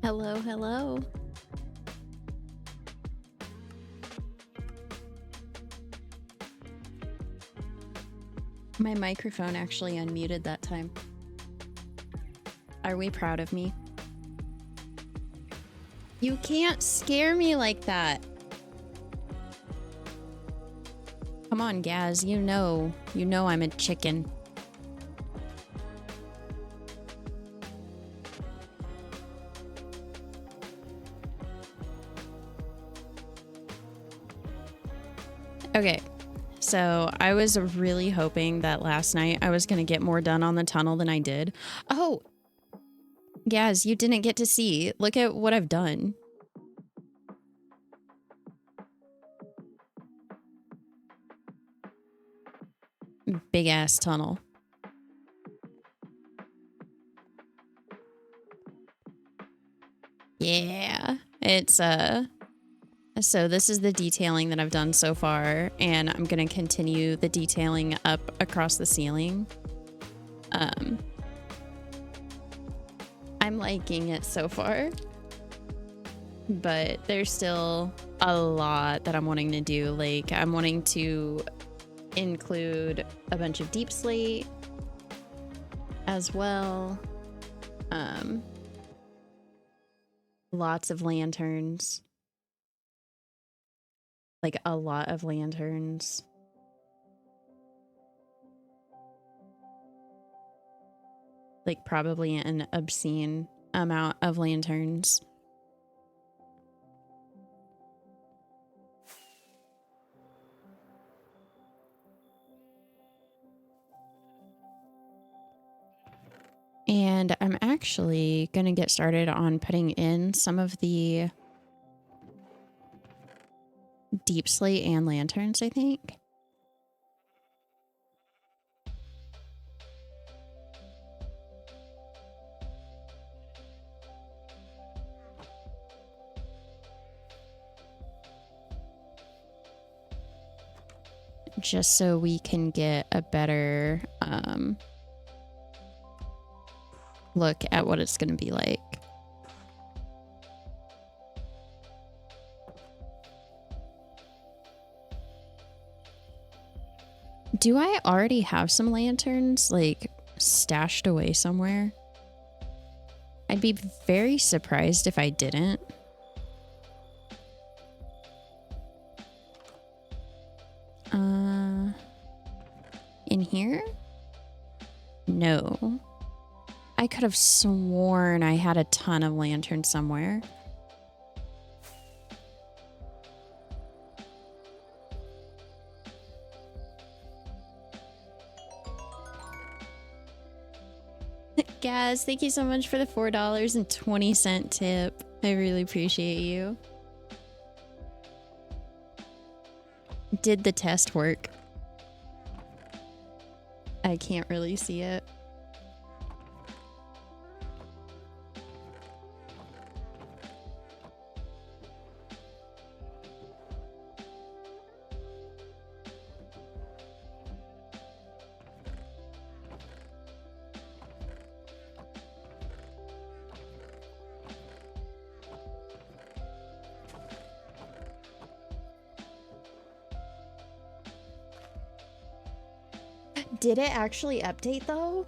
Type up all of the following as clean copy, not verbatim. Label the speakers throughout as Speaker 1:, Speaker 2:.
Speaker 1: Hello, hello. My microphone actually unmuted that time. Are we proud of me? You can't scare me like that. Come on, Gaz, you know I'm a chicken. Okay, so I was really hoping that last night I was going to get more done on the tunnel than I did. Oh, Gaz, you didn't get to see. Look at what I've done. Big ass tunnel. Yeah, it's so this is the detailing that I've done so far, and I'm gonna continue the detailing up across the ceiling. I'm liking it so far, but there's still a lot that I'm wanting to do. Like, I'm wanting to include a bunch of deep slate as well. Lots of lanterns. Like, a lot of lanterns. Like, probably an obscene amount of lanterns. And I'm actually gonna get started on putting in some of the deep slate and lanterns, I think. Just so we can get a better look at what it's going to be like. Do I already have some lanterns, like, stashed away somewhere? I'd be very surprised if I didn't. In here? No. I could have sworn I had a ton of lanterns somewhere. Gaz, thank you so much for the $4.20 tip. I really appreciate you. Did the test work? I can't really see it. Did it actually update though?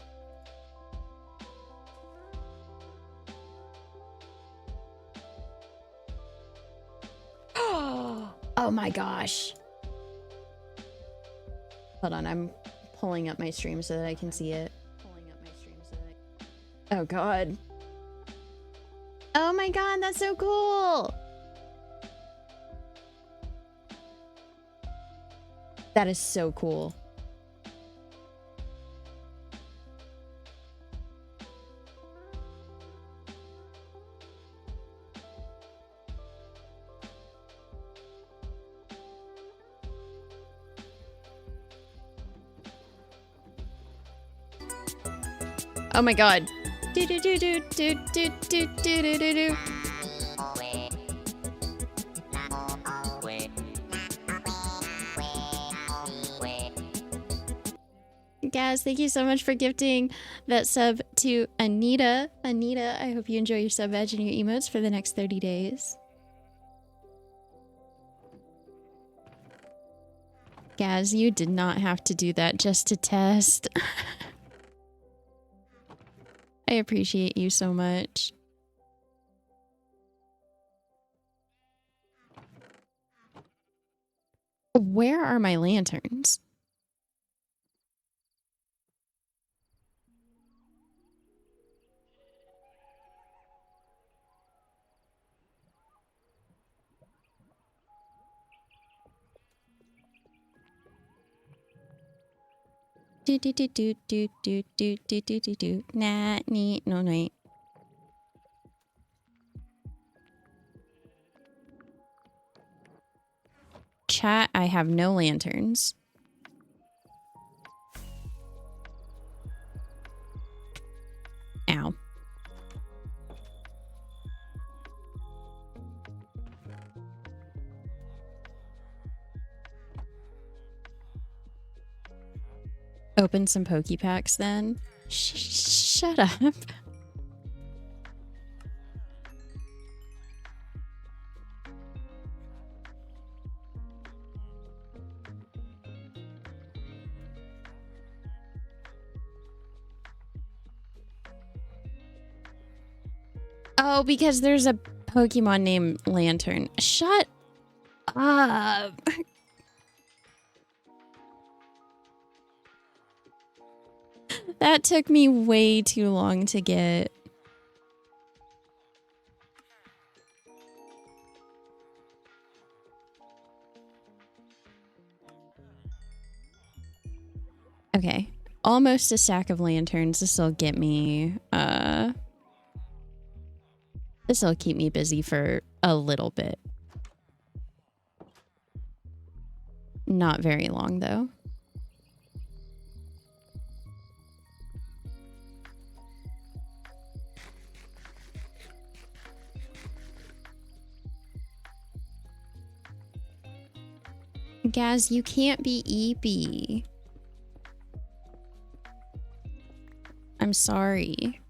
Speaker 1: Oh my gosh. Hold on, I'm pulling up my stream so that I can see it. Oh god. Oh my god, that's so cool. That is so cool. Oh my god. Do do do do do do do do do do do. Gaz, thank you so much for gifting that sub to Anita. Anita, I hope you enjoy your sub badge and your emotes for the next 30 days. Gaz, you did not have to do that just to test. I appreciate you so much. Where are my lanterns? Do. Nah, nee, no, wait. Chat, I have no lanterns. Ow. Open some Pokepacks then. Shut up. Oh, because there's a Pokemon named Lantern. Shut up. That took me way too long to get. Okay. Almost a stack of lanterns. This'll get me, this'll keep me busy for a little bit. Not very long, though. Gaz, you can't be eepy. I'm sorry.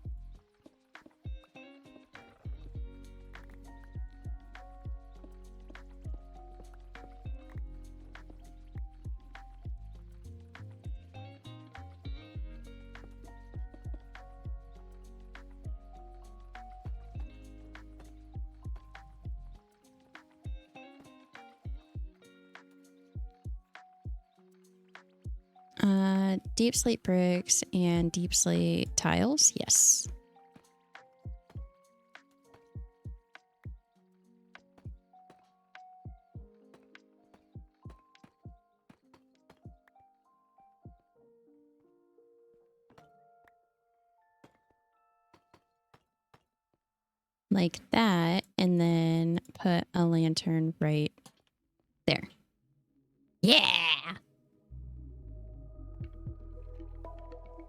Speaker 1: Deep slate bricks and deep slate tiles. Yes. Like that, and then put a lantern right there. Yeah!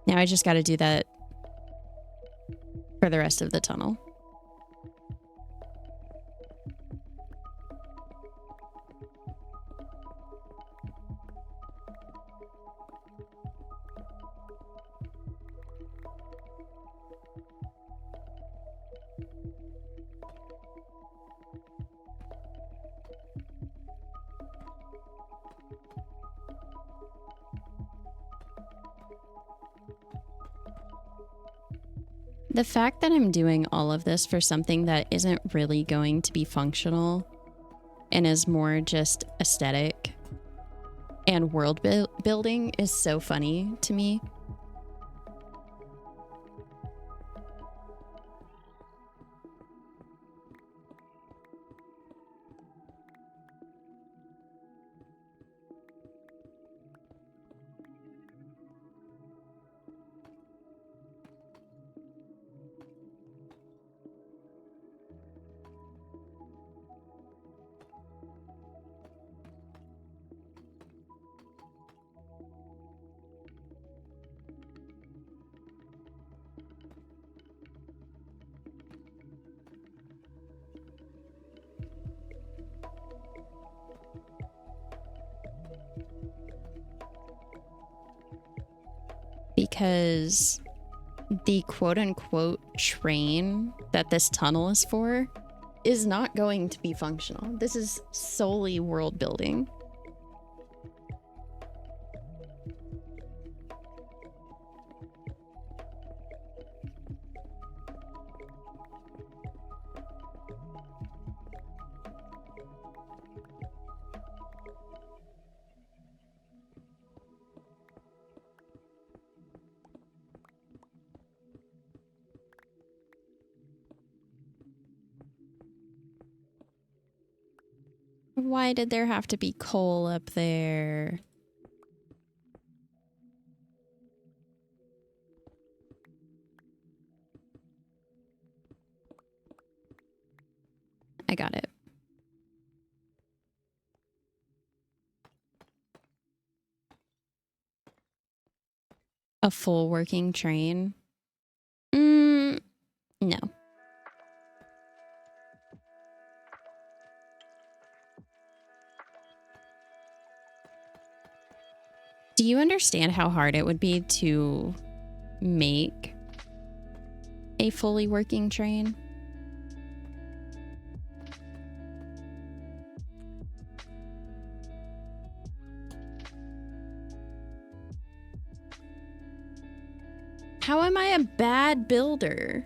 Speaker 1: Now I just got to do that for the rest of the tunnel. The fact that I'm doing all of this for something that isn't really going to be functional and is more just aesthetic and world building is so funny to me. Because the quote-unquote train that this tunnel is for is not going to be functional. This is solely world building. Why did there have to be coal up there? I got it. A full working train? No. Do you understand how hard it would be to make a fully working train? How am I a bad builder?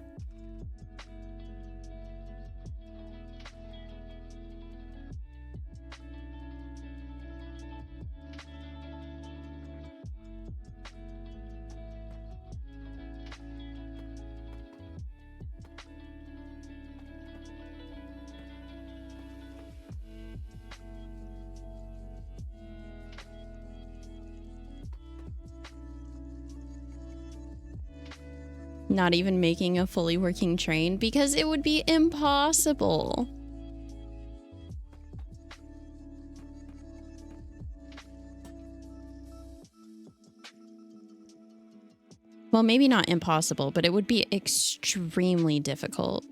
Speaker 1: Not even making a fully working train because it would be impossible. Well, maybe not impossible, but it would be extremely difficult.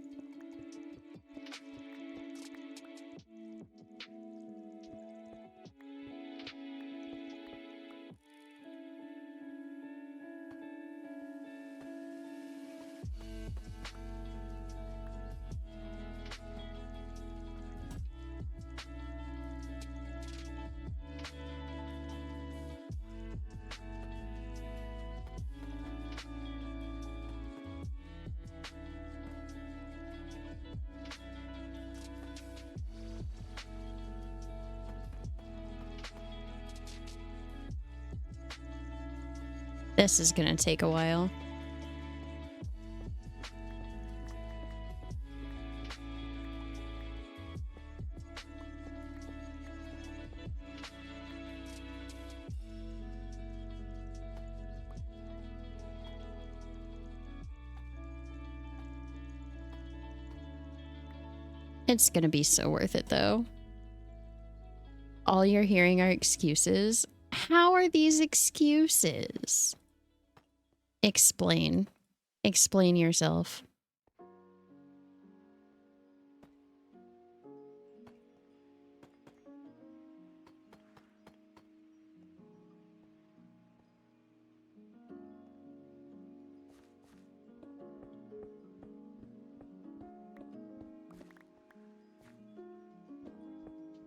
Speaker 1: This is gonna take a while. It's gonna be so worth it, though. All you're hearing are excuses. How are these excuses? Explain. Explain yourself.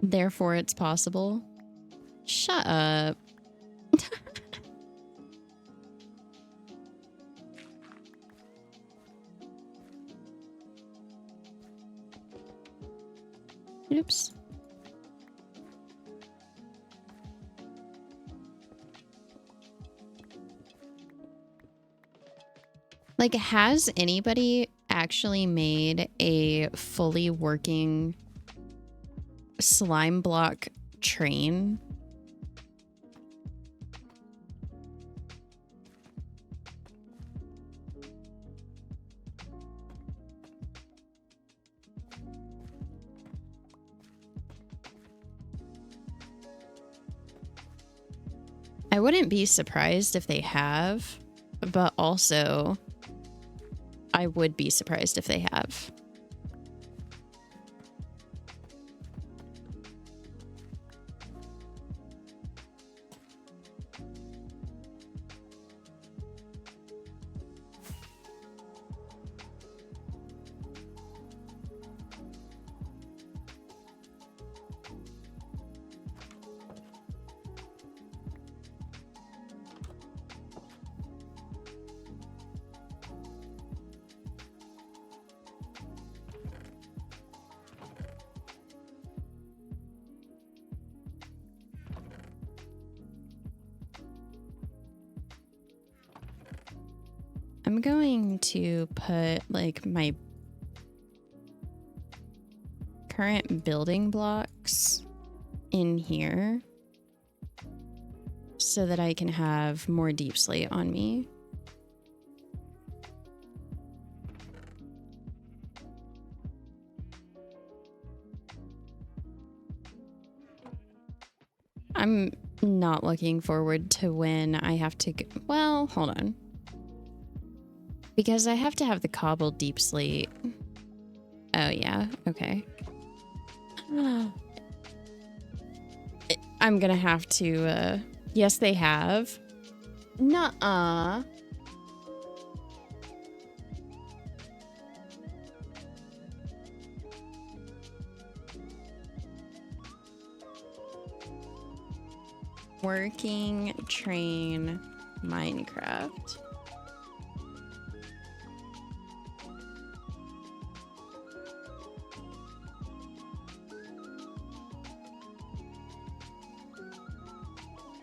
Speaker 1: Therefore, it's possible. Shut up. Oops. Like, has anybody actually made a fully working slime block train? I wouldn't be surprised if they have, but also I would be surprised if they have. I'm going to put like my current building blocks in here so that I can have more deep slate on me. I'm not looking forward to when I have to go. Well, hold on. Because I have to have the cobbled deep slate. Oh, yeah. Okay. I'm gonna have to, yes, they have. Nuh-uh. Working train Minecraft.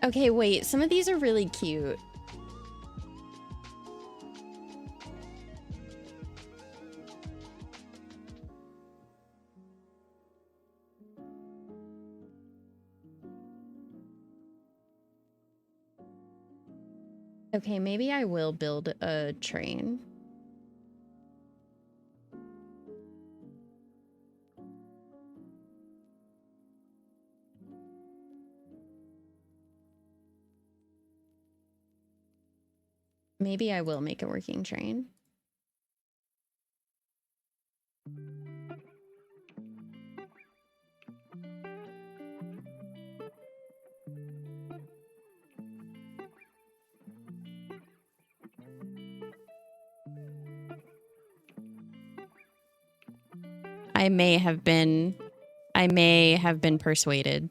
Speaker 1: Okay, wait, some of these are really cute. Okay, maybe I will build a train. Maybe I will make a working train. I may have been persuaded.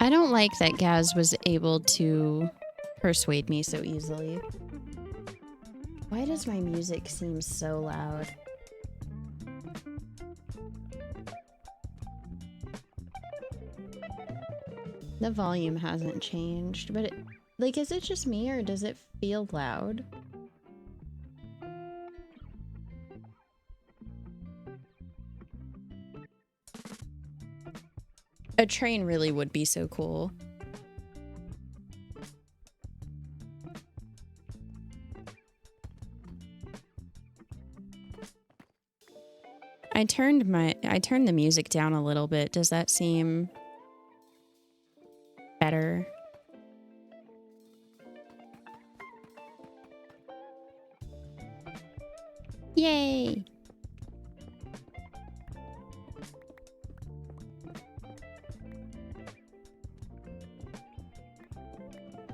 Speaker 1: I don't like that Gaz was able to persuade me so easily. Why does my music seem so loud? The volume hasn't changed, but like, is it just me or does it feel loud? A train really would be so cool. I turned the music down a little bit. Does that seem better? Yay!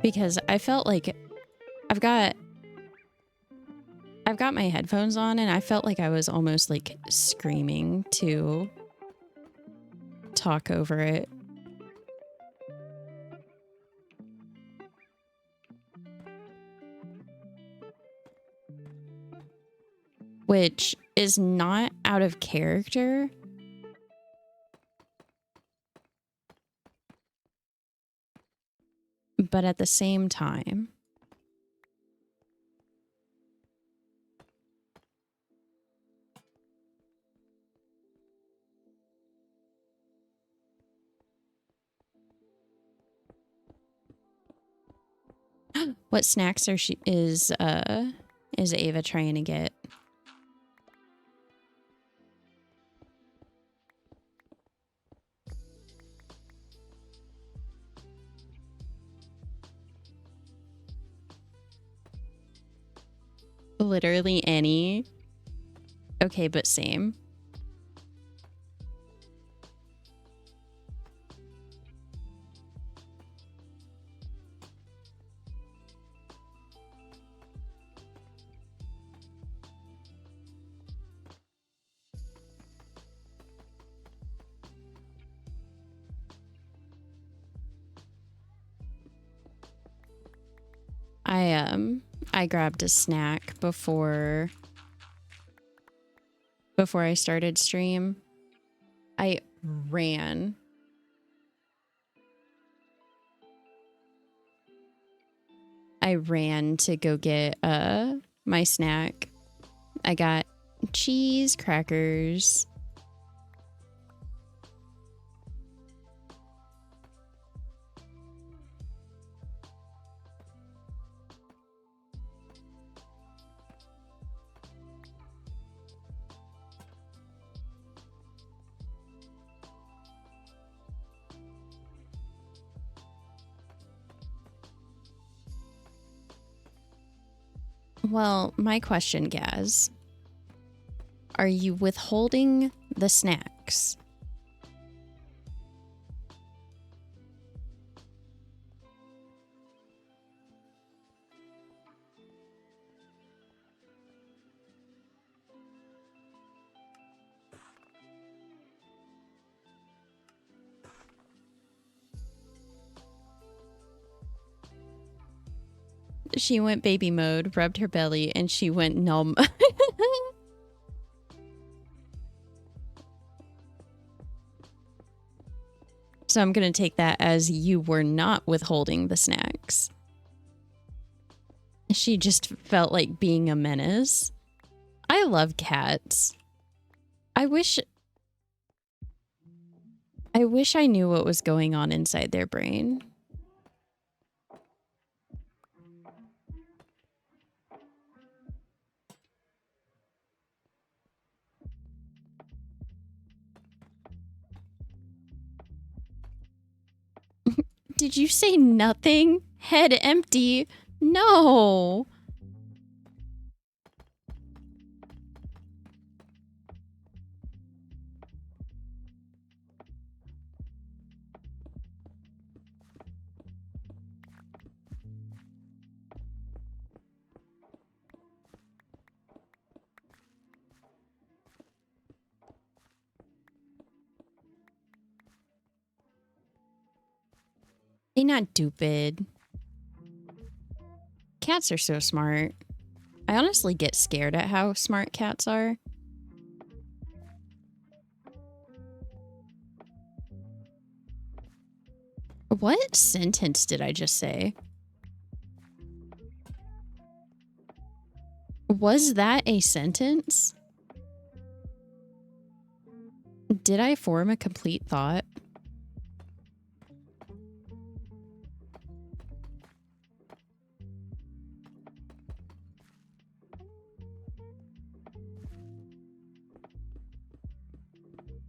Speaker 1: Because I felt like I've got my headphones on and I felt like I was almost like screaming to talk over it. Which is not out of character. But at the same time, what snacks is is Ava trying to get? Literally any. Okay, but same. I grabbed a snack before I started stream. I ran. I ran to go get my snack. I got cheese, crackers. Well, my question, Gaz. Are you withholding the snacks? She went baby mode, rubbed her belly, and she went numb. So I'm going to take that as you were not withholding the snacks. She just felt like being a menace. I love cats. I wish I knew what was going on inside their brain. Did you say nothing? Head empty? No. They not stupid. Cats are so smart. I honestly get scared at how smart cats are. What sentence did I just say? Was that a sentence? Did I form a complete thought?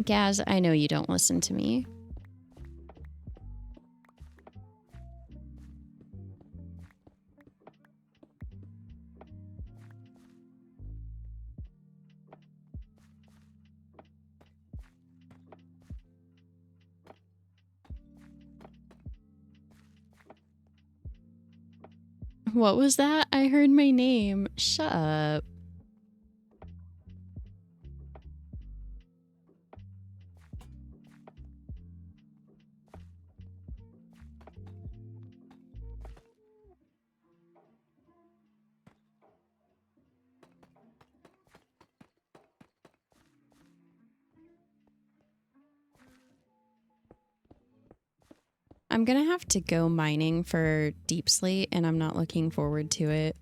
Speaker 1: Gaz, I know you don't listen to me. What was that? I heard my name. Shut up. I'm gonna have to go mining for deep slate, and I'm not looking forward to it.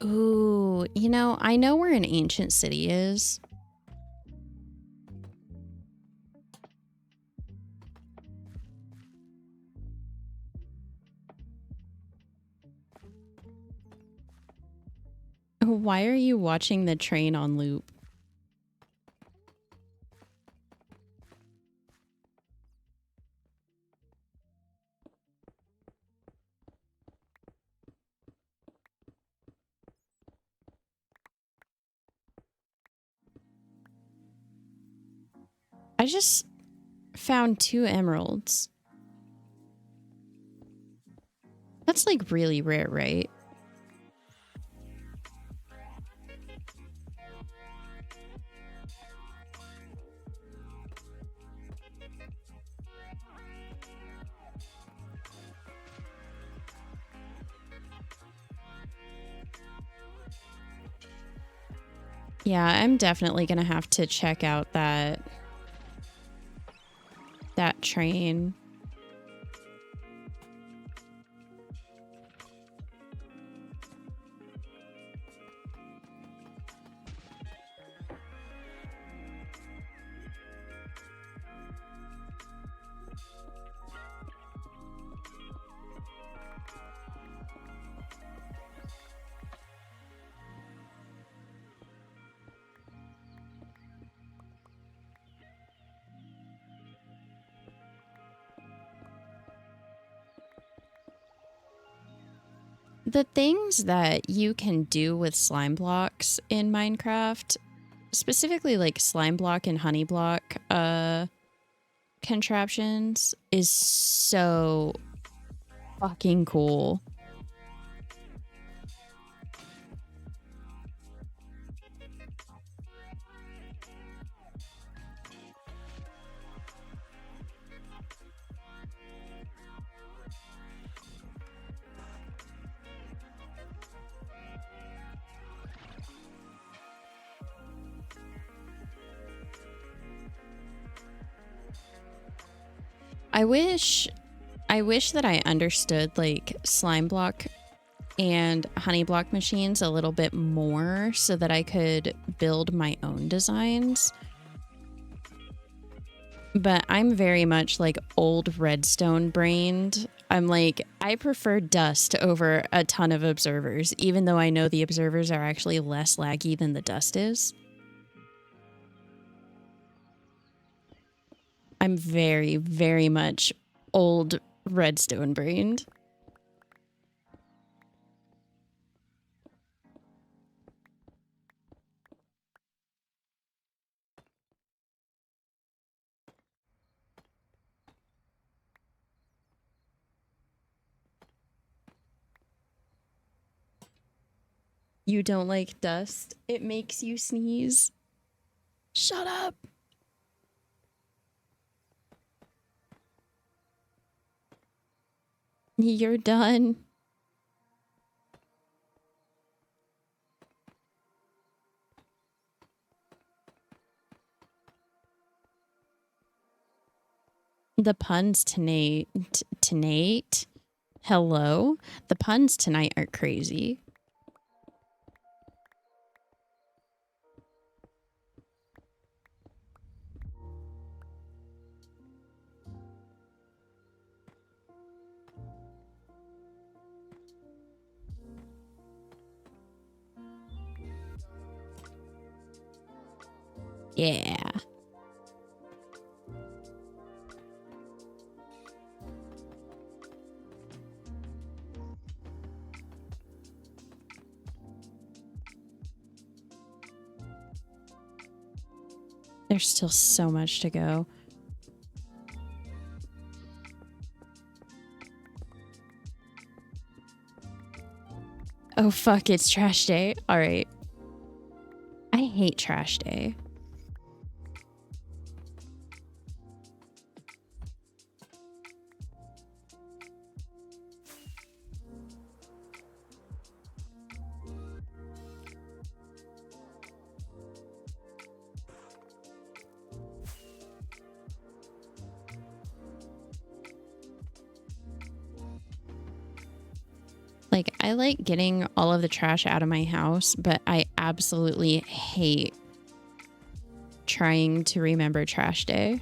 Speaker 1: Ooh, you know, I know where an ancient city is. Why are you watching the train on loop? I just found 2 emeralds. That's like really rare, right? Yeah, I'm definitely gonna have to check out that train. The things that you can do with slime blocks in Minecraft, specifically like slime block and honey block contraptions, is so fucking cool. I wish that I understood like slime block and honey block machines a little bit more so that I could build my own designs. But I'm very much like old redstone brained. I'm like, I prefer dust over a ton of observers, even though I know the observers are actually less laggy than the dust is. I'm very, very much old redstone brained. You don't like dust? It makes you sneeze. Shut up. You're done. The puns tonight. Hello? The puns tonight are crazy. Yeah. There's still so much to go. Oh, fuck, it's trash day. All right. I hate trash day. Like, I like getting all of the trash out of my house, but I absolutely hate trying to remember trash day.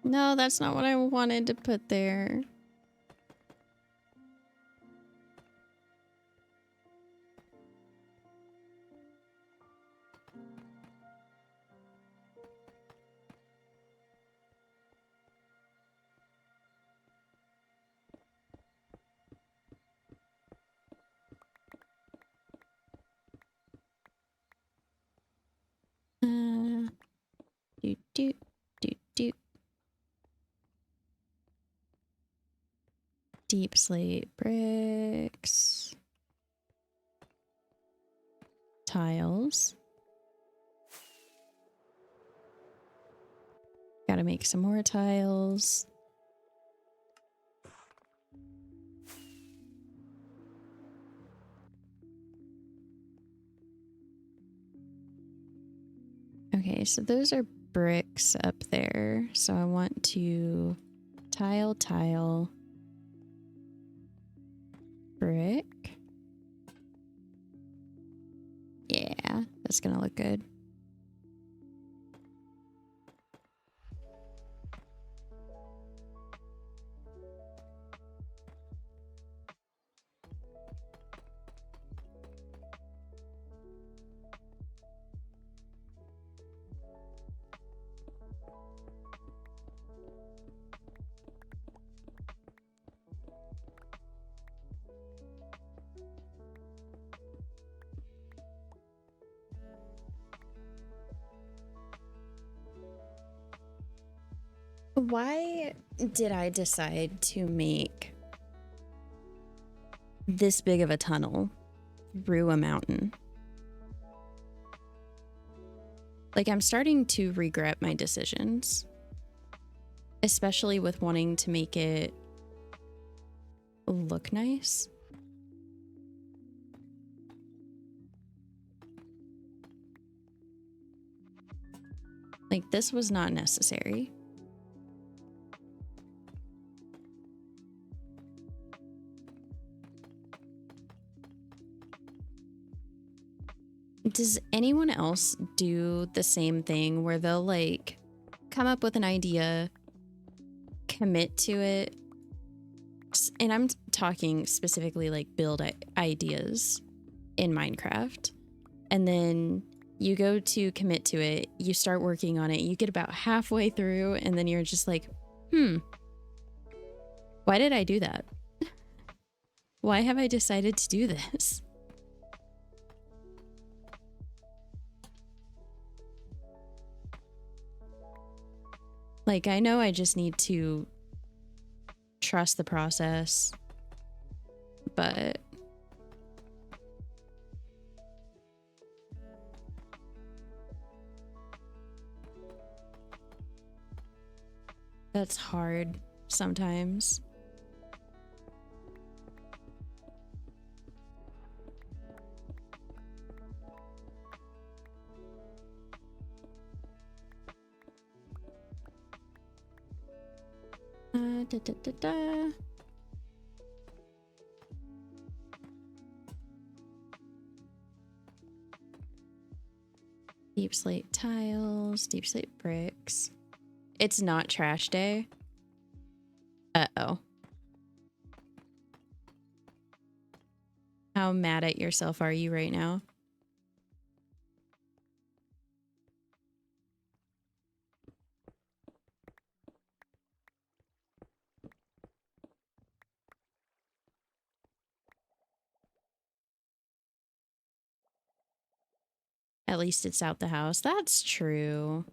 Speaker 1: No, that's not what I wanted to put there. Do do do do. Deep slate bricks. Tiles. Gotta make some more tiles. Okay, so those are bricks up there. So I want to tile, brick. Yeah, that's gonna look good. Why did I decide to make this big of a tunnel through a mountain? Like, I'm starting to regret my decisions, especially with wanting to make it look nice. Like, this was not necessary. Does anyone else do the same thing where they'll like come up with an idea, commit to it? And I'm talking specifically like build ideas in Minecraft. And then you go to commit to it, you start working on it, you get about halfway through, and then you're just like, why did I do that? Why have I decided to do this? Like, I know I just need to trust the process, but that's hard sometimes. Da, da, da, da. Deep slate tiles, deep slate bricks. It's not trash day. Uh-oh. How mad at yourself are you right now? At least it's out the house. That's true.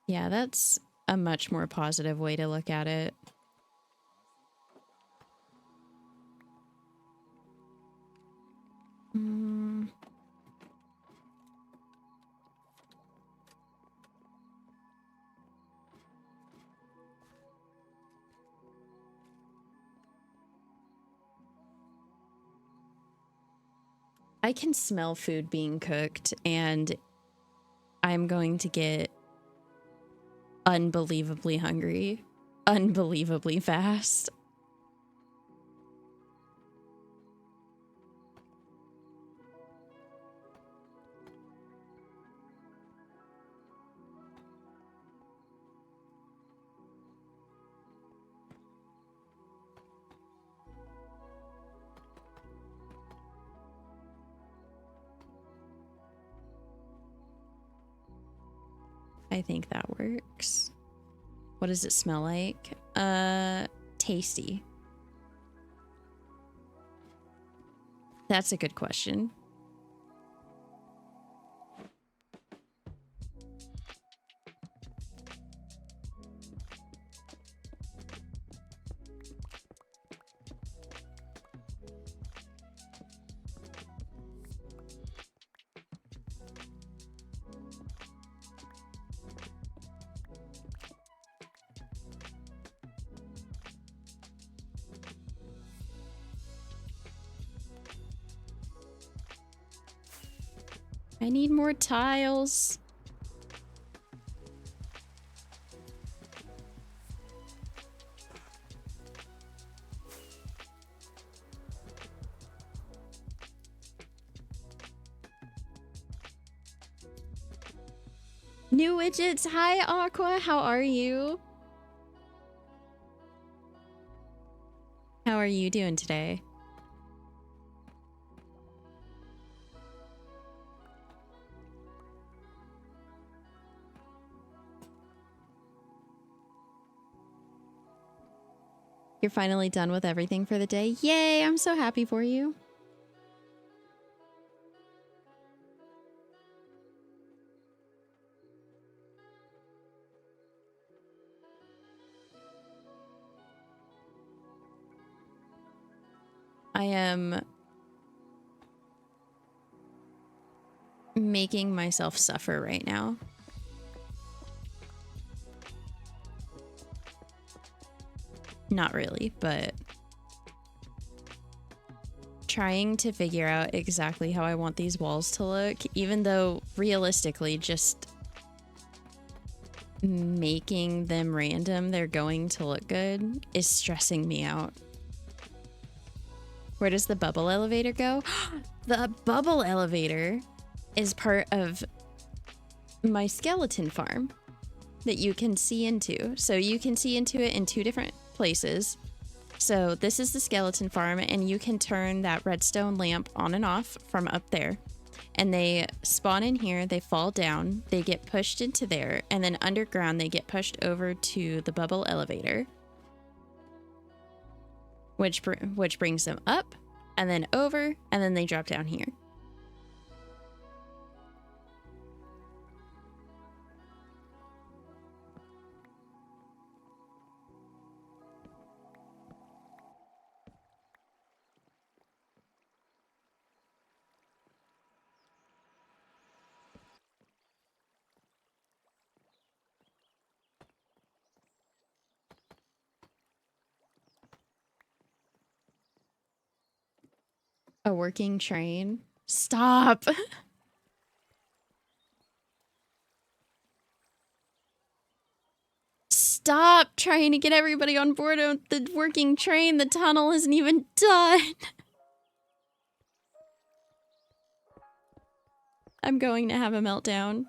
Speaker 1: Yeah, that's a much more positive way to look at it. I can smell food being cooked, and I'm going to get unbelievably hungry, unbelievably fast. I think that works. What does it smell like? Tasty. That's a good question. I need more tiles. New widgets. Hi, Aqua. How are you? How are you doing today? You're finally done with everything for the day. Yay, I'm so happy for you. I am making myself suffer right now. Not really, but trying to figure out exactly how I want these walls to look, even though realistically just making them random, they're going to look good, is stressing me out. Where does the bubble elevator go? The bubble elevator is part of my skeleton farm that you can see into. So you can see into it in 2 different places. So this is the skeleton farm, and you can turn that redstone lamp on and off from up there. And they spawn in here, they fall down, they get pushed into there, and then underground they get pushed over to the bubble elevator, which brings them up and then over, and then they drop down here. A working train? Stop! Stop trying to get everybody on board on the working train. The tunnel isn't even done. I'm going to have a meltdown.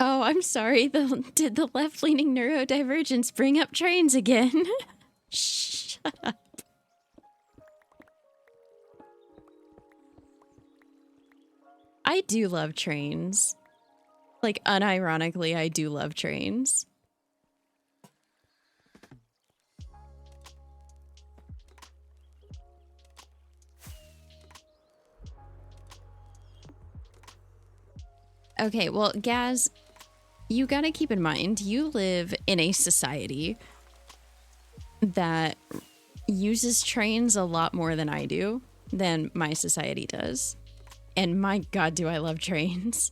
Speaker 1: Oh, I'm sorry. Did the left-leaning neurodivergence bring up trains again? Shut up. I do love trains. Like, unironically, I do love trains. Okay, well, Gaz, you gotta keep in mind, you live in a society that uses trains a lot more than I do, than my society does. And my God, do I love trains.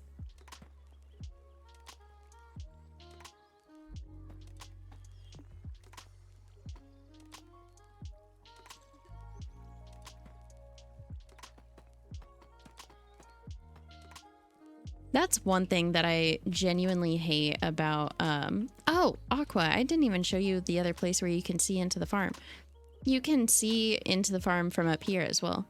Speaker 1: That's one thing that I genuinely hate about, oh, Aqua, I didn't even show you the other place where you can see into the farm. You can see into the farm from up here as well.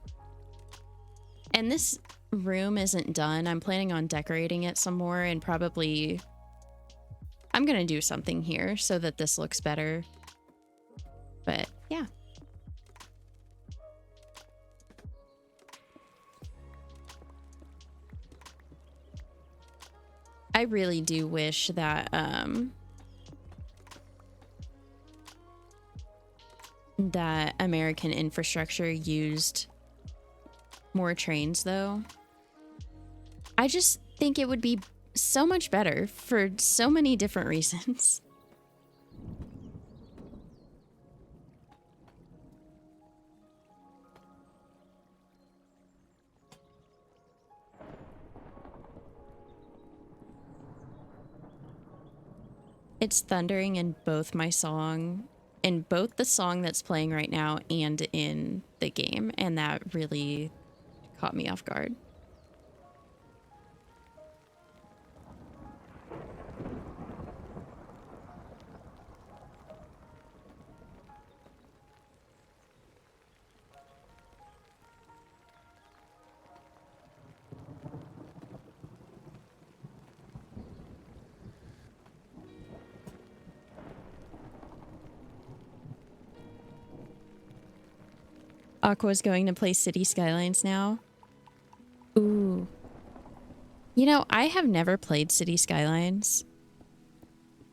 Speaker 1: And this room isn't done. I'm planning on decorating it some more and probably, I'm going to do something here so that this looks better. But yeah. I really do wish that that American infrastructure used more trains, though. I just think it would be so much better for so many different reasons. It's thundering in both my song, in both the song that's playing right now and in the game, and that really caught me off guard. Aqua's going to play City Skylines now. Ooh. You know, I have never played City Skylines.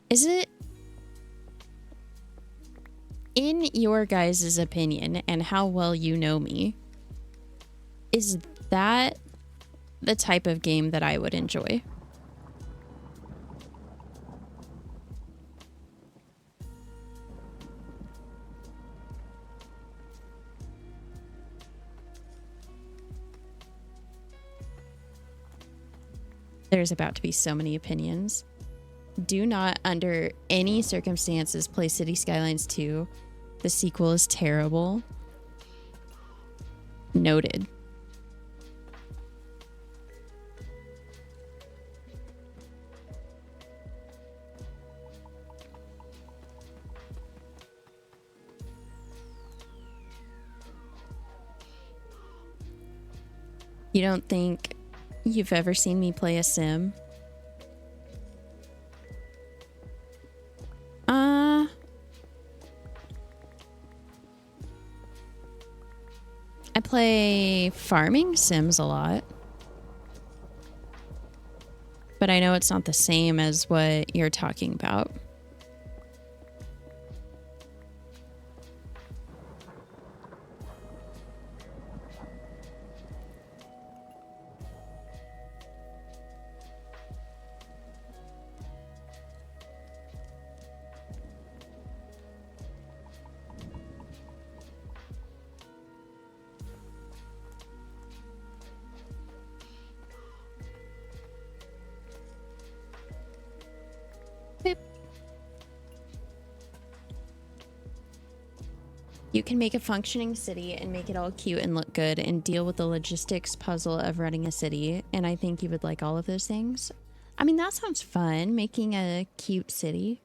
Speaker 1: Is it, in your guys' opinion and how well you know me, is that the type of game that I would enjoy? There's about to be so many opinions. Do not, under any circumstances, play City Skylines 2. The sequel is terrible. Noted. You don't think you've ever seen me play a sim? I play farming sims a lot. But I know it's not the same as what you're talking about. You can make a functioning city and make it all cute and look good and deal with the logistics puzzle of running a city. And I think you would like all of those things. I mean, that sounds fun, making a cute city.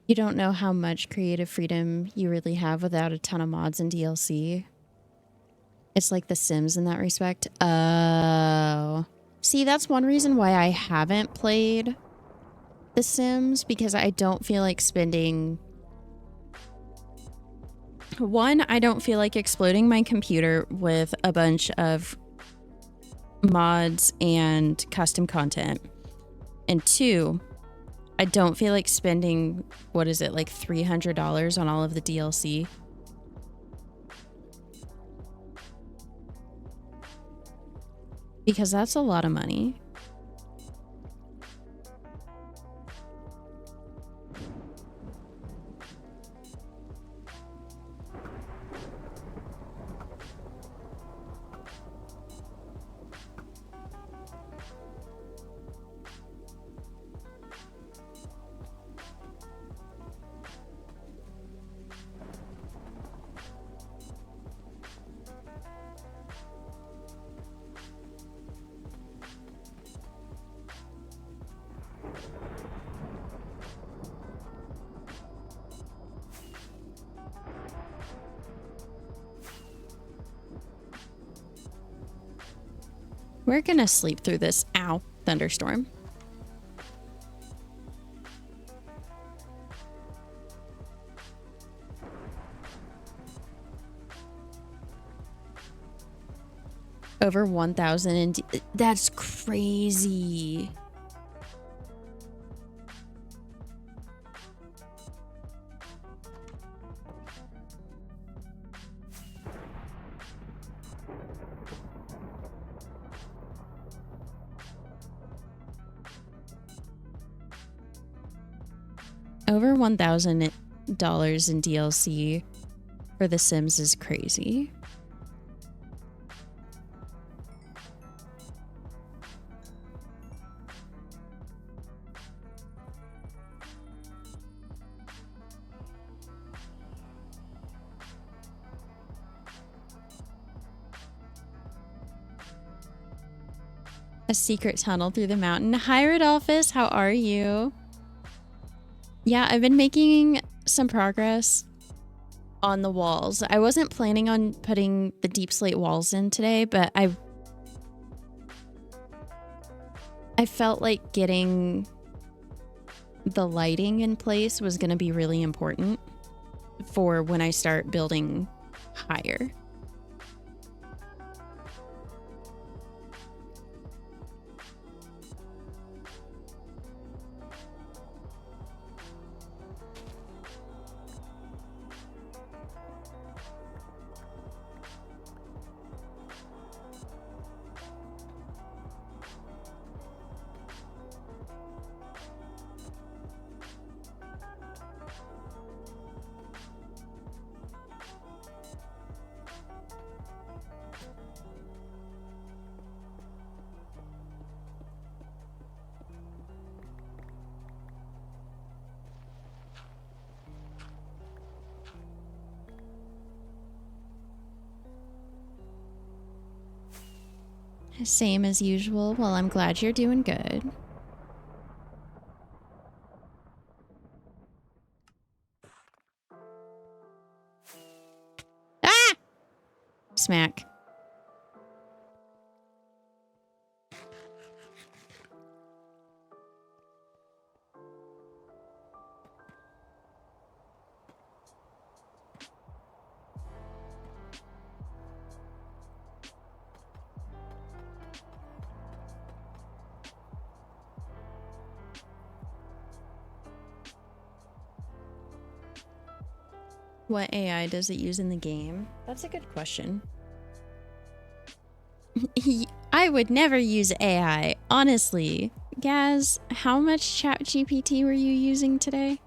Speaker 1: You don't know how much creative freedom you really have without a ton of mods and DLC. It's like The Sims in that respect. Oh. See, that's one reason why I haven't played The Sims, because I don't feel like spending... One, I don't feel like exploding my computer with a bunch of mods and custom content. And two, I don't feel like spending, what is it, like $300 on all of the DLC. because that's a lot of money. We're gonna sleep through this, ow, thunderstorm. Over 1,000 and that's crazy. Over $1,000 in DLC for The Sims is crazy. A secret tunnel through the mountain. Hi, Rodolphus. How are you? Yeah, I've been making some progress on the walls. I wasn't planning on putting the deep slate walls in today, but I felt like getting the lighting in place was going to be really important for when I start building higher. Same as usual. Well, I'm glad you're doing good. Ah! Smack. What AI does it use in the game? That's a good question. I would never use AI, honestly. Gaz, how much ChatGPT were you using today?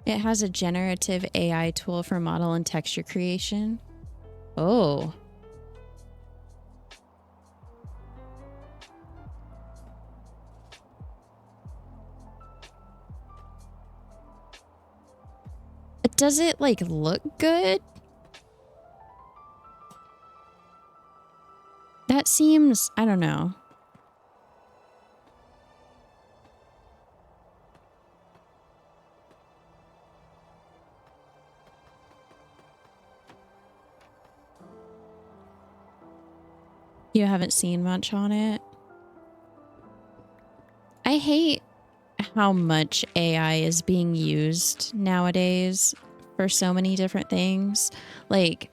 Speaker 1: It has a generative AI tool for model and texture creation. Oh. Does it, like, look good? That seems... I don't know. You haven't seen much on it? I hate how much AI is being used nowadays for so many different things. Like,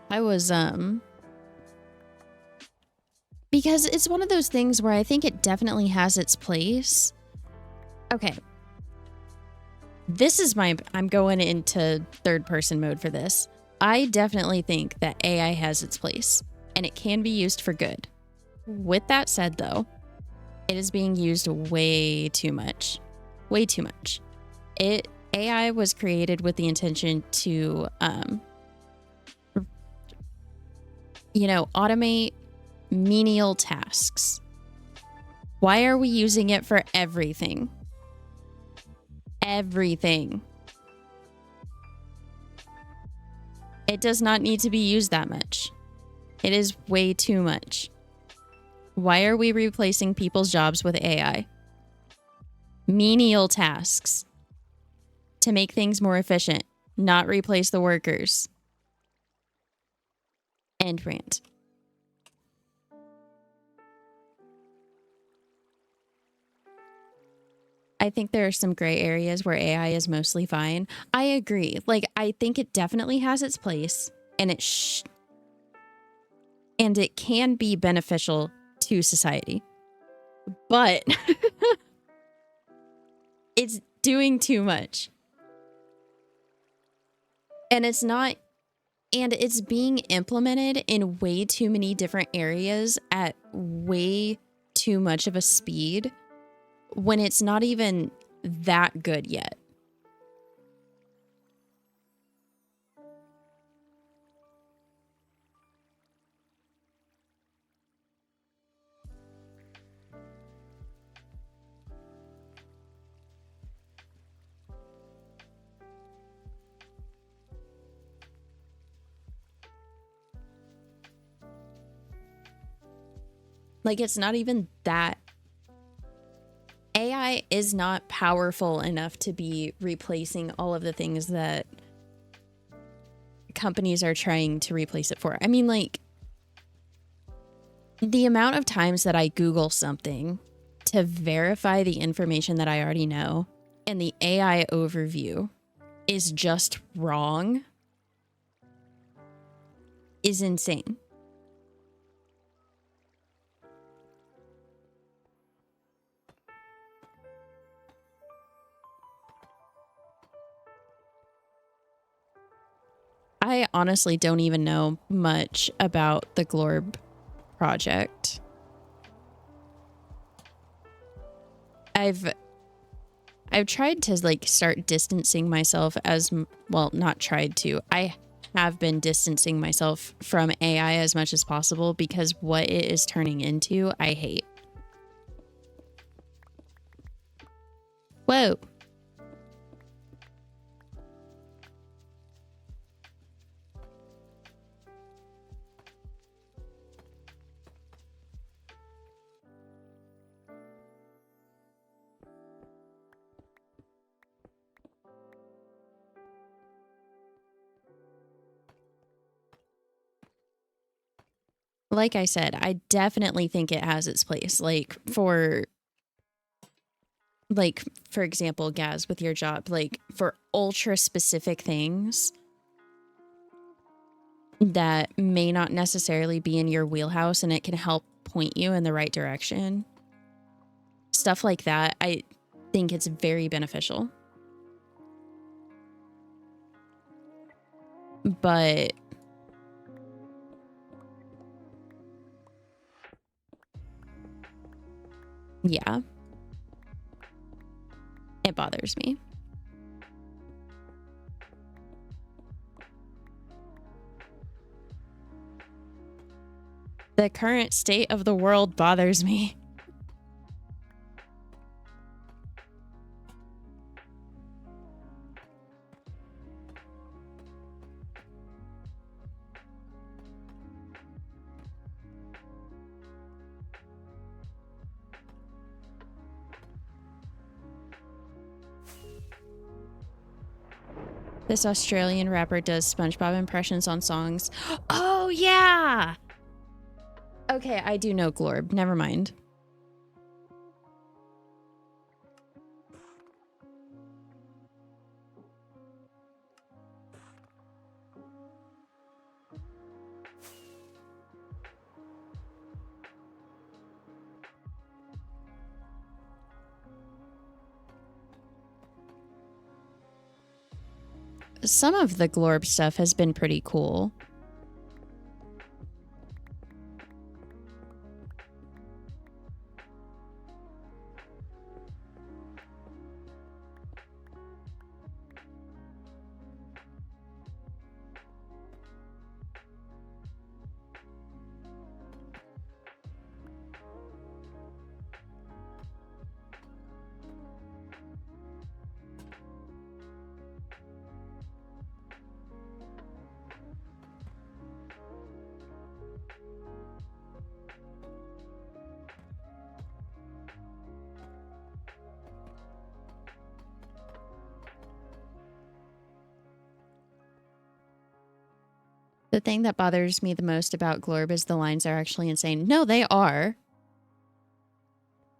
Speaker 1: I was Because it's one of those things where I think it definitely has its place. Okay. I'm going into third person mode for this. I definitely think that AI has its place and it can be used for good. With that said, though, it is being used way too much. Way too much. AI was created with the intention to, automate menial tasks. Why are we using it for everything? Everything. It does not need to be used that much. It is way too much. Why are we replacing people's jobs with AI? Menial tasks. To make things more efficient, not replace the workers. End rant. I think there are some gray areas where AI is mostly fine. I agree. Like, I think it definitely has its place, and it can be beneficial to society. But it's doing too much. And it's being implemented in way too many different areas at way too much of a speed when it's not even that good yet. Like, it's not even that. AI is not powerful enough to be replacing all of the things that companies are trying to replace it for. I mean, like, the amount of times that I Google something to verify the information that I already know, and the AI overview is just wrong, is insane. I honestly don't even know much about the Glorb project. I've tried to like start distancing myself not tried to. I have been distancing myself from AI as much as possible because what it is turning into, I hate. Whoa. Like I said, I definitely think it has its place. For example, Gaz, with your job, like for ultra specific things that may not necessarily be in your wheelhouse and it can help point you in the right direction. Stuff like that, I think it's very beneficial. But yeah, it bothers me. The current state of the world bothers me. This Australian rapper does SpongeBob impressions on songs. Oh, yeah! Okay, I do know Glorb. Never mind. some of the Glorb stuff has been pretty cool. The thing that bothers me the most about Glorb is the lines are actually insane. No, they are.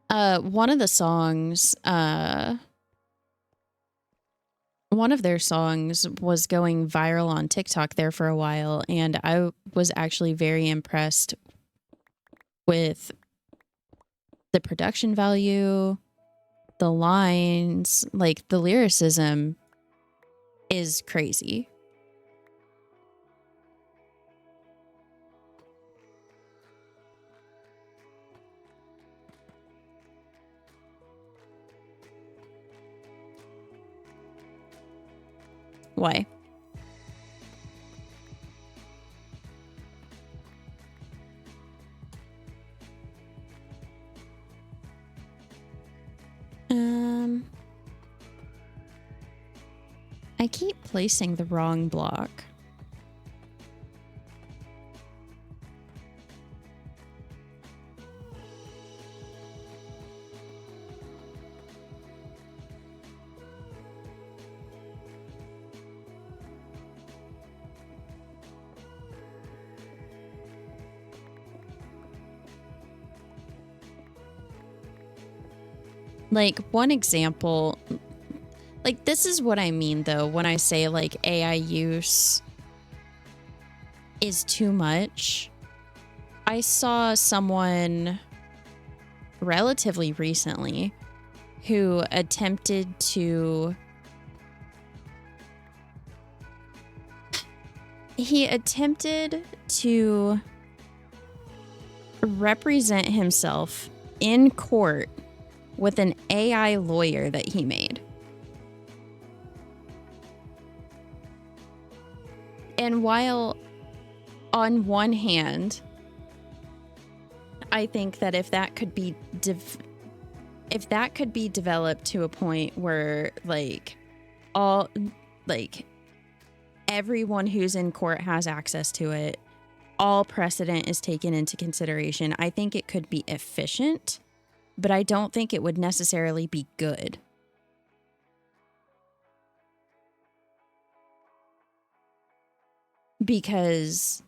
Speaker 1: One of the songs, one of their songs was going viral on TikTok there for a while, and I was actually very impressed with the production value, the lines, like the lyricism is crazy. Why? I keep placing the wrong block. Like, one example, like, this is what I mean, though, when I say, like, AI use is too much. I saw someone relatively recently who attempted to... He attempted to represent himself in court with an AI lawyer that he made. And while on one hand, I think that if that could be developed to a point where everyone who's in court has access to it, all precedent is taken into consideration, I think it could be efficient, but I don't think it would necessarily be good. Because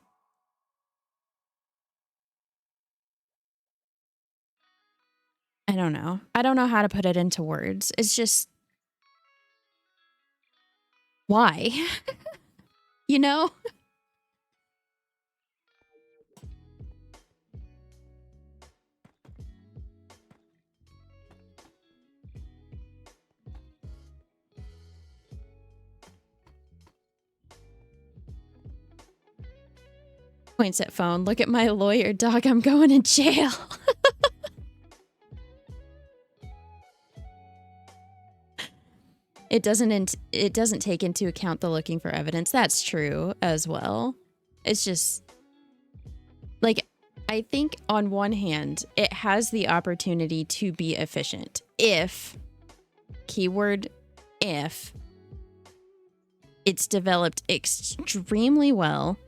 Speaker 1: I don't know. I don't know how to put it into words. It's just, why? You know? Points at phone. Look at my lawyer, dog. I'm going in jail. It doesn't take into account the looking for evidence. That's true as well. It's just like, I think on one hand, it has the opportunity to be efficient if, keyword if, it's developed extremely well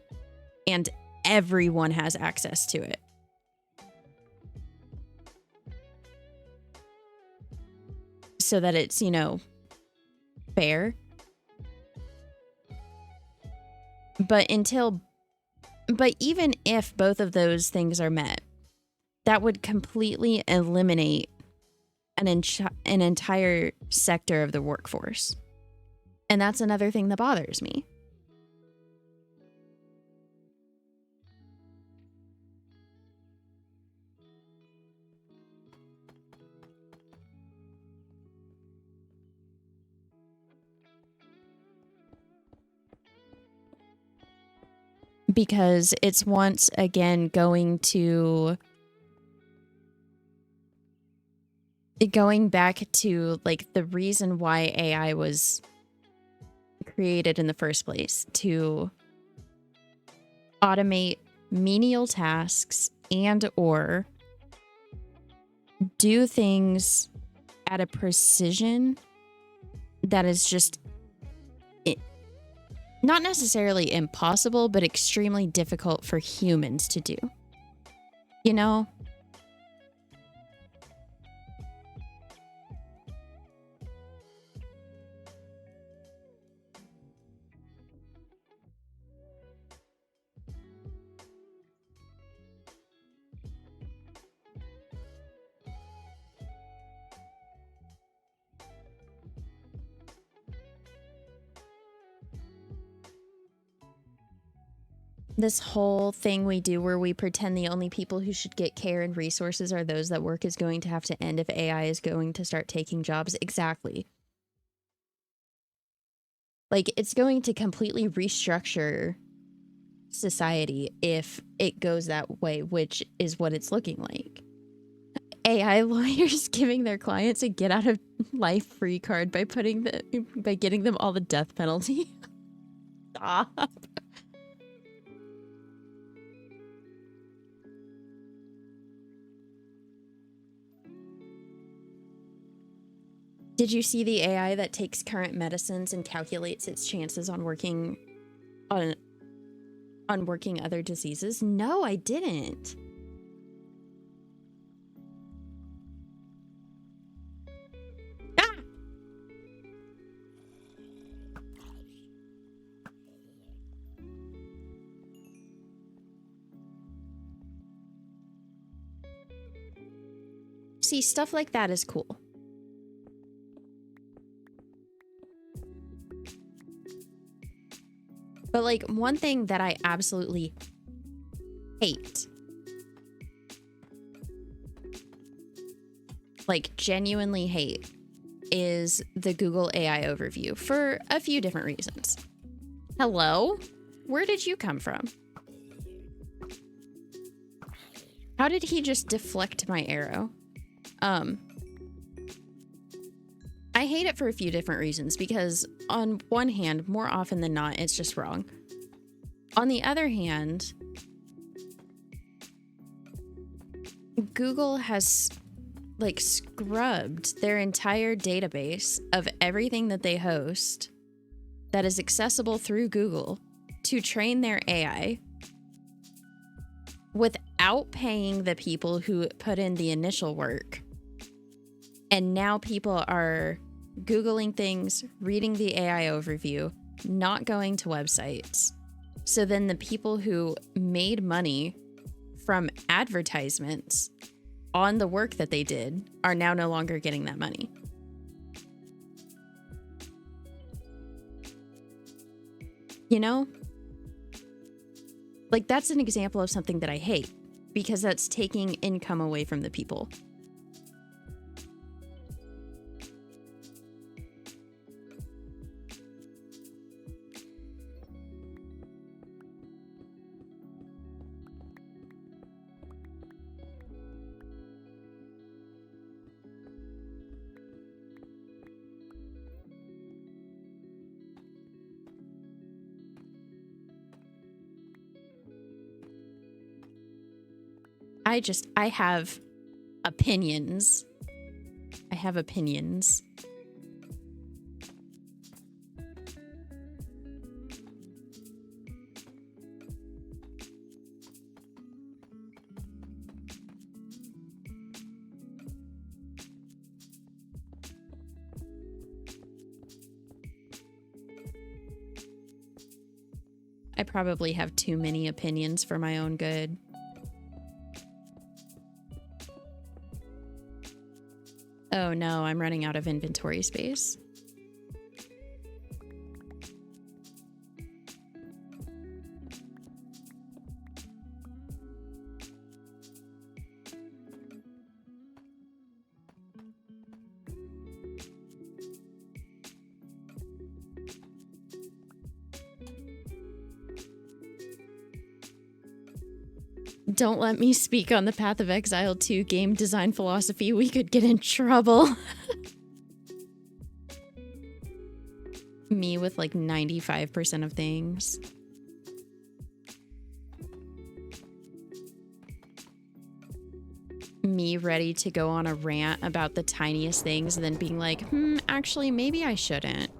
Speaker 1: and everyone has access to it. So that it's, you know, fair. But even if both of those things are met, that would completely eliminate an entire sector of the workforce. And that's another thing that bothers me. because it's once again going back to like the reason why AI was created in the first place, to automate menial tasks and or do things at a precision that is just not necessarily impossible, but extremely difficult for humans to do. You know? This whole thing we do where we pretend the only people who should get care and resources are those that work is going to have to end if AI is going to start taking jobs. Exactly. Like, it's going to completely restructure society if it goes that way, which is what it's looking like. AI lawyers giving their clients a get out of life free card by getting them all the death penalty. Stop. Did you see the AI that takes current medicines and calculates its chances on working other diseases? No, I didn't. Ah! See, stuff like that is cool. But like, one thing that I absolutely hate, like genuinely hate, is the Google AI overview for a few different reasons. Hello? Where did you come from? How did he just deflect my arrow? I hate it for a few different reasons because on one hand, more often than not, it's just wrong. On the other hand, Google has like scrubbed their entire database of everything that they host that is accessible through Google to train their AI without paying the people who put in the initial work. And now people are Googling things, reading the AI overview, not going to websites. So then the people who made money from advertisements on the work that they did are now no longer getting that money. You know? Like, that's an example of something that I hate because that's taking income away from the people. I have opinions. I have opinions. I probably have too many opinions for my own good. Oh no, I'm running out of inventory space. Don't let me speak on the Path of Exile 2 game design philosophy. We could get in trouble. Me with like 95% of things. Me ready to go on a rant about the tiniest things and then being like, actually, maybe I shouldn't.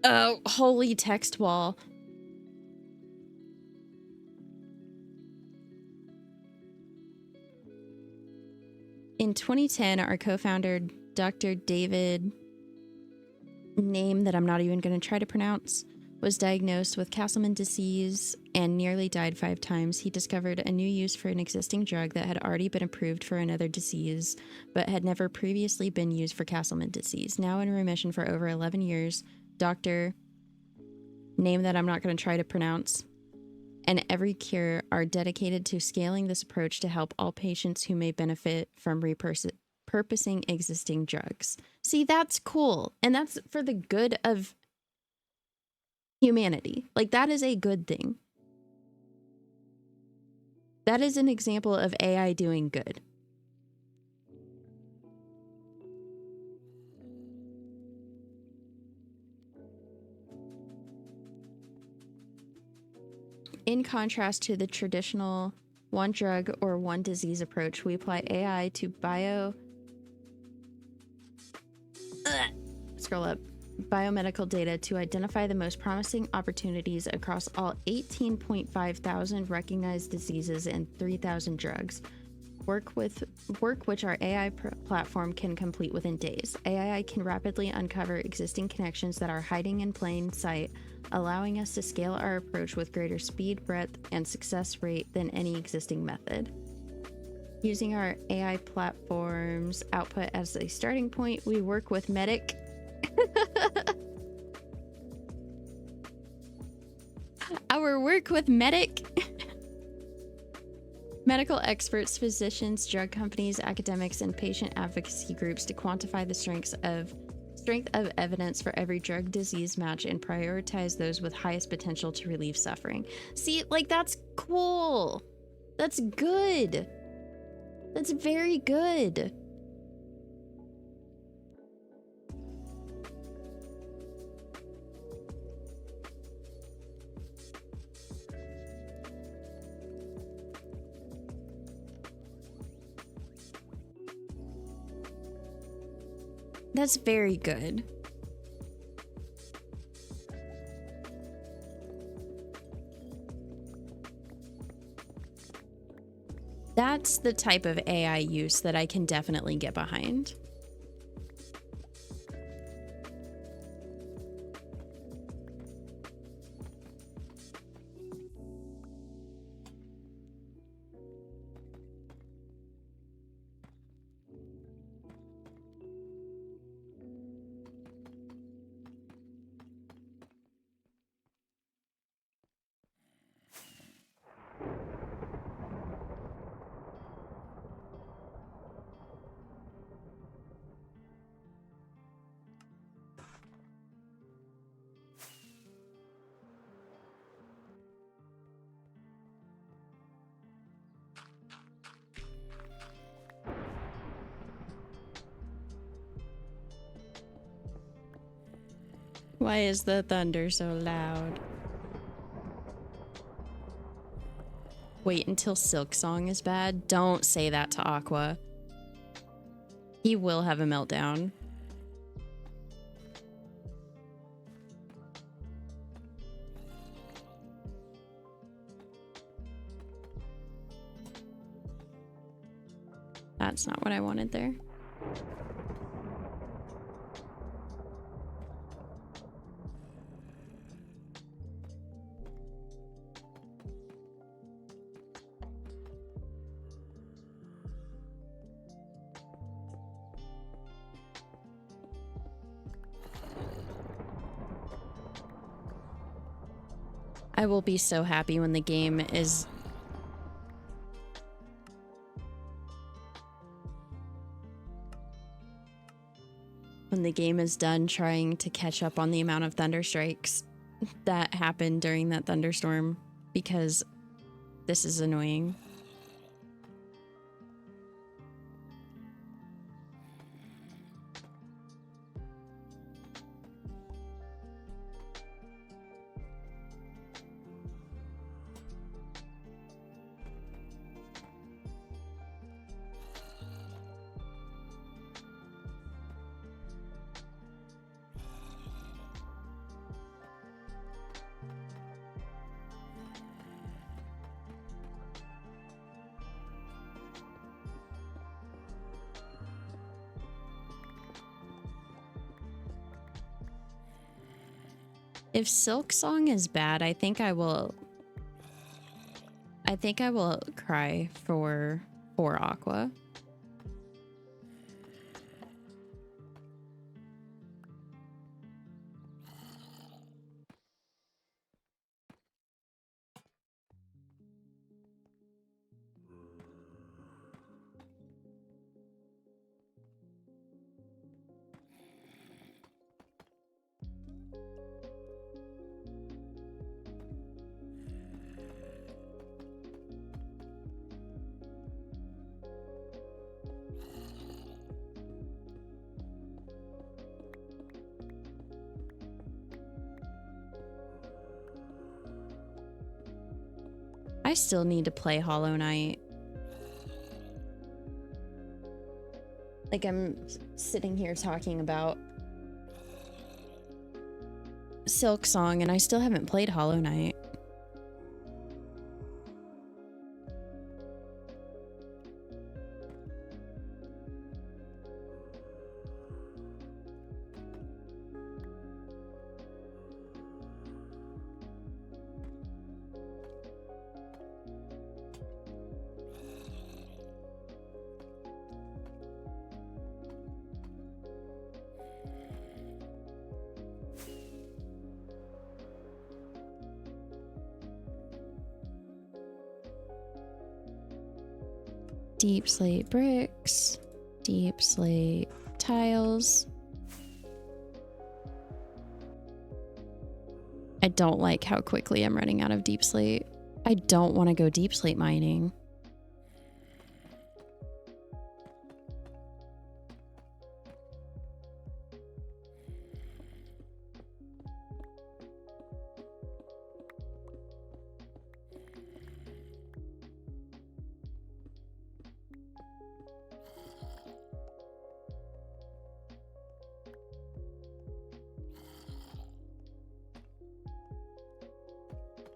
Speaker 1: Oh, holy text wall. In 2010, our co-founder, Dr. David, name that I'm not even going to try to pronounce, was diagnosed with Castleman disease and nearly died 5 times. He discovered a new use for an existing drug that had already been approved for another disease, but had never previously been used for Castleman disease. Now in remission for over 11 years, Dr. name that I'm not going to try to pronounce, and Every Cure are dedicated to scaling this approach to help all patients who may benefit from repurposing existing drugs. See, that's cool. And that's for the good of humanity. Like, that is a good thing. That is an example of AI doing good. In contrast to the traditional one drug or one disease approach, we apply AI to biomedical data to identify the most promising opportunities across all 18.5 thousand recognized diseases and 3,000 drugs. Work which our AI platform can complete within days. AI can rapidly uncover existing connections that are hiding in plain sight, allowing us to scale our approach with greater speed, breadth, and success rate than any existing method. Using our AI platform's output as a starting point, we work with medical experts, physicians, drug companies, academics, and patient advocacy groups to quantify the strength of evidence for every drug disease match and prioritize those with highest potential to relieve suffering. See, like, that's cool. That's good. That's very good. That's very good. That's the type of AI use that I can definitely get behind. Why is the thunder so loud? Wait until Silk Song is bad? Don't say that to Aqua. He will have a meltdown. That's not what I wanted there. I will be so happy when the game is... when the game is done trying to catch up on the amount of thunder strikes that happened during that thunderstorm, because this is annoying. If Silk Song is bad, I think I will cry for Aqua. I still need to play Hollow Knight. Like, I'm sitting here talking about Silk Song and I still haven't played Hollow Knight. Deep slate bricks, deep slate tiles. I don't like how quickly I'm running out of deep slate. I don't want to go deep slate mining.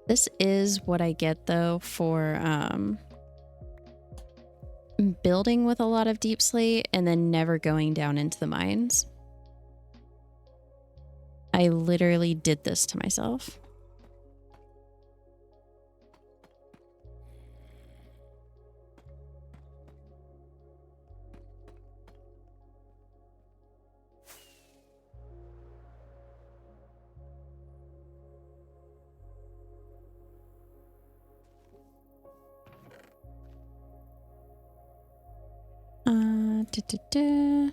Speaker 1: This is what I get though for building with a lot of deep slate and then never going down into the mines. I literally did this to myself. Da, da, da.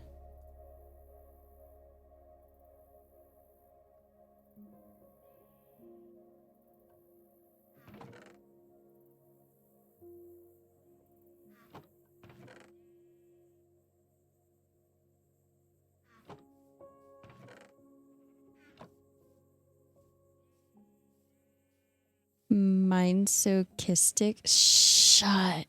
Speaker 1: Masochistic. Shut.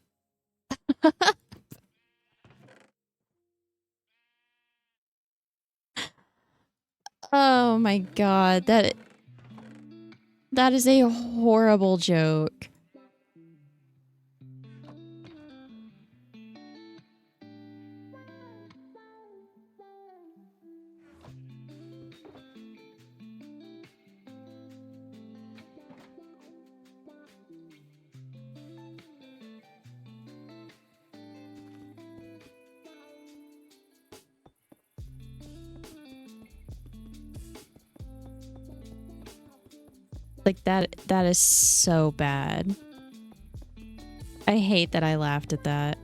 Speaker 1: Oh my god, that is a horrible joke. Like that is so bad. I hate that I laughed at that.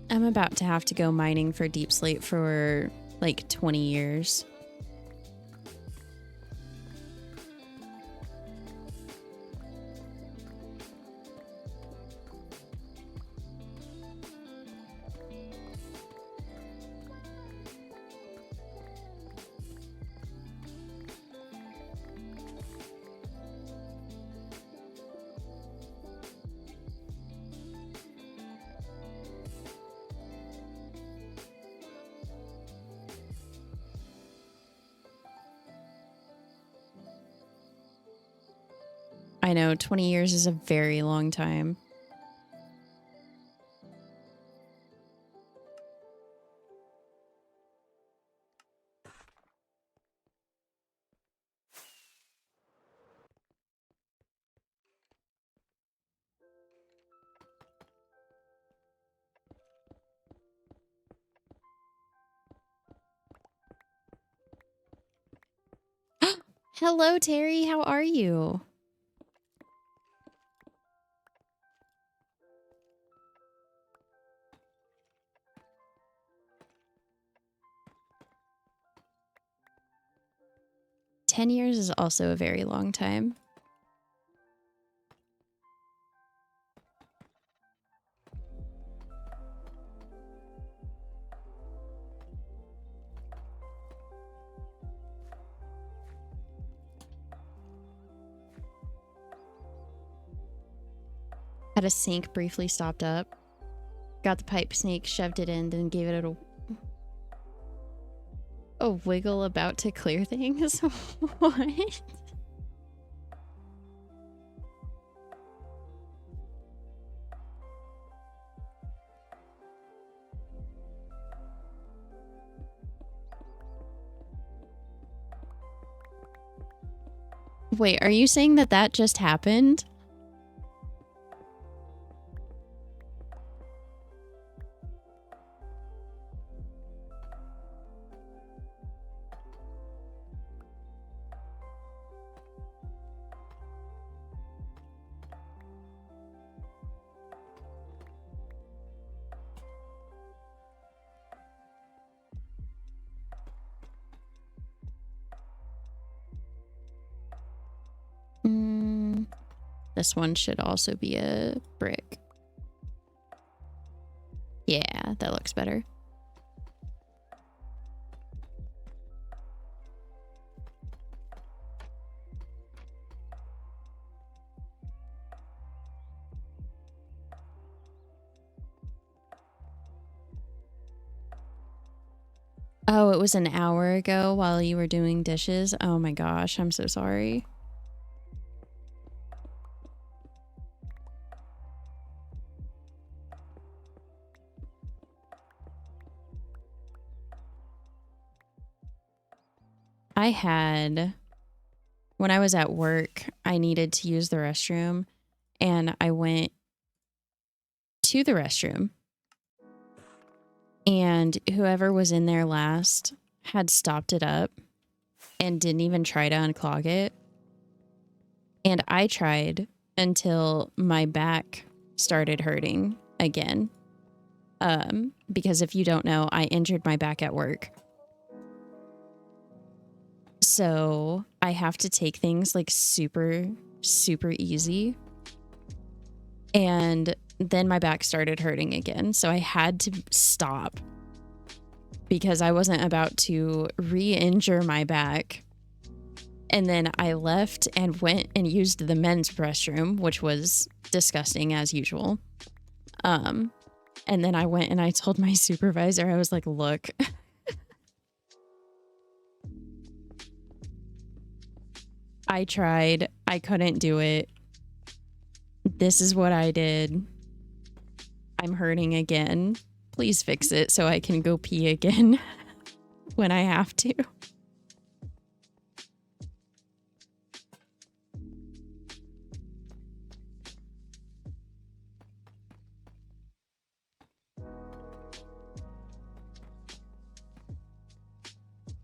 Speaker 1: I'm about to have to go mining for deep slate for like 20 years. I know 20 years is a very long time. Hello, Terry. How are you? Ten years is also a very long time. Had a sink briefly stopped up. Got the pipe snake, shoved it in, then gave it a wiggle about to clear things. What? Wait, are you saying that that just happened? This one should also be a brick. Yeah, that looks better. Oh, it was an hour ago while you were doing dishes? Oh my gosh, I'm so sorry. When I was at work, I needed to use the restroom, and I went to the restroom, and whoever was in there last had stopped it up and didn't even try to unclog it. And I tried until my back started hurting again. Because if you don't know, I injured my back at work. So I have to take things like super, super easy. And then my back started hurting again. So I had to stop because I wasn't about to re-injure my back. And then I left and went and used the men's restroom, which was disgusting as usual. And then I went and I told my supervisor, I was like, look, I tried. I couldn't do it. This is what I did. I'm hurting again. Please fix it so I can go pee again when I have to.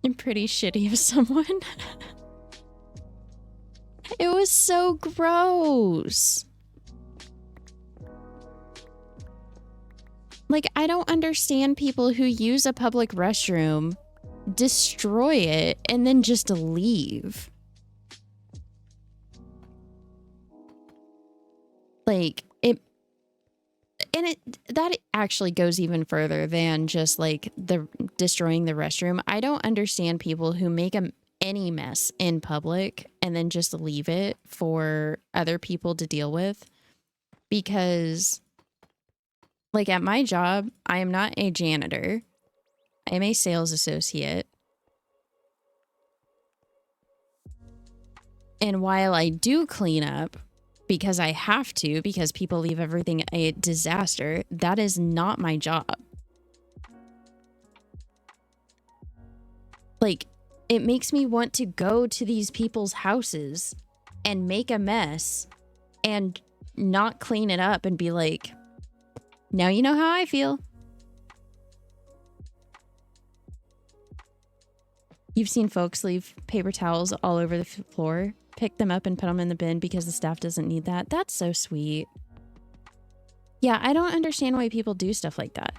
Speaker 1: I'm pretty shitty of someone. It was so gross. Like, I don't understand people who use a public restroom, destroy it, and then just leave. Like, that actually goes even further than just like the destroying the restroom. I don't understand people who make any mess in public and then just leave it for other people to deal with, because like at my job, I am not a janitor. I am a sales associate. And while I do clean up because I have to, because people leave everything a disaster, that is not my job. Like, it makes me want to go to these people's houses and make a mess and not clean it up and be like, now you know how I feel. You've seen folks leave paper towels all over the floor, pick them up and put them in the bin because the staff doesn't need that. That's so sweet. Yeah, I don't understand why people do stuff like that.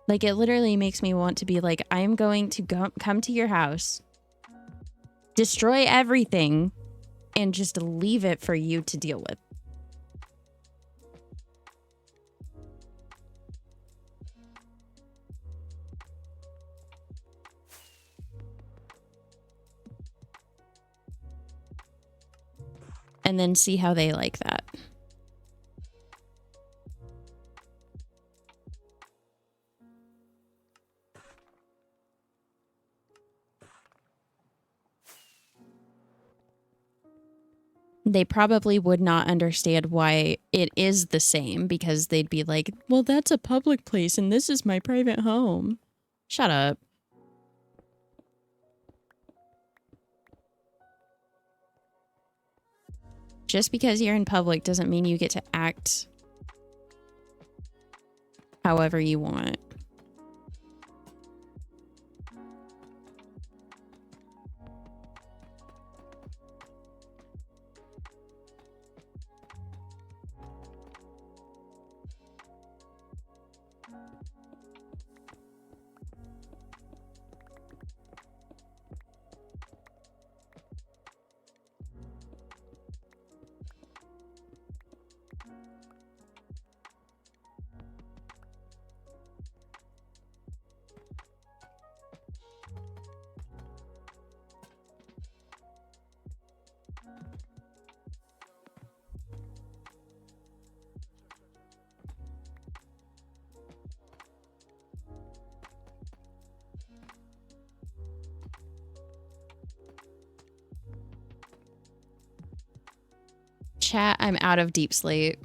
Speaker 1: Like, it literally makes me want to be like, I am going to come to your house, destroy everything, and just leave it for you to deal with. And then see how they like that. They probably would not understand why it is the same, because they'd be like, well, that's a public place and this is my private home. Shut up. Just because you're in public doesn't mean you get to act however you want. Chat, I'm out of deep sleep.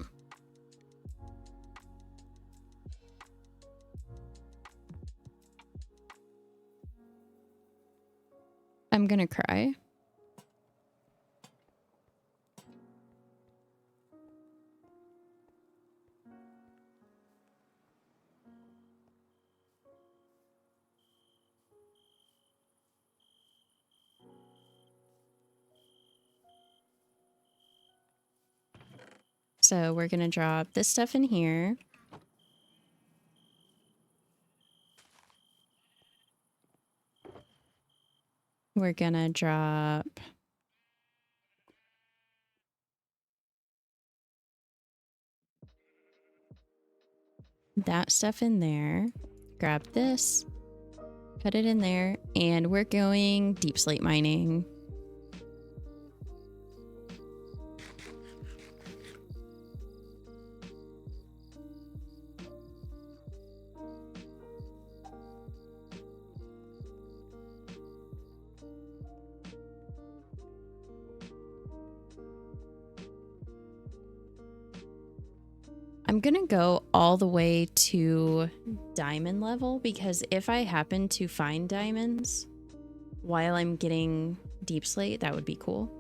Speaker 1: I'm gonna cry. So we're gonna drop this stuff in here. We're we're gonna drop that stuff in there. Grab this, put it in there, and we're going deep slate mining. I'm gonna go all the way to diamond level because if I happen to find diamonds while I'm getting deep slate, that would be cool.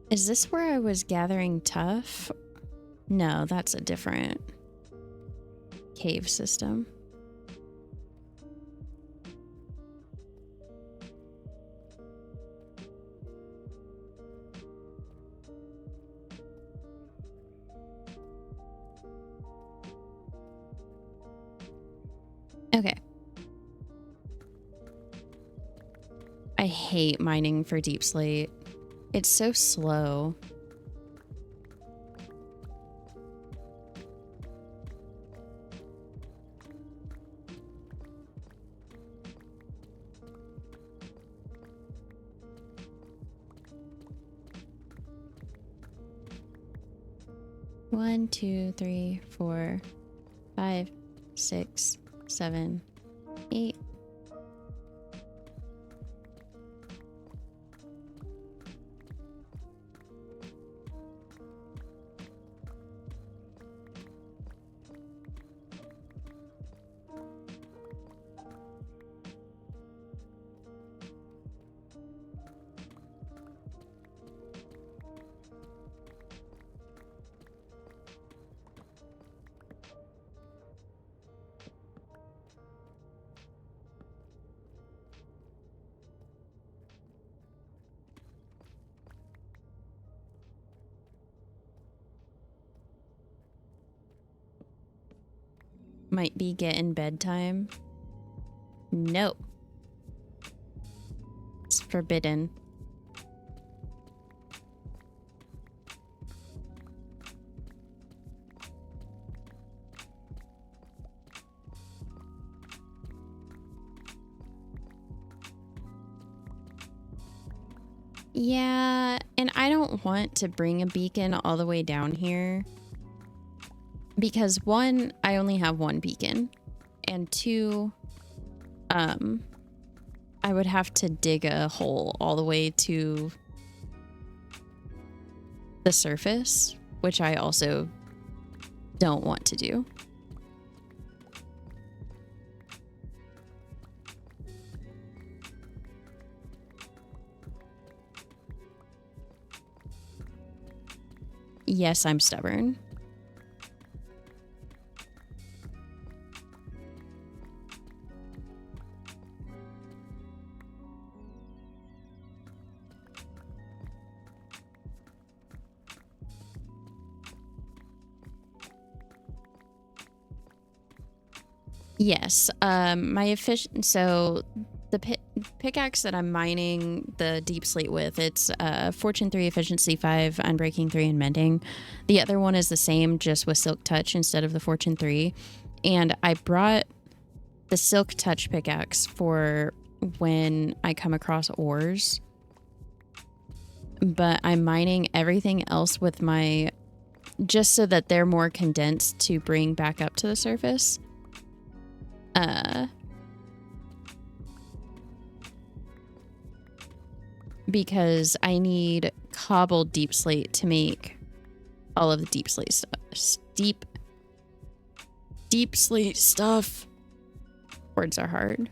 Speaker 1: Is this where I was gathering tuff? No, that's a different cave system. Okay. I hate mining for deep slate. It's so slow. One, 2, 3, 4, 5, 6, 7, 8. Might be getting bedtime. Nope. It's forbidden. Yeah, and I don't want to bring a beacon all the way down here because one, I only have one beacon, and two, I would have to dig a hole all the way to the surface, which I also don't want to do. Yes, I'm stubborn. Yes, so the pickaxe that I'm mining the deep slate with, it's Fortune 3, Efficiency 5, Unbreaking 3, and Mending. The other one is the same, just with Silk Touch instead of the Fortune 3. And I brought the Silk Touch pickaxe for when I come across ores. But I'm mining everything else with my... just so that they're more condensed to bring back up to the surface. Because I need cobbled deep slate to make all of the deep slate stuff. Deep slate stuff. Words are hard.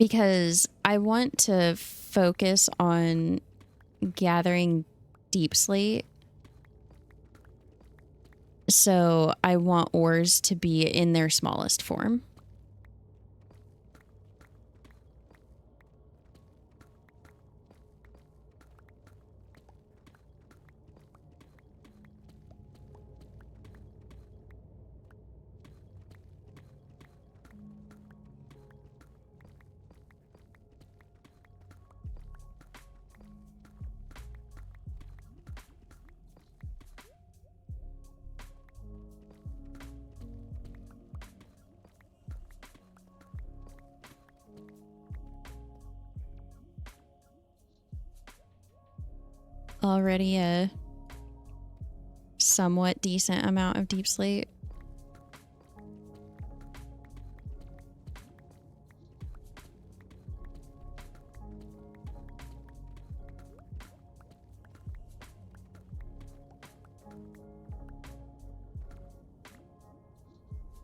Speaker 1: because I want to focus on gathering deep slate. So I want ores to be in their smallest form. Already a somewhat decent amount of deep slate.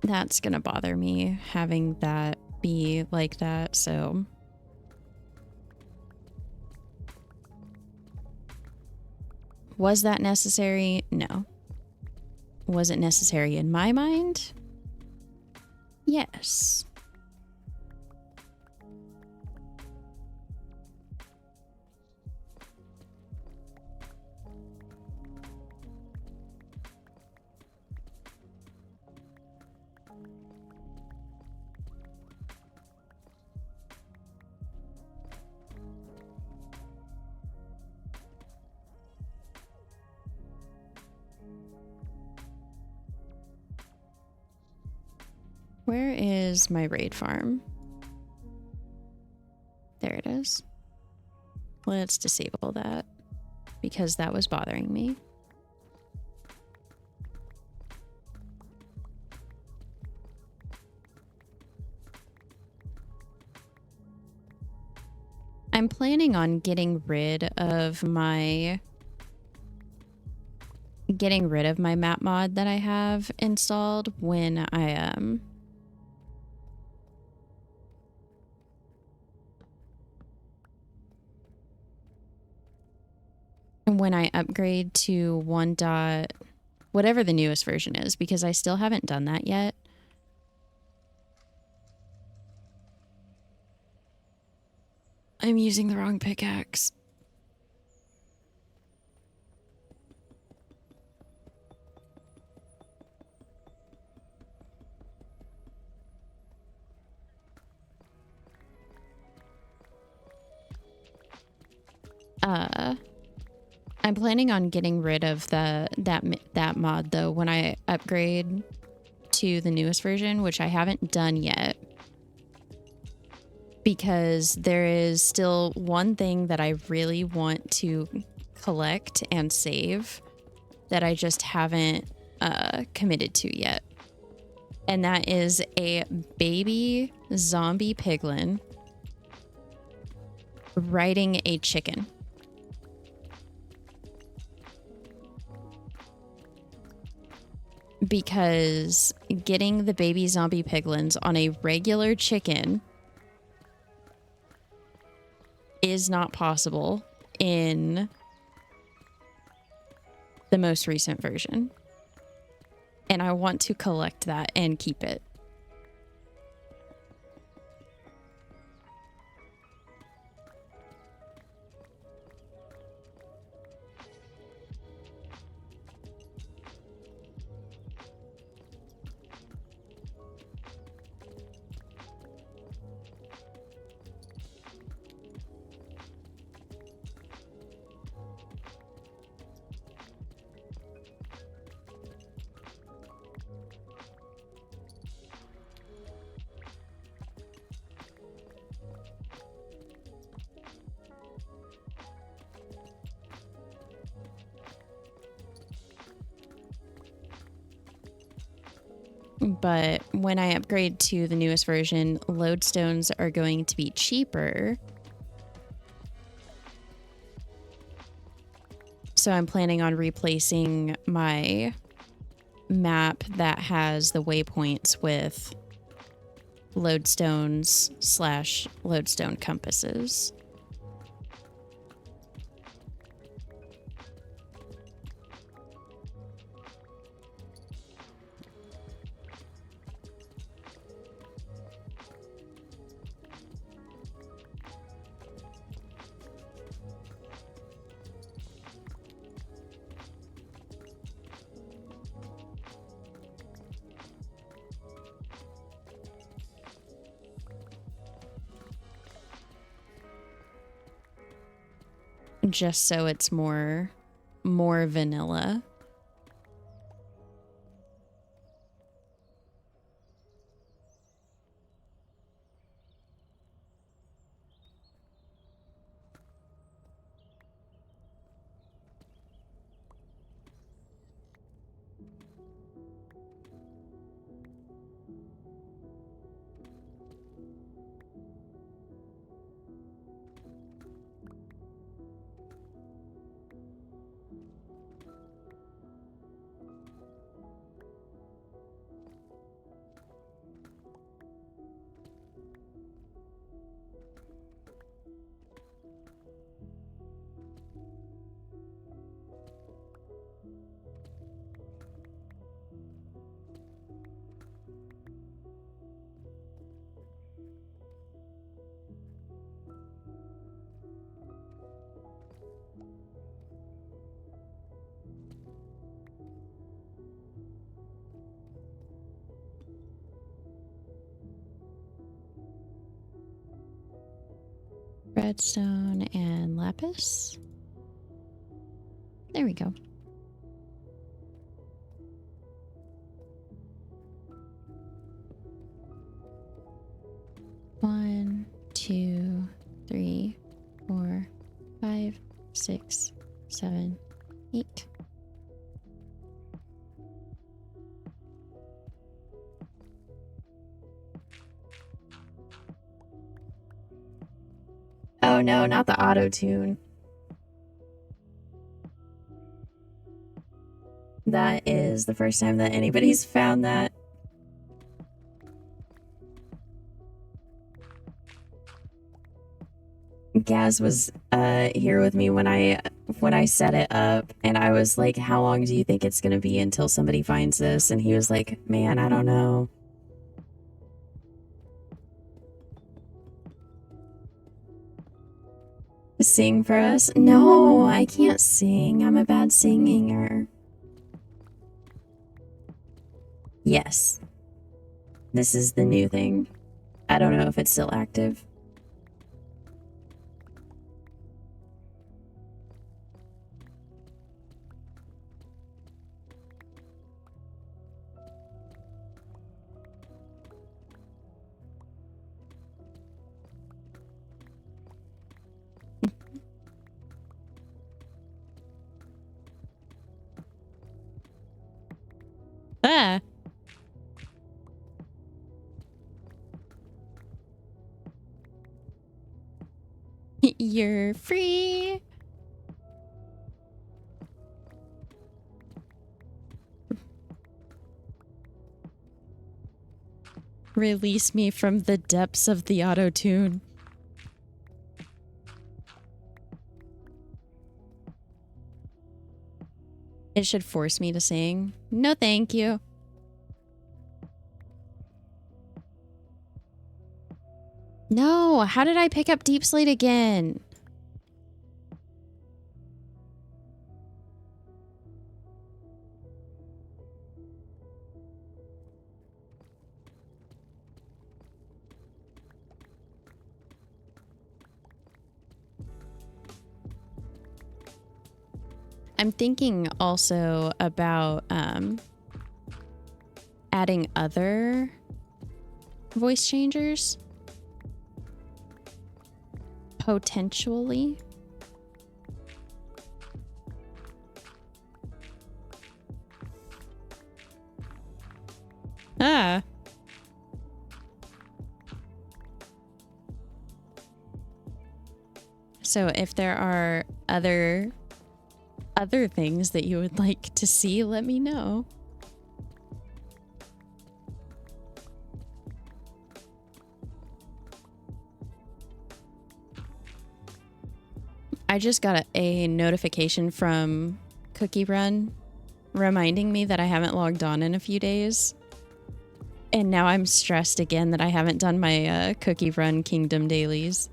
Speaker 1: That's gonna bother me having that be like that, so was that necessary? No. Was it necessary in my mind? Yes. Where is my raid farm? There it is. Let's disable that because that was bothering me. I'm planning on getting rid of my map mod that I have installed when I upgrade to 1. Whatever the newest version is, because I still haven't done that yet. I'm using the wrong pickaxe. I'm planning on getting rid of that mod though when I upgrade to the newest version, which I haven't done yet. Because there is still one thing that I really want to collect and save that I just haven't committed to yet. And that is a baby zombie piglin riding a chicken. Because getting the baby zombie piglins on a regular chicken is not possible in the most recent version. And I want to collect that and keep it. But when I upgrade to the newest version, lodestones are going to be cheaper. So I'm planning on replacing my map that has the waypoints with lodestones / lodestone compasses. Just so it's more vanilla. Redstone and lapis. There we go. One, 2, 3, 4, 5, 6, 7, 8. Oh no, not the auto tune. That is the first time that anybody's found that. Gaz was here with me when I set it up, and I was like, how long do you think it's gonna be until somebody finds this? And he was like, man, I don't know. Sing for us? No, I can't sing. I'm a bad singer. Yes. This is the new thing. I don't know if it's still active. Ah. You're free. Release me from the depths of the auto-tune. It should force me to sing. No, thank you. No, how did I pick up Deep Slate again? I'm thinking also about adding other voice changers. Potentially. Ah. So if there are other things that you would like to see, let me know. I just got a notification from Cookie Run reminding me that I haven't logged on in a few days. And now I'm stressed again that I haven't done my Cookie Run Kingdom dailies.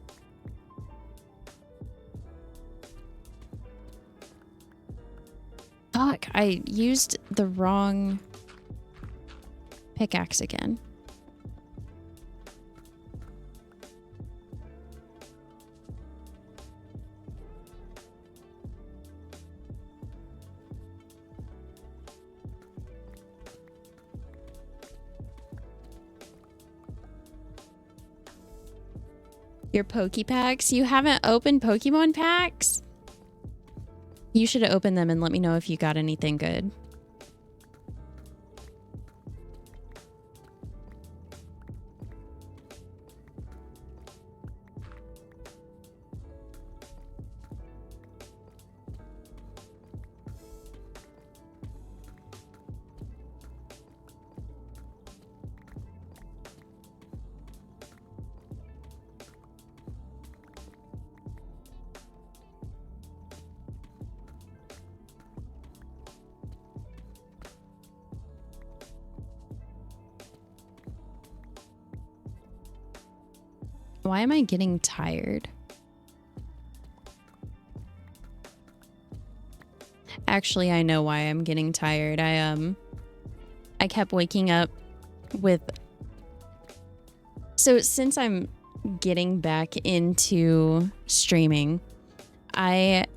Speaker 1: Fuck, I used the wrong pickaxe again. Your Pokepacks? You haven't opened Pokemon packs? You should open them and let me know if you got anything good. Why am I getting tired? Actually, I know why I'm getting tired. I kept waking up with... So since I'm getting back into streaming, the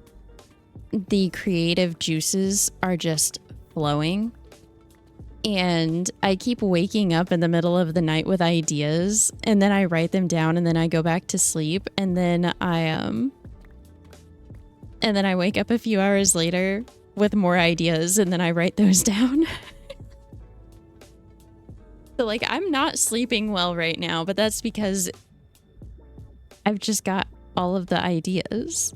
Speaker 1: creative juices are just flowing. And I keep waking up in the middle of the night with ideas, and then I write them down, and then I go back to sleep, and then I wake up a few hours later with more ideas, and then I write those down. So like, I'm not sleeping well right now, but that's because I've just got all of the ideas.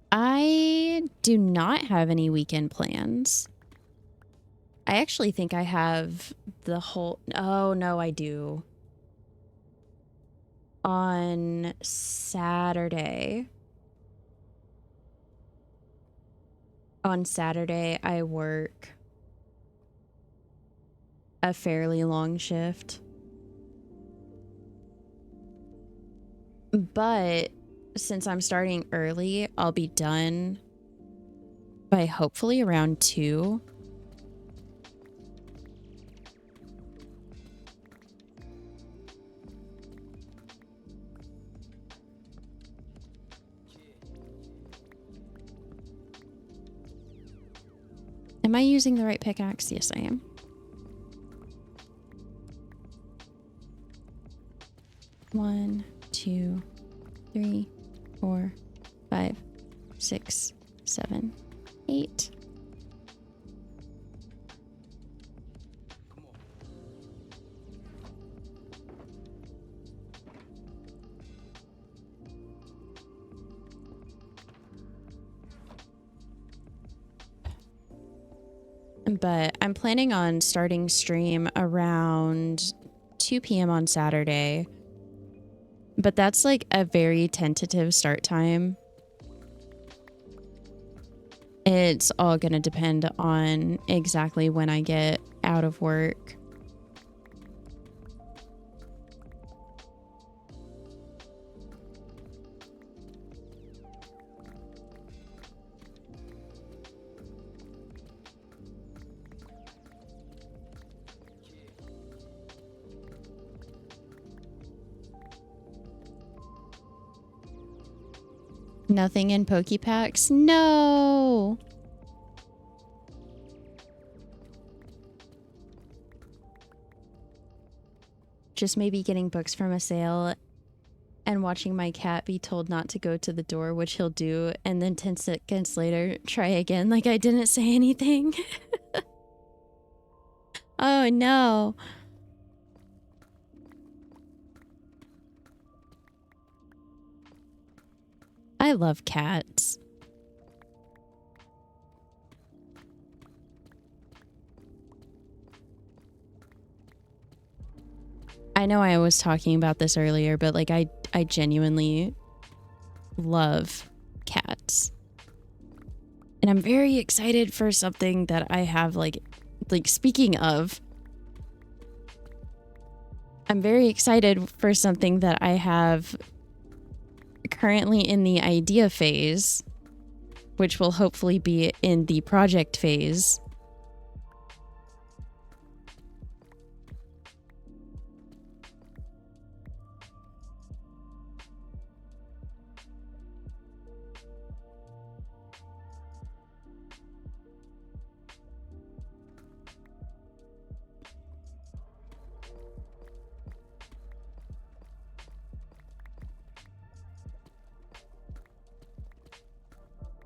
Speaker 1: I do not have any weekend plans. I actually think I have the whole... Oh, no, I do. On Saturday. On Saturday, I work a fairly long shift. But since I'm starting early, I'll be done by hopefully around 2. Am I using the right pickaxe? Yes, I am. One, 2, 3, 4, 5, 6, 7, 8. But I'm planning on starting stream around 2 p.m. on Saturday. But that's like a very tentative start time. It's all going to depend on exactly when I get out of work. Nothing in Pokepacks? No! Just maybe getting books from a sale and watching my cat be told not to go to the door, which he'll do, and then 10 seconds later, try again like I didn't say anything. Oh no. I love cats. I know I was talking about this earlier, but like I genuinely love cats. And I'm very excited for something that I have like speaking of, I'm very excited for something that I have currently in the idea phase, which will hopefully be in the project phase.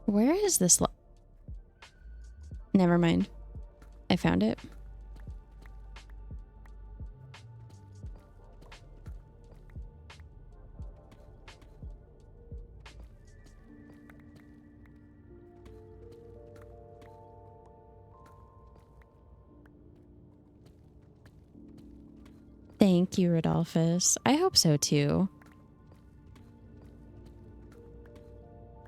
Speaker 1: Where is this? Never mind. I found it. Thank you, Rodolphus. I hope so too.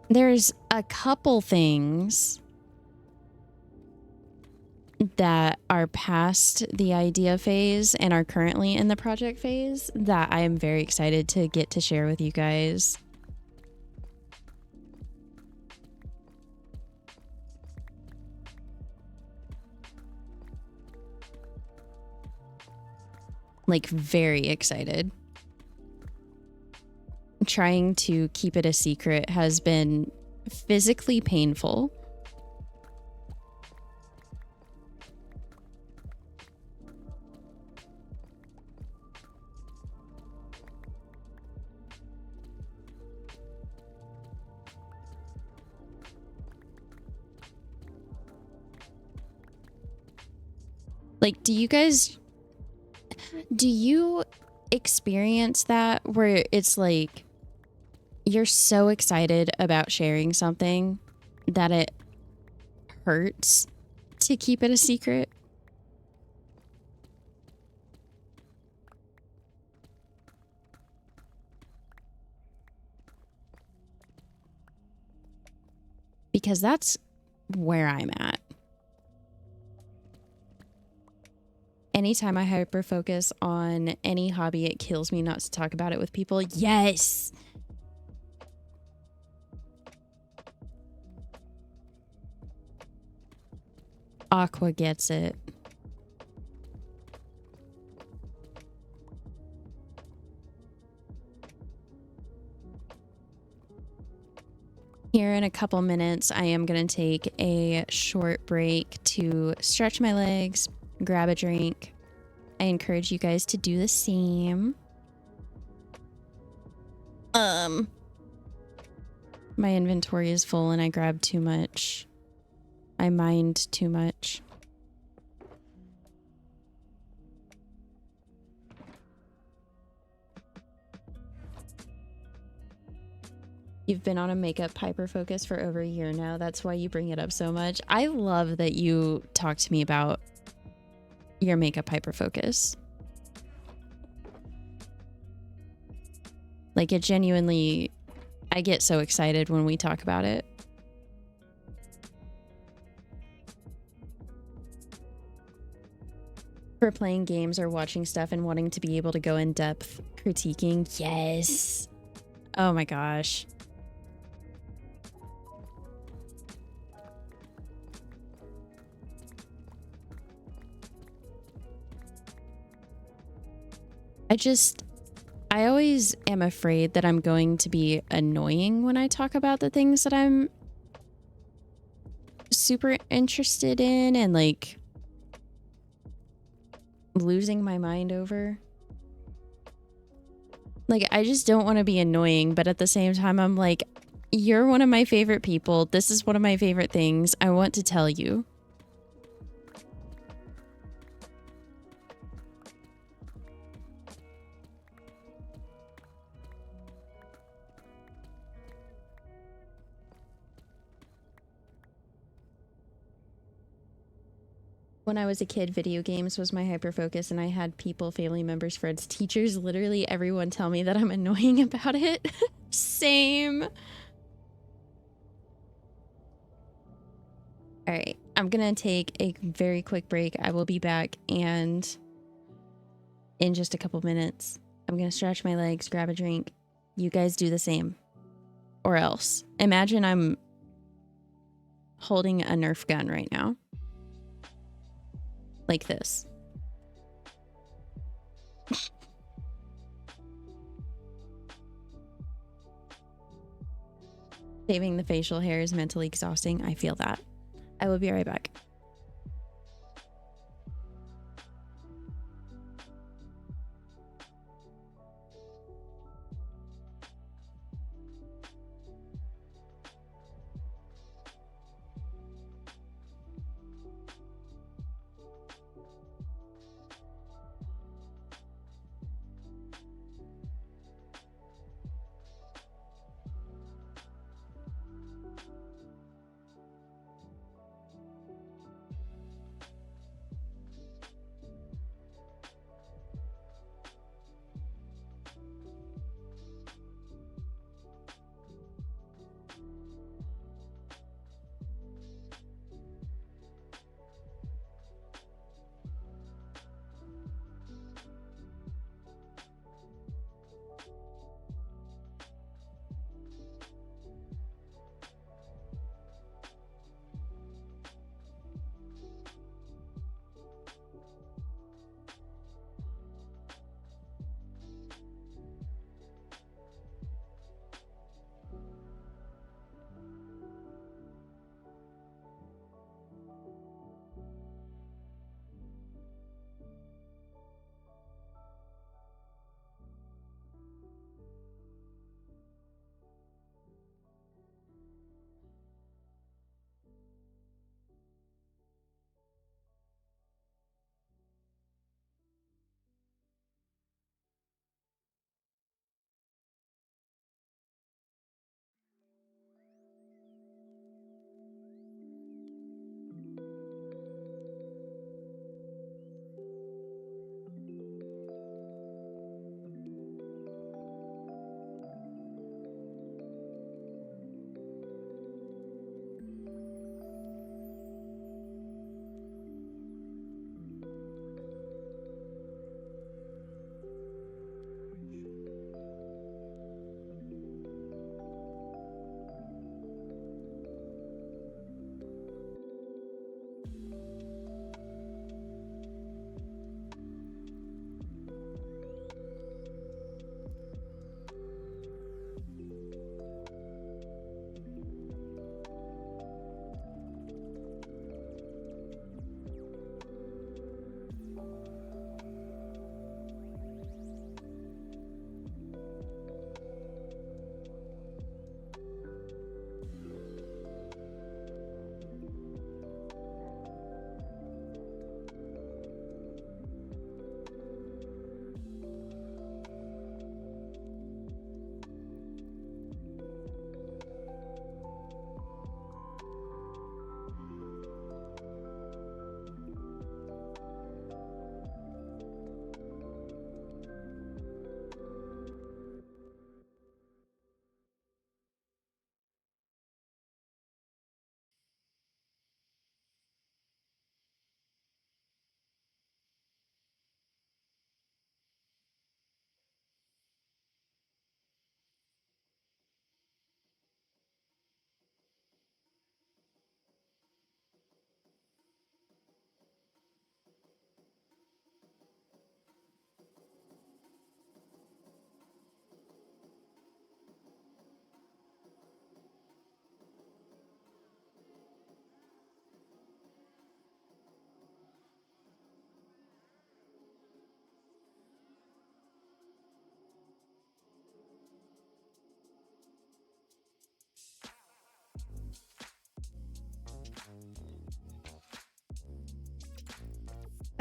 Speaker 1: There's a couple things that are past the idea phase and are currently in the project phase that I am very excited to get to share with you guys. Like, very excited. Trying to keep it a secret has been physically painful. Like, do you experience that where it's like you're so excited about sharing something that it hurts to keep it a secret? Because that's where I'm at. Anytime I hyper focus on any hobby, it kills me not to talk about it with people. Yes. Aqua gets it. Here in a couple minutes, I am going to take a short break to stretch my legs, grab a drink. I encourage you guys to do the same. My inventory is full and I grabbed too much. I mined too much. You've been on a makeup hyper focus for over a year now. That's why you bring it up so much. I love that you talk to me about your makeup hyper focus. Like, it genuinely, I get so excited when we talk about it. For playing games or watching stuff and wanting to be able to go in depth critiquing. Yes. Oh my gosh. I always am afraid that I'm going to be annoying when I talk about the things that I'm super interested in and like losing my mind over. Like, I just don't want to be annoying, but at the same time, I'm like, you're one of my favorite people. This is one of my favorite things. I want to tell you. When I was a kid, video games was my hyper focus, and I had people, family members, friends, teachers, literally everyone tell me that I'm annoying about it. Same. All right, I'm gonna take a very quick break. I will be back, and in just a couple minutes, I'm gonna stretch my legs, grab a drink. You guys do the same. Or else. Imagine I'm holding a Nerf gun right now. Like this. Shaving the facial hair is mentally exhausting. I feel that. I will be right back.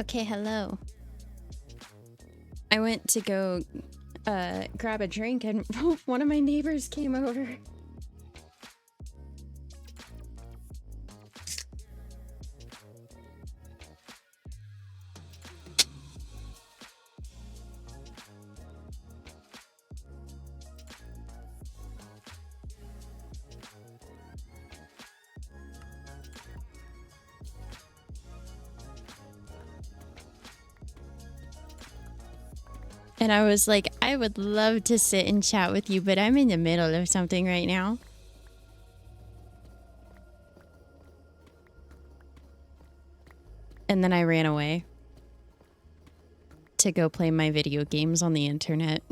Speaker 1: Okay, hello. I went to go grab a drink and one of my neighbors came over. And I was like, I would love to sit and chat with you, but I'm in the middle of something right now. And then I ran away to go play my video games on the internet.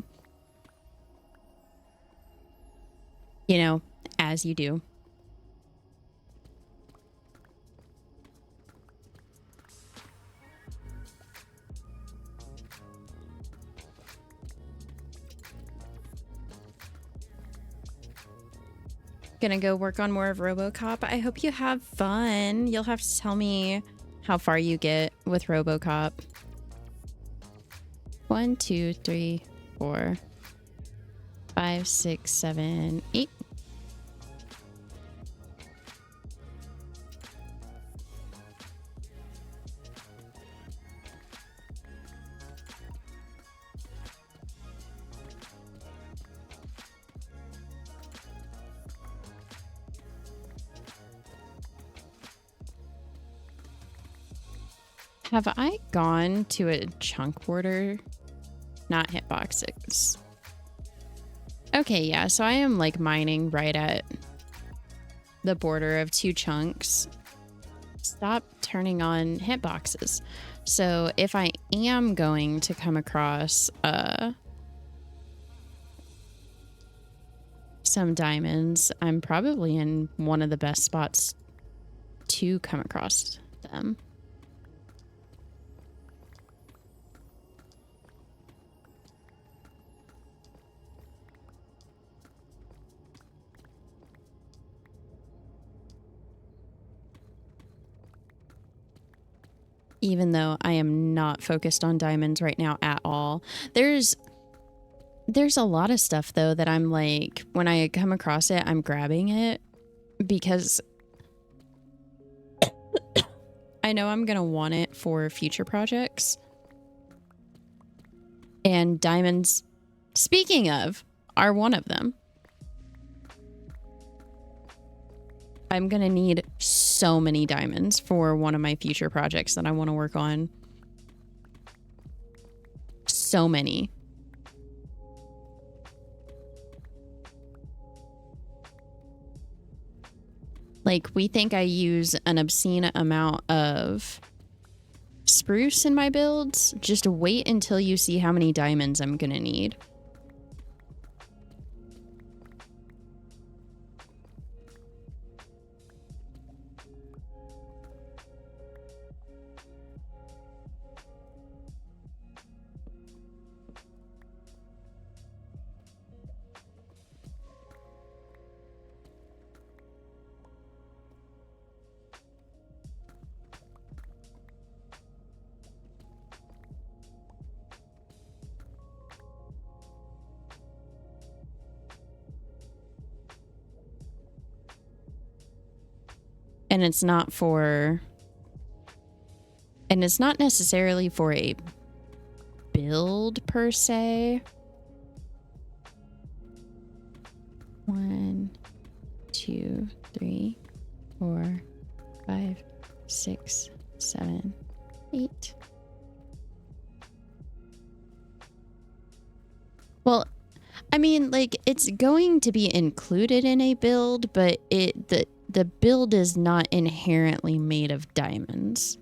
Speaker 1: You know, as you do. Gonna go work on more of RoboCop. I hope you have fun. You'll have to tell me how far you get with RoboCop. 1, 2, 3, 4, 5, 6, 7, 8. Have I gone to a chunk border? Not hitboxes. Okay, yeah, so I am like mining right at the border of 2 chunks. Stop turning on hitboxes. So if I am going to come across some diamonds, I'm probably in one of the best spots to come across them. Even though I am not focused on diamonds right now at all. There's a lot of stuff though that I'm like, when I come across it, I'm grabbing it because I know I'm gonna want it for future projects. And diamonds, speaking of, are one of them. I'm gonna need so many diamonds for one of my future projects that I want to work on. So many. Like, we think I use an obscene amount of spruce in my builds. Just wait until you see how many diamonds I'm gonna need. And it's not necessarily for a build per se. 1, 2, 3, 4, 5, 6, 7, 8. Well, I mean, like, it's going to be included in a build, but the build is not inherently made of diamonds.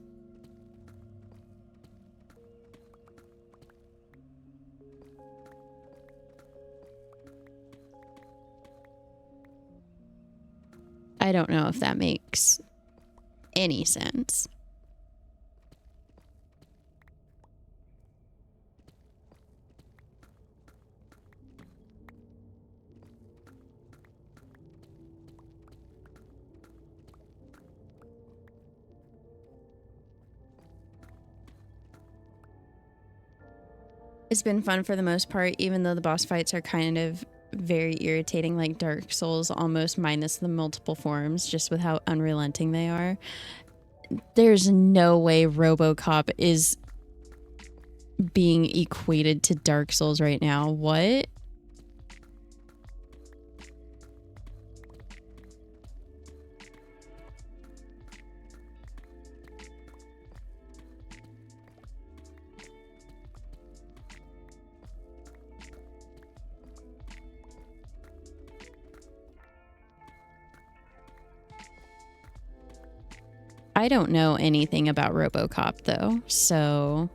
Speaker 1: I don't know if that makes any sense. It's been fun for the most part, even though the boss fights are kind of very irritating, like Dark Souls, almost minus the multiple forms, just with how unrelenting they are. There's no way RoboCop is being equated to Dark Souls right now. What? I don't know anything about RoboCop though, so...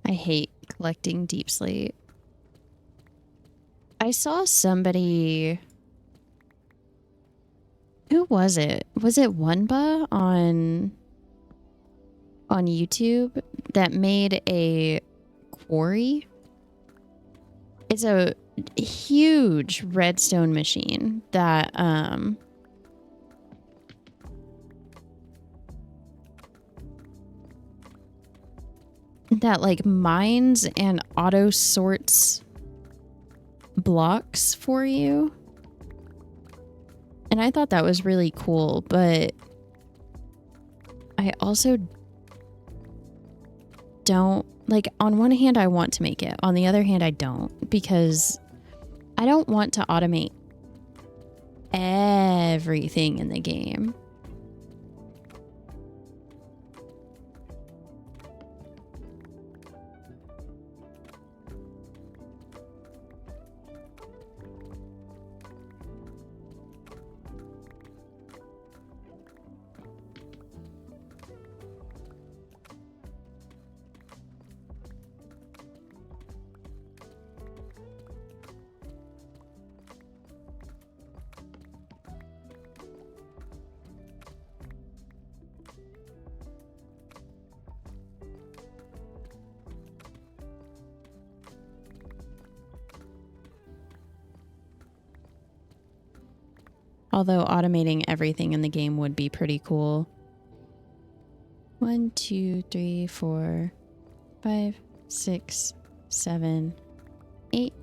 Speaker 1: I hate collecting deep slate. I saw somebody... Who was it? Was it Oneba on YouTube that made a quarry? It's a huge redstone machine that that like mines and auto sorts blocks for you. And I thought that was really cool, but I also don't, like, on one hand I want to make it, on the other hand I don't, because I don't want to automate everything in the game. Although automating everything in the game would be pretty cool. 1, 2, 3, 4, 5, 6, 7, 8.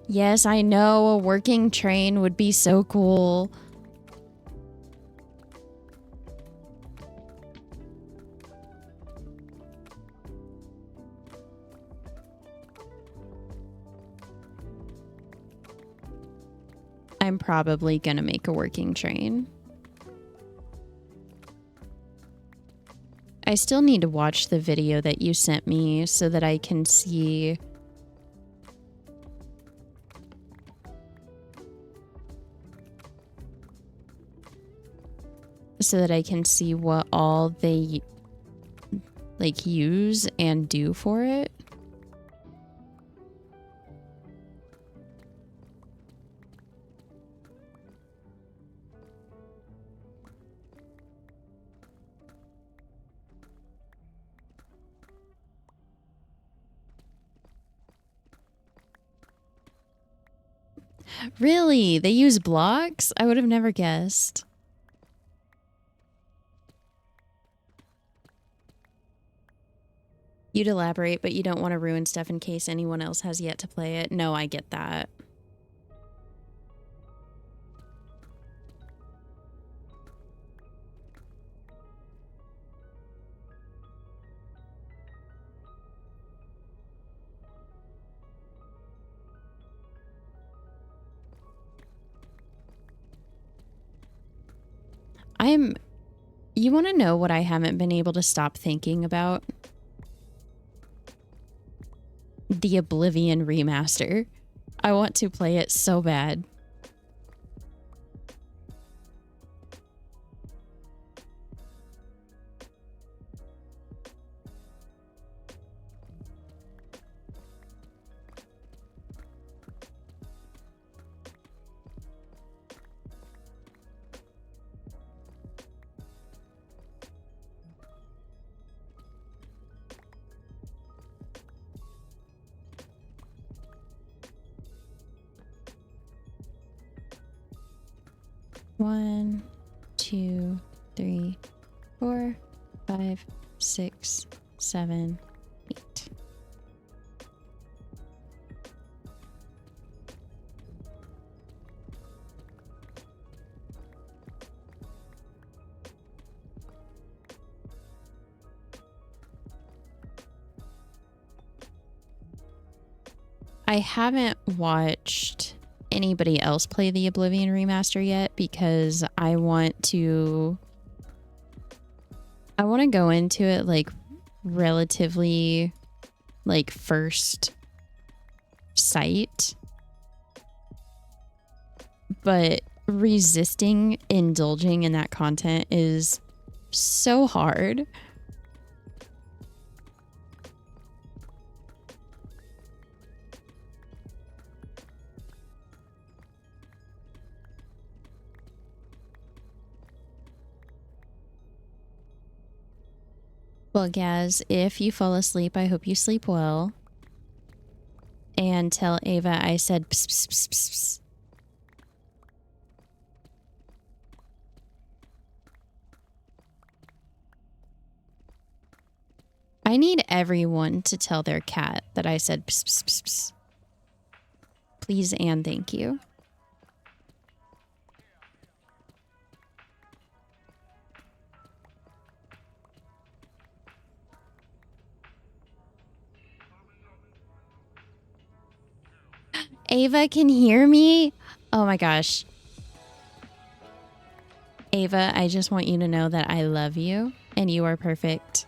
Speaker 1: Yes, I know, a working train would be so cool. I'm probably gonna make a working train. I still need to watch the video that you sent me so that I can see what all they like use and do for it. Really? They use blocks? I would have never guessed. You'd elaborate, but you don't want to ruin stuff in case anyone else has yet to play it. No, I get that. You want to know what I haven't been able to stop thinking about? The Oblivion remaster. I want to play it so bad. One, 2, 3, 4, 5, 6, 7, 8. I haven't watched anybody else play the Oblivion remaster yet because I want to go into it like relatively like first sight, but resisting indulging in that content is so hard. Well, Gaz, if you fall asleep, I hope you sleep well. And tell Ava I said pss, pss, pss, pss, pss. I need everyone to tell their cat that I said pss, pss, pss, pss. Please and thank you. Ava can hear me? Oh my gosh. Ava, I just want you to know that I love you and you are perfect.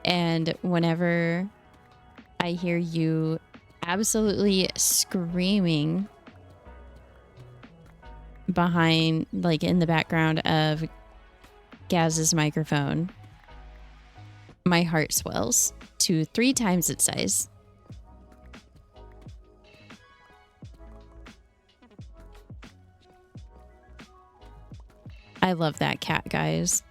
Speaker 1: And whenever I hear you absolutely screaming behind, like in the background of Gaz's microphone, my heart swells to 3 times its size. I love that cat, guys.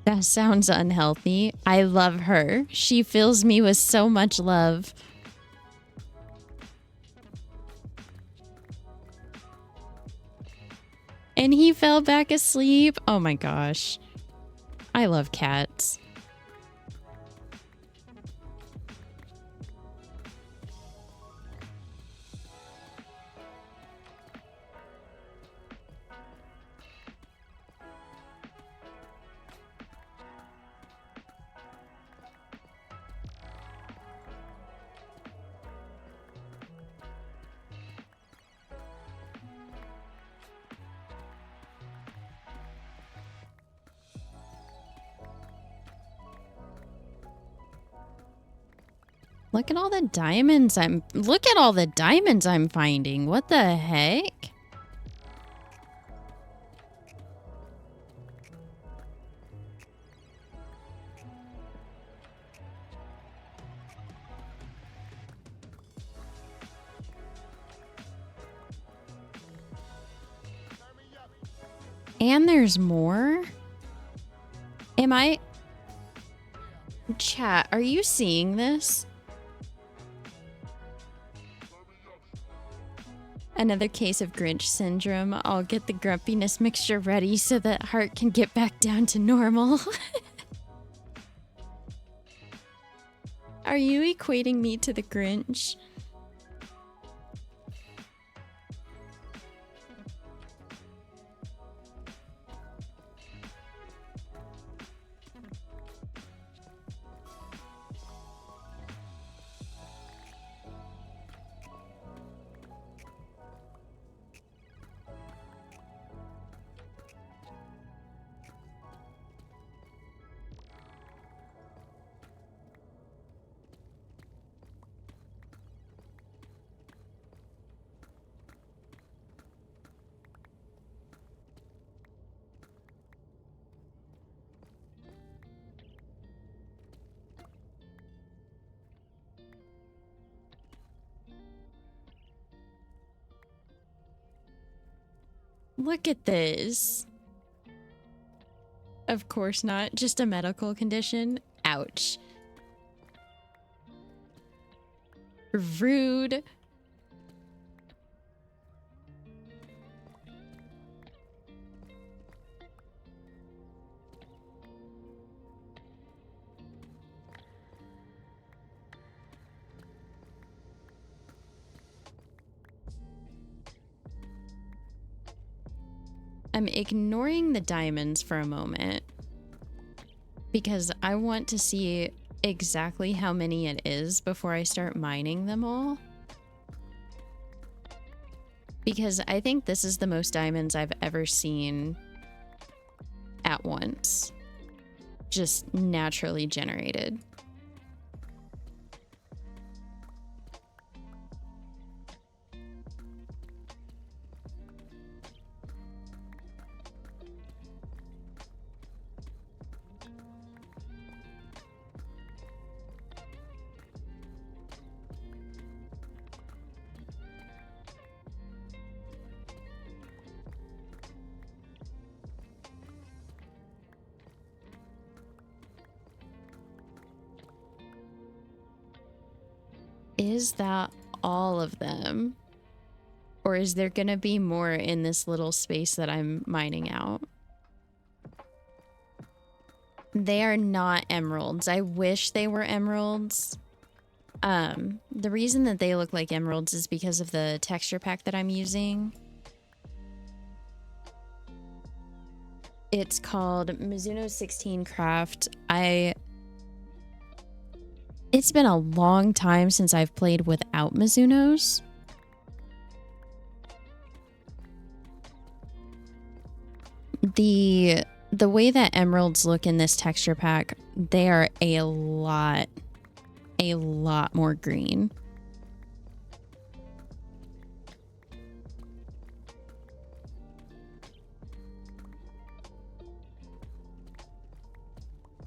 Speaker 1: That sounds unhealthy. I love her. She fills me with so much love. And he fell back asleep. Oh my gosh. I love cats. Look at all the diamonds I'm finding. What the heck? And there's more? Chat, are you seeing this? Another case of Grinch syndrome. I'll get the grumpiness mixture ready so that Heart can get back down to normal. Are you equating me to the Grinch? Look at this. Of course not. Just a medical condition. Ouch. Rude. I'm ignoring the diamonds for a moment because I want to see exactly how many it is before I start mining them all. Because I think this is the most diamonds I've ever seen at once. Just naturally generated. Is that all of them? Or is there gonna be more in this little space that I'm mining out? They are not emeralds. I wish they were emeralds. The reason that they look like emeralds is because of the texture pack that I'm using. It's called Mizuno 16 Craft. It's been a long time since I've played without Mizunos. The way that emeralds look in this texture pack, they are a lot more green.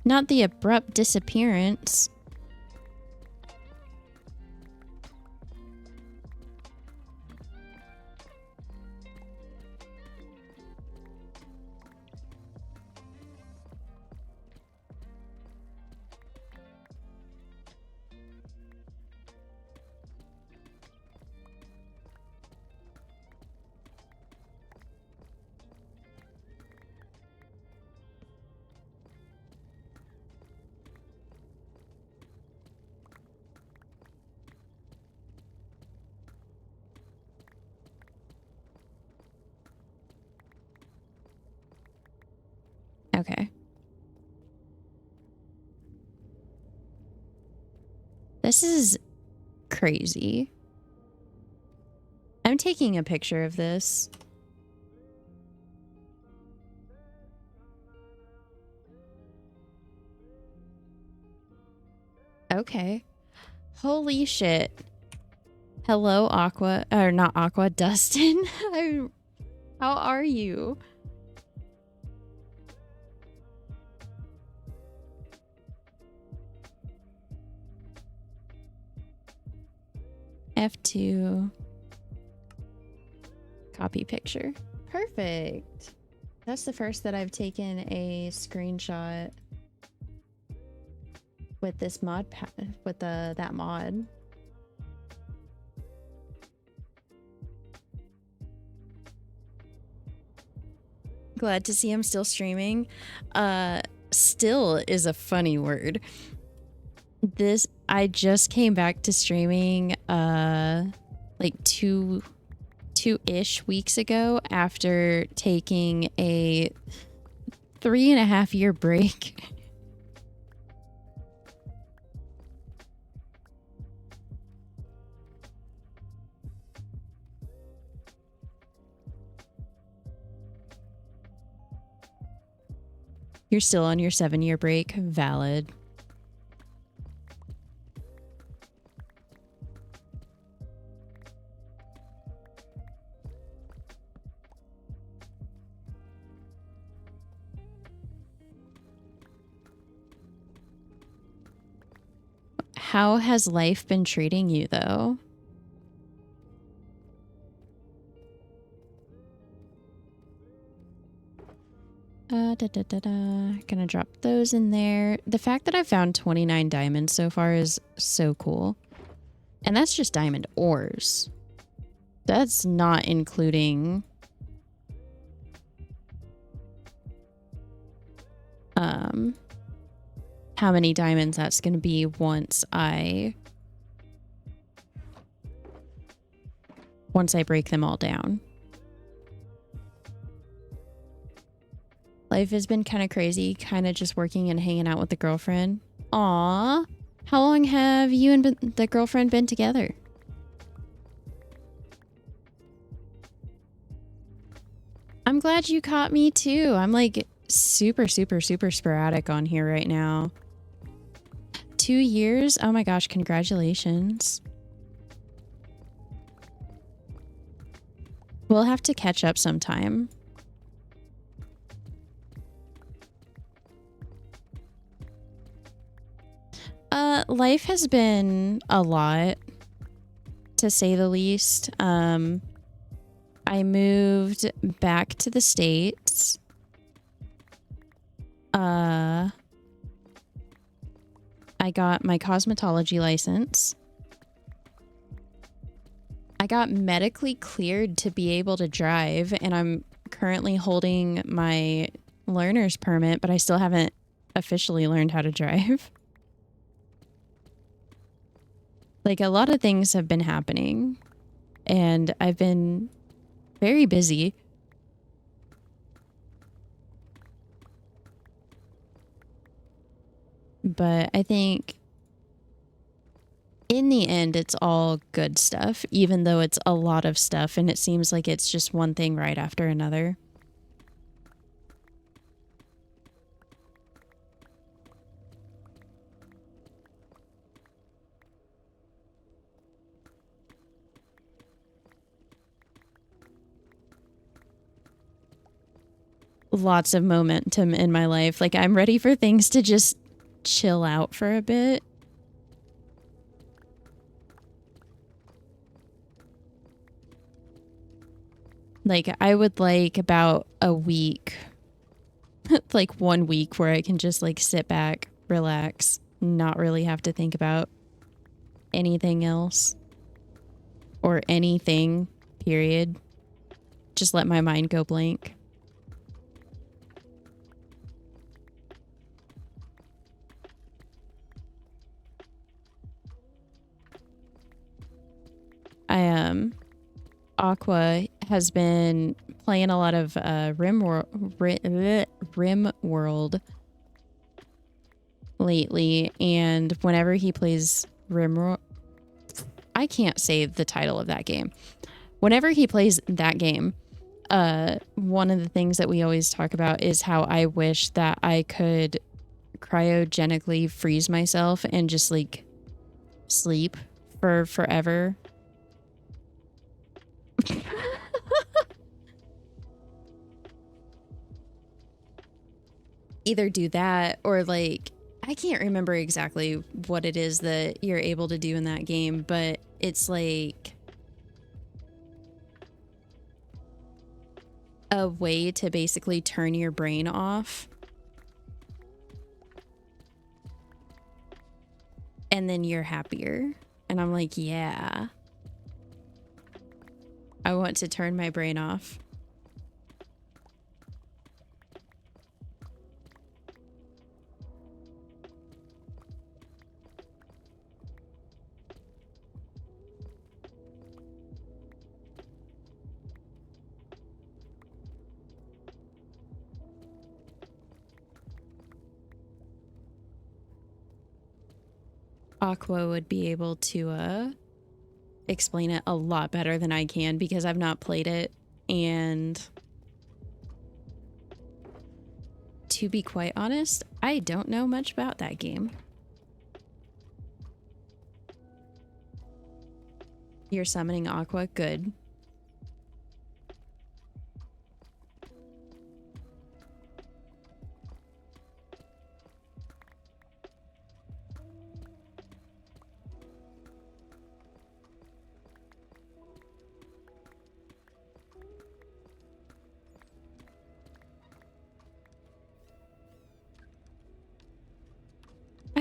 Speaker 1: Not the abrupt disappearance. Okay. This is crazy. I'm taking a picture of this. Okay. Holy shit. Hello, Aqua. Or not Aqua, Dustin. How are you? F2. Copy picture. Perfect. That's the first that I've taken a screenshot with this mod with that mod. Glad to see I'm still streaming. Still is a funny word. I just came back to streaming like two-ish weeks ago after taking a 3.5-year break. You're still on your 7-year break. Valid. How has life been treating you, though? Gonna drop those in there. The fact that I found 29 diamonds so far is so cool. And that's just diamond ores. That's not including how many diamonds that's gonna be once I break them all down. Life has been kind of crazy, kind of just working and hanging out with the girlfriend. Aw, how long have you and the girlfriend been together? I'm glad you caught me too. I'm like super sporadic on here right now. 2 years? Oh my gosh, congratulations. We'll have to catch up sometime. Life has been a lot, to say the least. I moved back to the States. I got my cosmetology license. I got medically cleared to be able to drive, and I'm currently holding my learner's permit, but I still haven't officially learned how to drive. Like, a lot of things have been happening, and I've been very busy. But I think in the end, it's all good stuff, even though it's a lot of stuff and it seems like it's just one thing right after another. Lots of momentum in my life. Like, I'm ready for things to just chill out for a bit. Like, I would like about a week, like 1 week where I can just like sit back, relax, not really have to think about anything else or anything, period. Just let my mind go blank. Aqua has been playing a lot of Rim World lately, and whenever he plays I can't say the title of that game. Whenever he plays that game, one of the things that we always talk about is how I wish that I could cryogenically freeze myself and just like sleep for forever. Either do that or like, I can't remember exactly what it is that you're able to do in that game, but it's like a way to basically turn your brain off. And then you're happier. And I'm like, yeah. I want to turn my brain off. Aqua would be able to explain it a lot better than I can because I've not played it, and to be quite honest, I don't know much about that game. You're summoning Aqua? Good.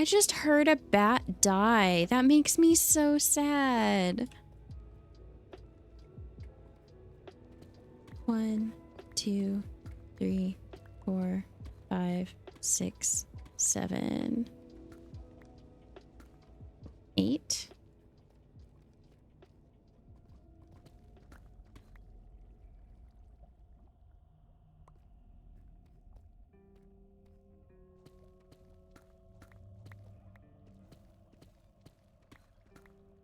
Speaker 1: just heard a bat die. That makes me so sad. 1, 2, 3, 4, 5, 6, 7, 8.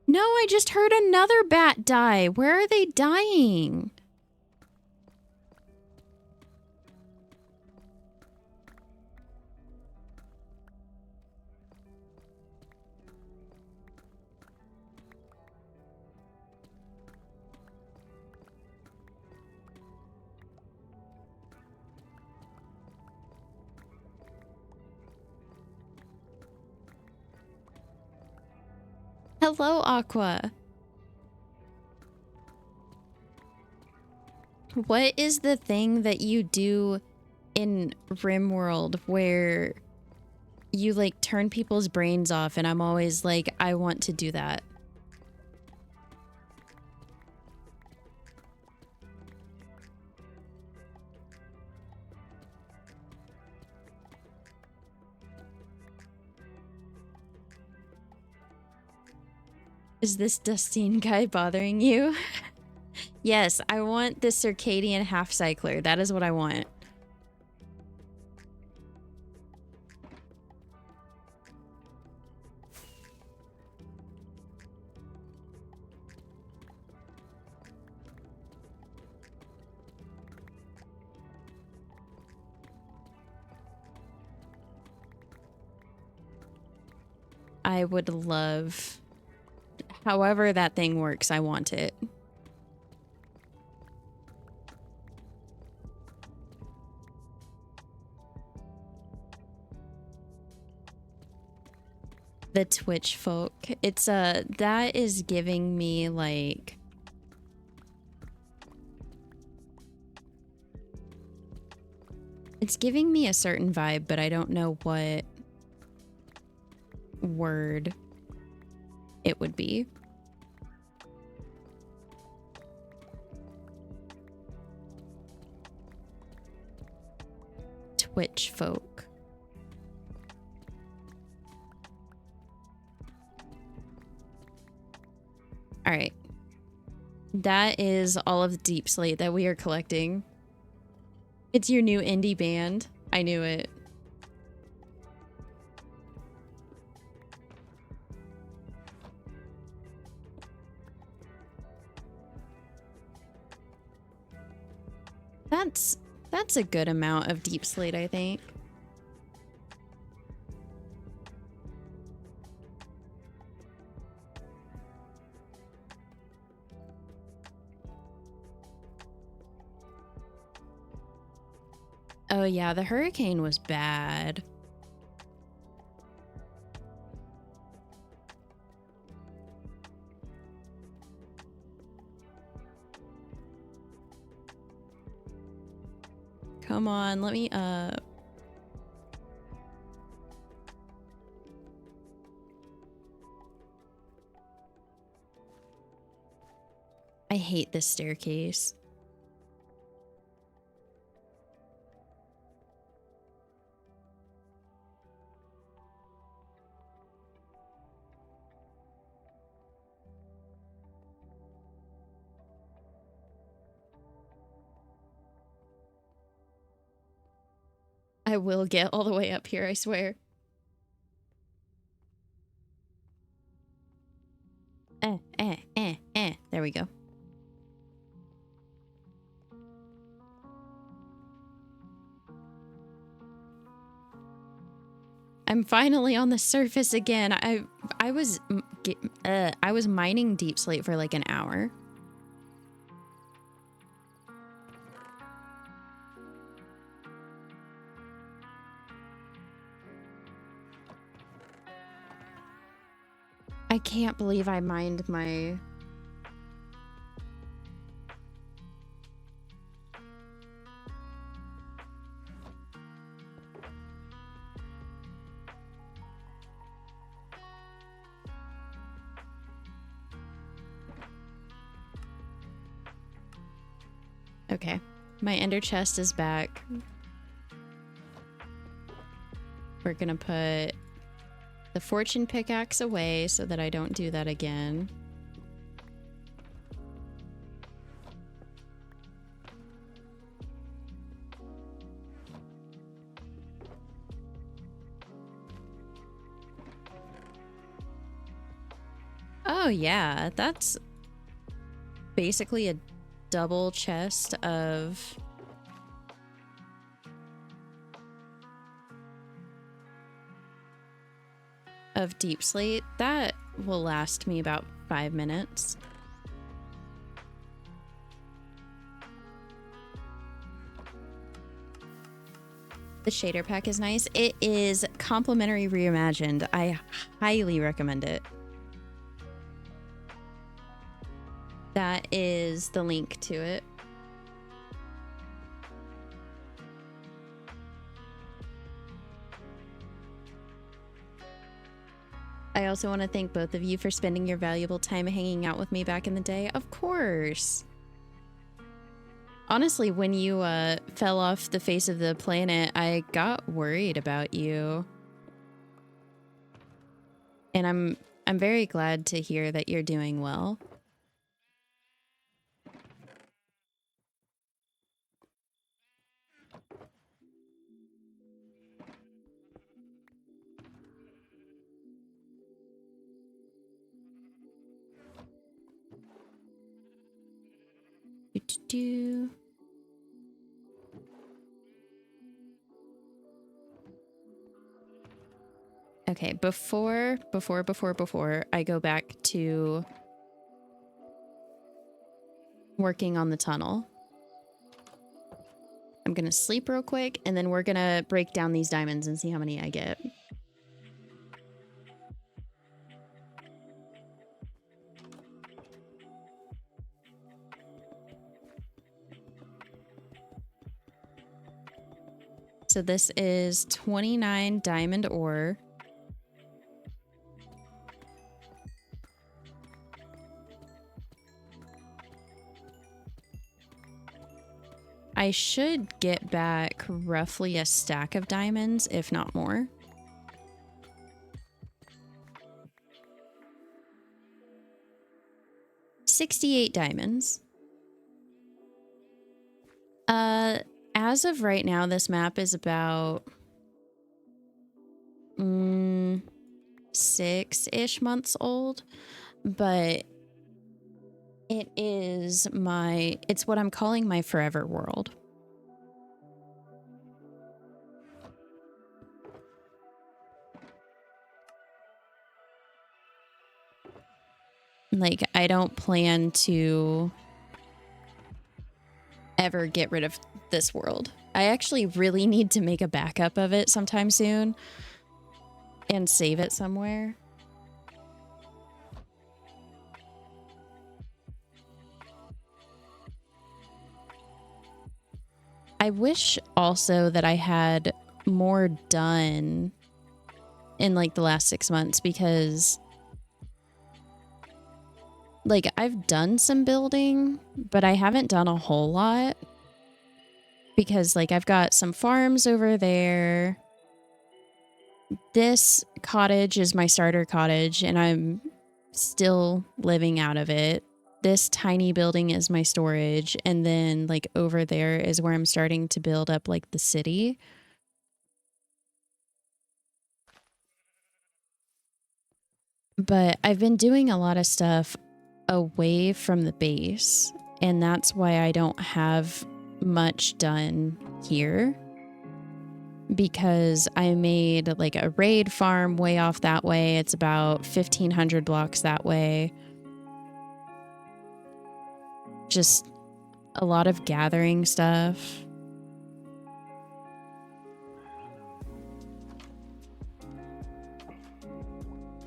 Speaker 1: No, I just heard another bat die. Where are they dying? Hello, Aqua. What is the thing that you do in RimWorld where you like turn people's brains off and I'm always like, I want to do that? Is this Dustine guy bothering you? Yes, I want the circadian half cycler. That is what I want. I would love... However that thing works, I want it. The Twitch folk. It's that is giving me like... It's giving me a certain vibe, but I don't know what word it would be. Twitch folk. All right. That is all of the deep slate that we are collecting. It's your new indie band. I knew it. That's a good amount of deep slate, I think. Oh yeah, the hurricane was bad. Come on, let me up. I hate this staircase. I will get all the way up here, I swear. There we go. I'm finally on the surface again. I was mining deep slate for like an hour. I can't believe I mined my... Okay. My ender chest is back. We're gonna put the fortune pickaxe away so that I don't do that again. Oh yeah, that's basically a double chest of deep slate. That will last me about 5 minutes. The shader pack is nice. It is complimentary reimagined. I highly recommend it. That is the link to it. I also want to thank both of you for spending your valuable time hanging out with me back in the day. Of course. Honestly, when you fell off the face of the planet, I got worried about you. And I'm very glad to hear that you're doing well. Okay, before I go back to working on the tunnel, I'm gonna sleep real quick, and then we're gonna break down these diamonds and see how many I get. So this is 29 diamond ore. I should get back roughly a stack of diamonds, if not more. $68 diamonds. As of right now, this map is about 6-ish months old, but it's what I'm calling my forever world. Like, I don't plan to ever get rid of this world. I actually really need to make a backup of it sometime soon and save it somewhere. I wish also that I had more done in like the last 6 months, because like I've done some building, but I haven't done a whole lot, because like I've got some farms over there. This cottage is my starter cottage and I'm still living out of it. This tiny building is my storage, and then like over there is where I'm starting to build up like the city. But I've been doing a lot of stuff away from the base, and that's why I don't have much done here, because I made like a raid farm way off that way. It's about 1,500 blocks that way. Just a lot of gathering stuff.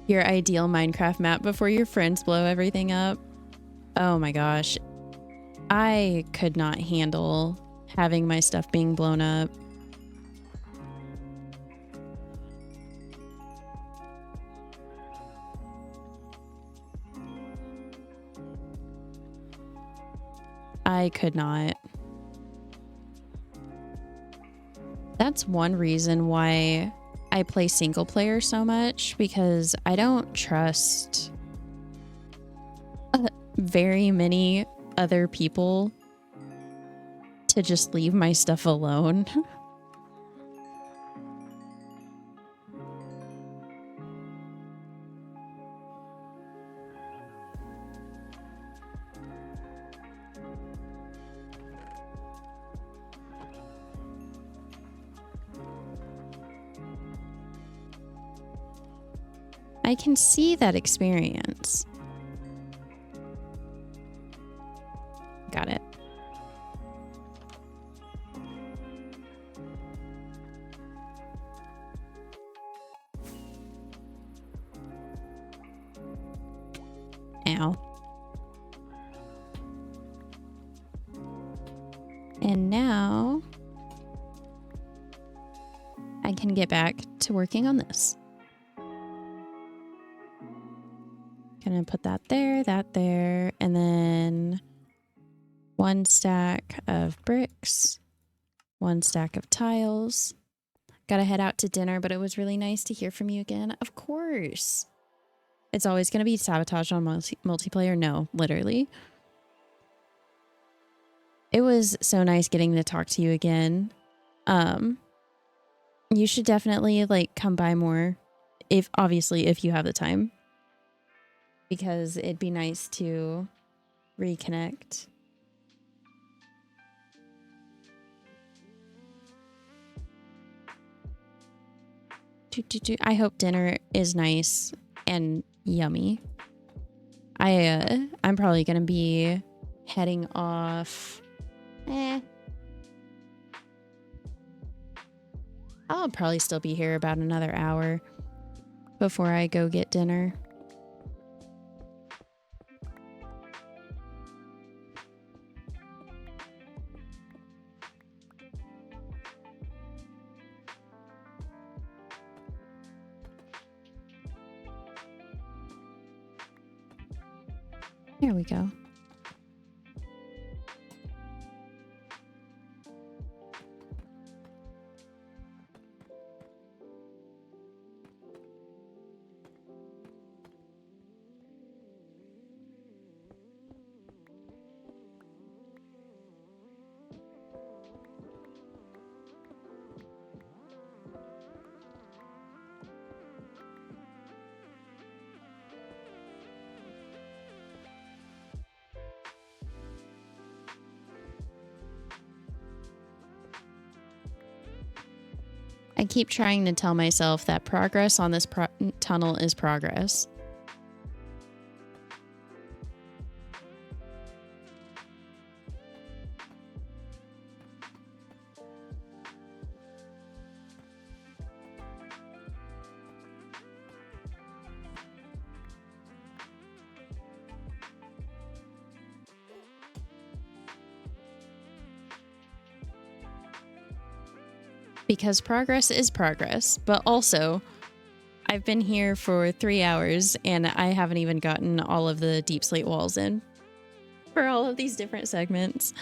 Speaker 1: Your ideal Minecraft map before your friends blow everything up. Oh my gosh. I could not handle having my stuff being blown up. I could not. that's one reason why I play single player so much, because I don't trust very many other people to just leave my stuff alone. I can see that experience. Got it. Ow. And now I can get back to working on this. Gonna put that there, and then 1 stack of bricks, 1 stack of tiles. Gotta head out to dinner, but it was really nice to hear from you again. Of course. It's always gonna be sabotage on multiplayer. No, literally. It was so nice getting to talk to you again. You should definitely like come by more, if you have the time, because it'd be nice to reconnect. I hope dinner is nice and yummy. I'm probably gonna be heading off. I'll probably still be here about another hour before I go get dinner. There we go. I keep trying to tell myself that progress on this tunnel is progress. Because progress is progress, but also I've been here for 3 hours and I haven't even gotten all of the deep slate walls in for all of these different segments.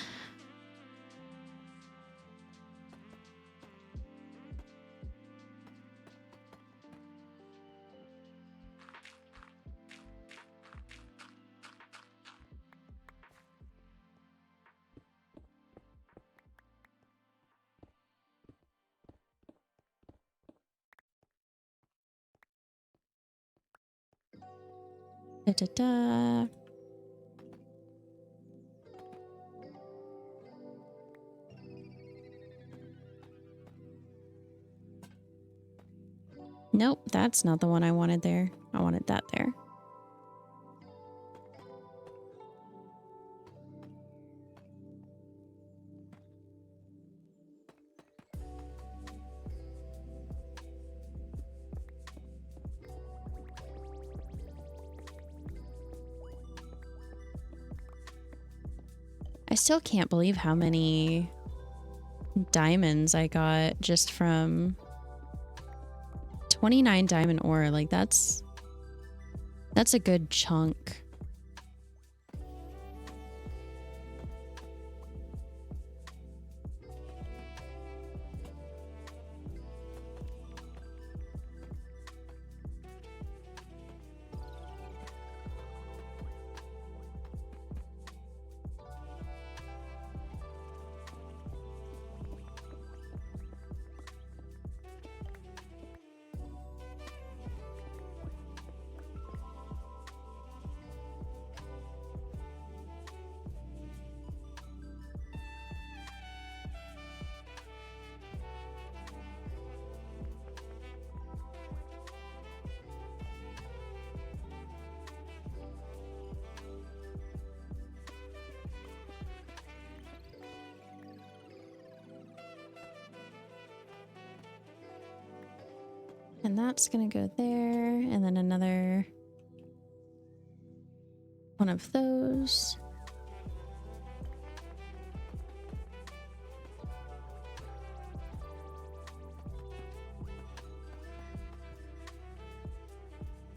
Speaker 1: Da-da-da. Nope, that's not the one I wanted there. I wanted that there. I still can't believe how many diamonds I got just from 29 diamond ore. Like that's a good chunk. And that's gonna go there, and then another one of those.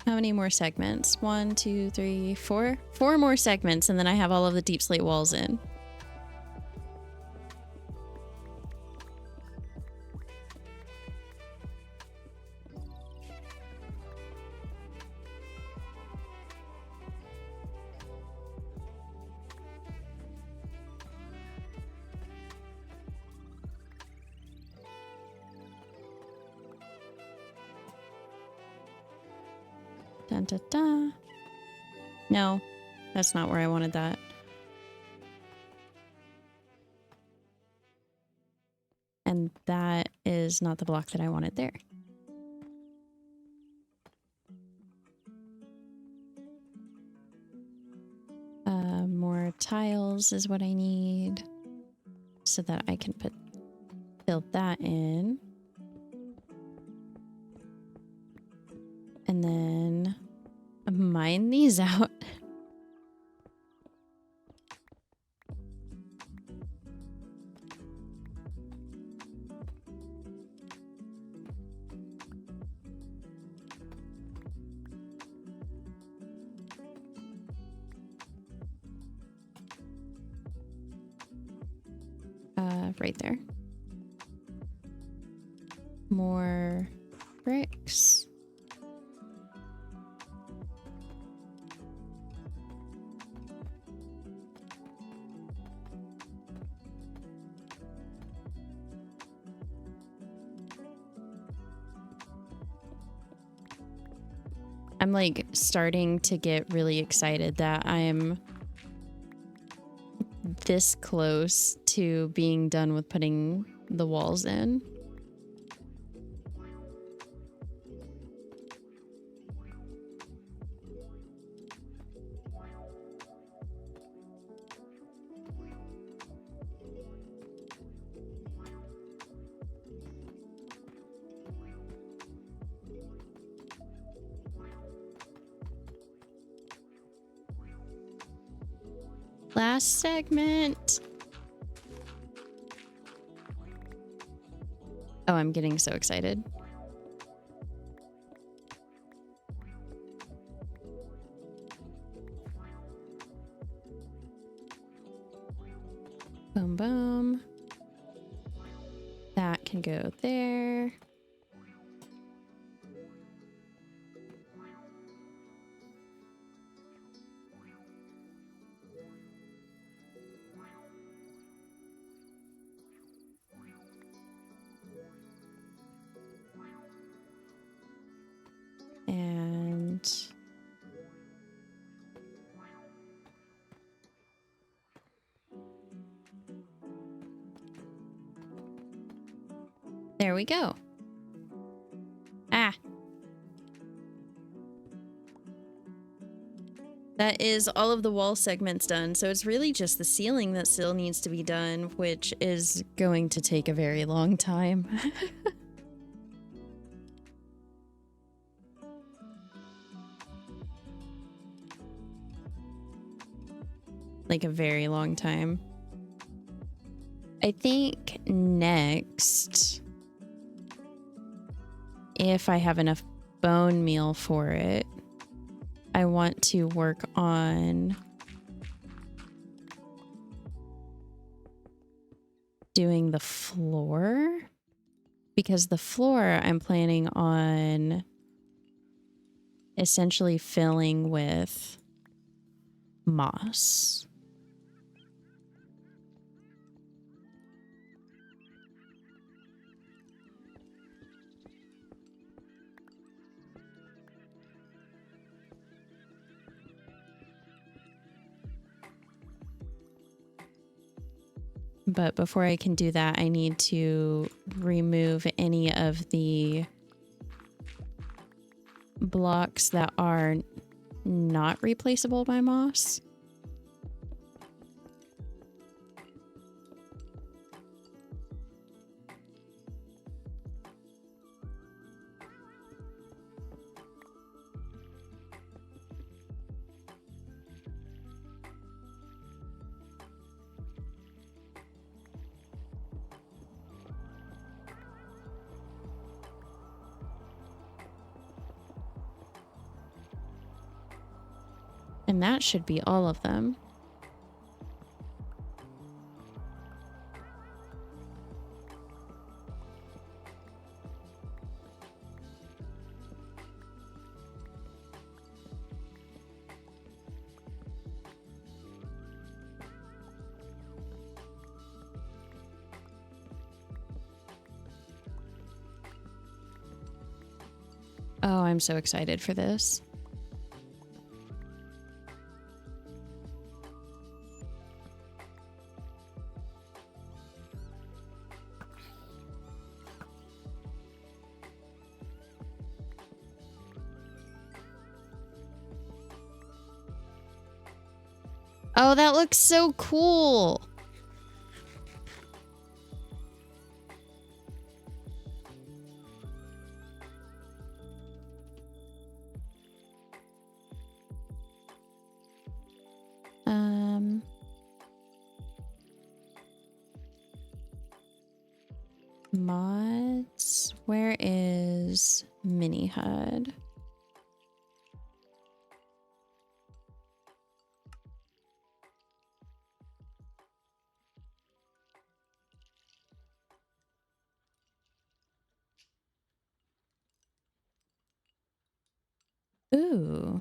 Speaker 1: How many more segments? 1, 2, 3, 4? 4 more segments, and then I have all of the deep slate walls in. Dun, dun, dun. No, that's not where I wanted that. And that is not the block that I wanted there. More tiles is what I need so that I can fill that in. And then mine these out. Right there. More bricks. I'm like starting to get really excited that I'm this close to being done with putting the walls in. Last segment. Oh, I'm getting so excited. Boom, boom. That can go there. And there we go. Ah. That is all of the wall segments done. So it's really just the ceiling that still needs to be done, which is going to take a very long time. Like a very long time. I think next, if I have enough bone meal for it, I want to work on doing the floor, because the floor I'm planning on essentially filling with moss. But before I can do that, I need to remove any of the blocks that are not replaceable by moss. And that should be all of them. Oh, I'm so excited for this. Oh, that looks so cool. Mods, where is Mini HUD? Ooh.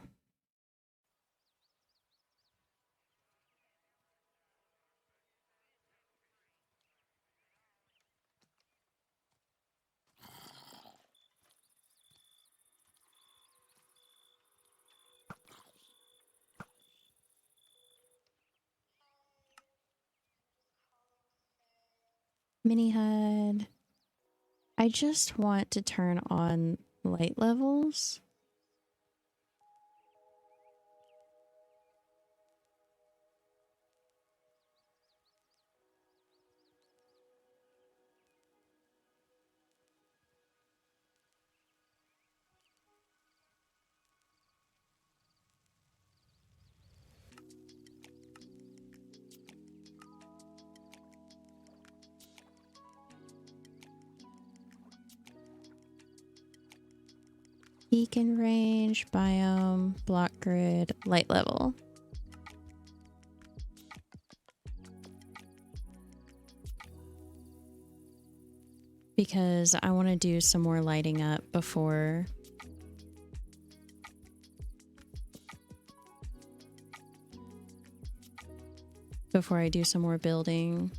Speaker 1: Mini HUD. I just want to turn on light levels. Beacon range, biome, block grid, light level. Because I want to do some more lighting up before I do some more building.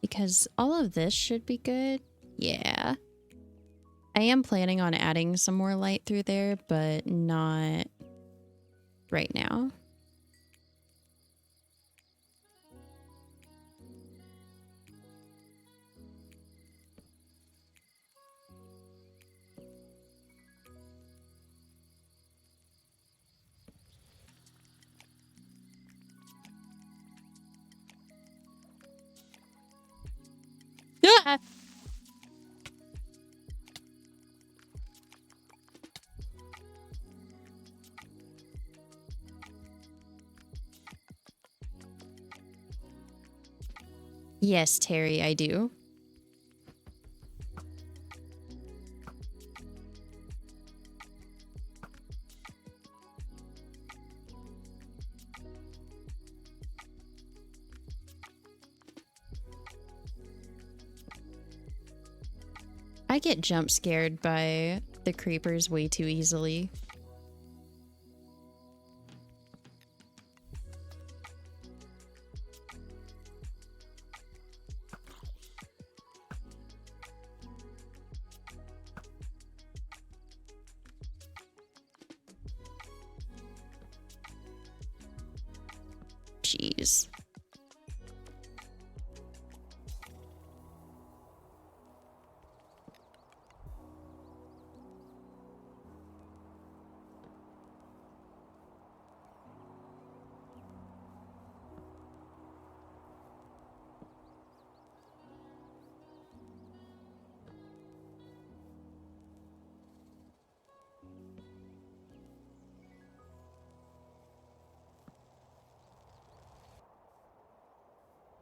Speaker 1: Because all of this should be good. Yeah. I am planning on adding some more light through there, but not right now. Ah! Yes, Terry, I do. I get jump scared by the creepers way too easily. Jeez.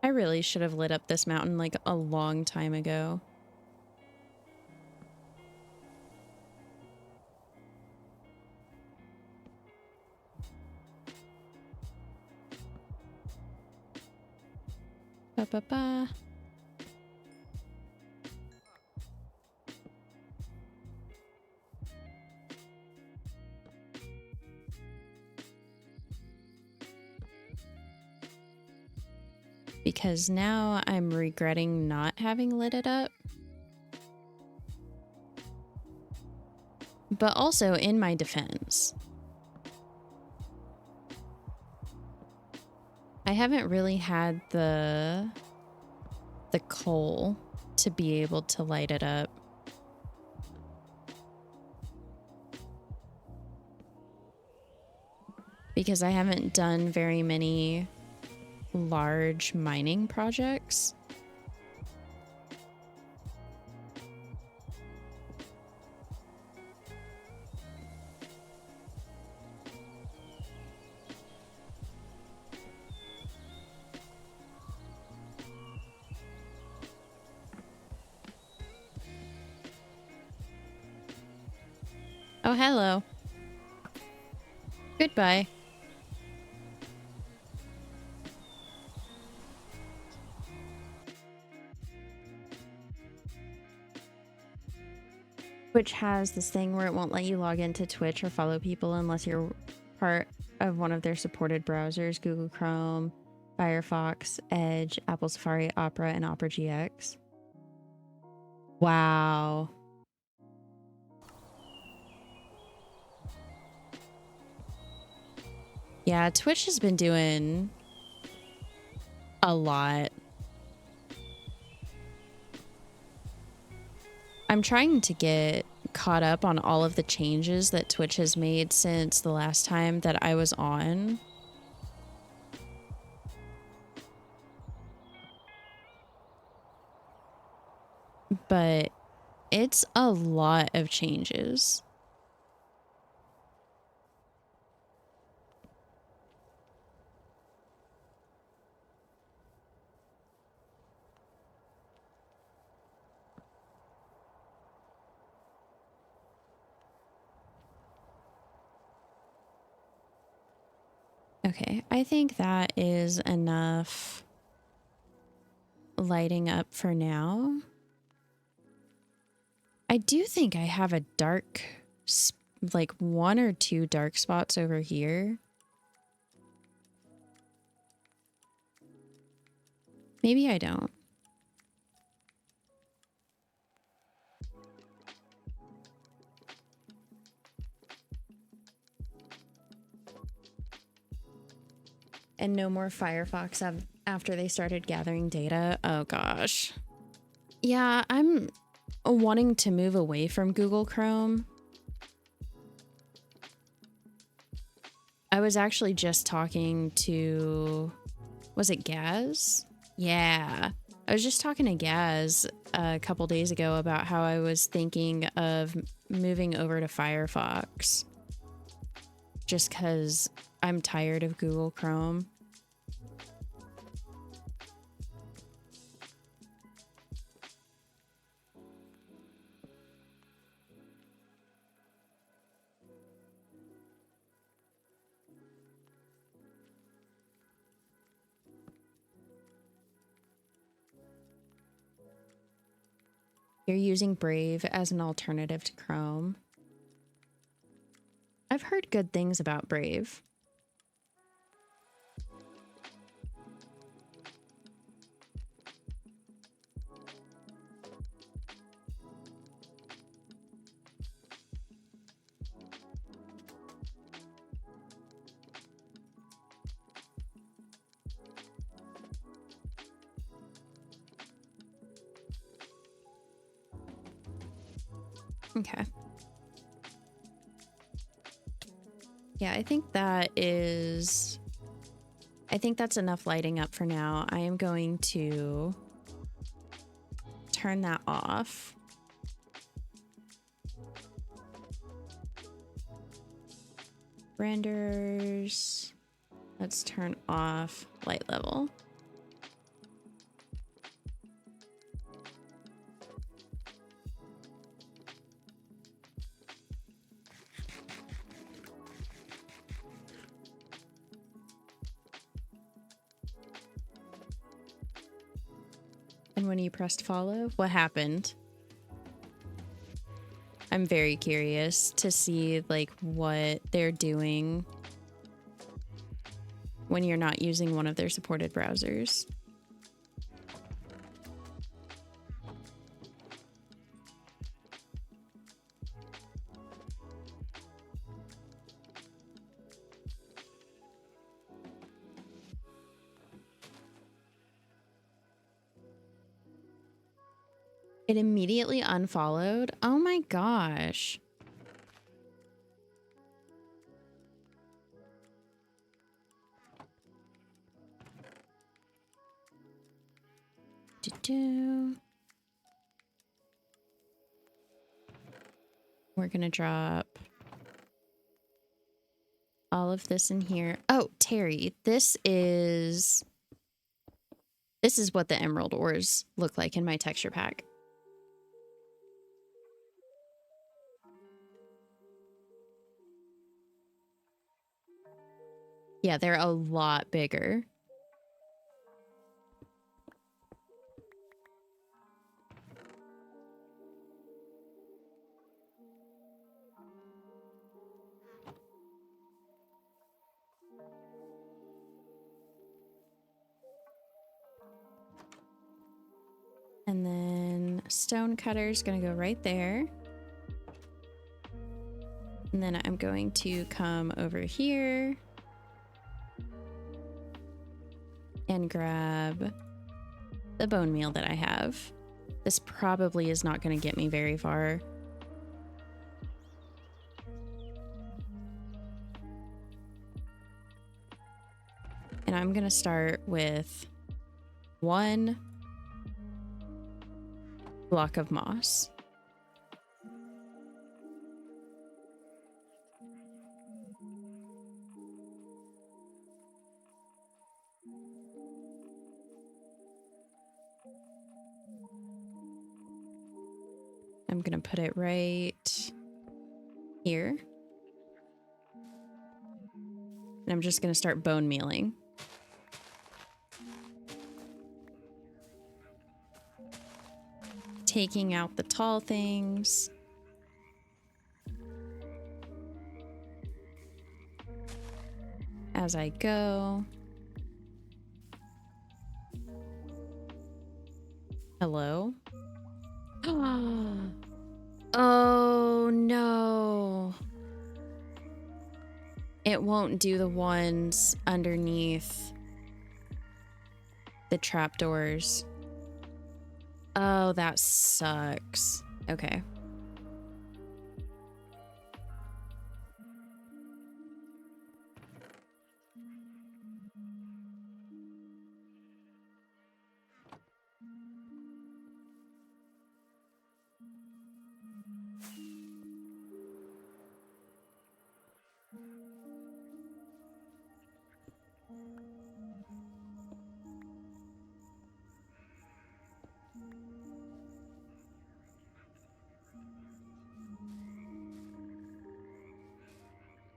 Speaker 1: I really should have lit up this mountain like a long time ago. Ba ba ba. Because now I'm regretting not having lit it up. But also, in my defense, I haven't really had the coal to be able to light it up. Because I haven't done very many large mining projects. Oh, hello. Goodbye. Twitch has this thing where it won't let you log into Twitch or follow people unless you're part of one of their supported browsers: Google Chrome, Firefox, Edge, Apple Safari, Opera, and Opera GX. Wow. Yeah, Twitch has been doing a lot. I'm trying to get caught up on all of the changes that Twitch has made since the last time that I was on. But it's a lot of changes. Okay, I think that is enough lighting up for now. I do think I have a dark, like 1 or 2 dark spots over here. Maybe I don't. And no more Firefox after they started gathering data. Oh gosh. Yeah, I'm wanting to move away from Google Chrome. I was actually just talking to, was it Gaz? Yeah. I was just talking to Gaz a couple days ago about how I was thinking of moving over to Firefox. Just because I'm tired of Google Chrome. You're using Brave as an alternative to Chrome. I've heard good things about Brave. Okay. Yeah, I think that is... I think that's enough lighting up for now. I am going to turn that off. Renders. Let's turn off light level. And when you pressed follow, what happened? I'm very curious to see like what they're doing when you're not using one of their supported browsers. It immediately unfollowed. Oh my gosh. We're gonna drop all of this in here. Oh, Terry, this is what the emerald ores look like in my texture pack. Yeah, they're a lot bigger. And then stone cutter's gonna go right there. And then I'm going to come over here and grab the bone meal that I have. This probably is not going to get me very far. And I'm going to start with 1 block of moss. I'm going to put it right here. And I'm just going to start bone mealing. Taking out the tall things. As I go. Hello? Oh no. It won't do the ones underneath the trapdoors. Oh, that sucks. Okay.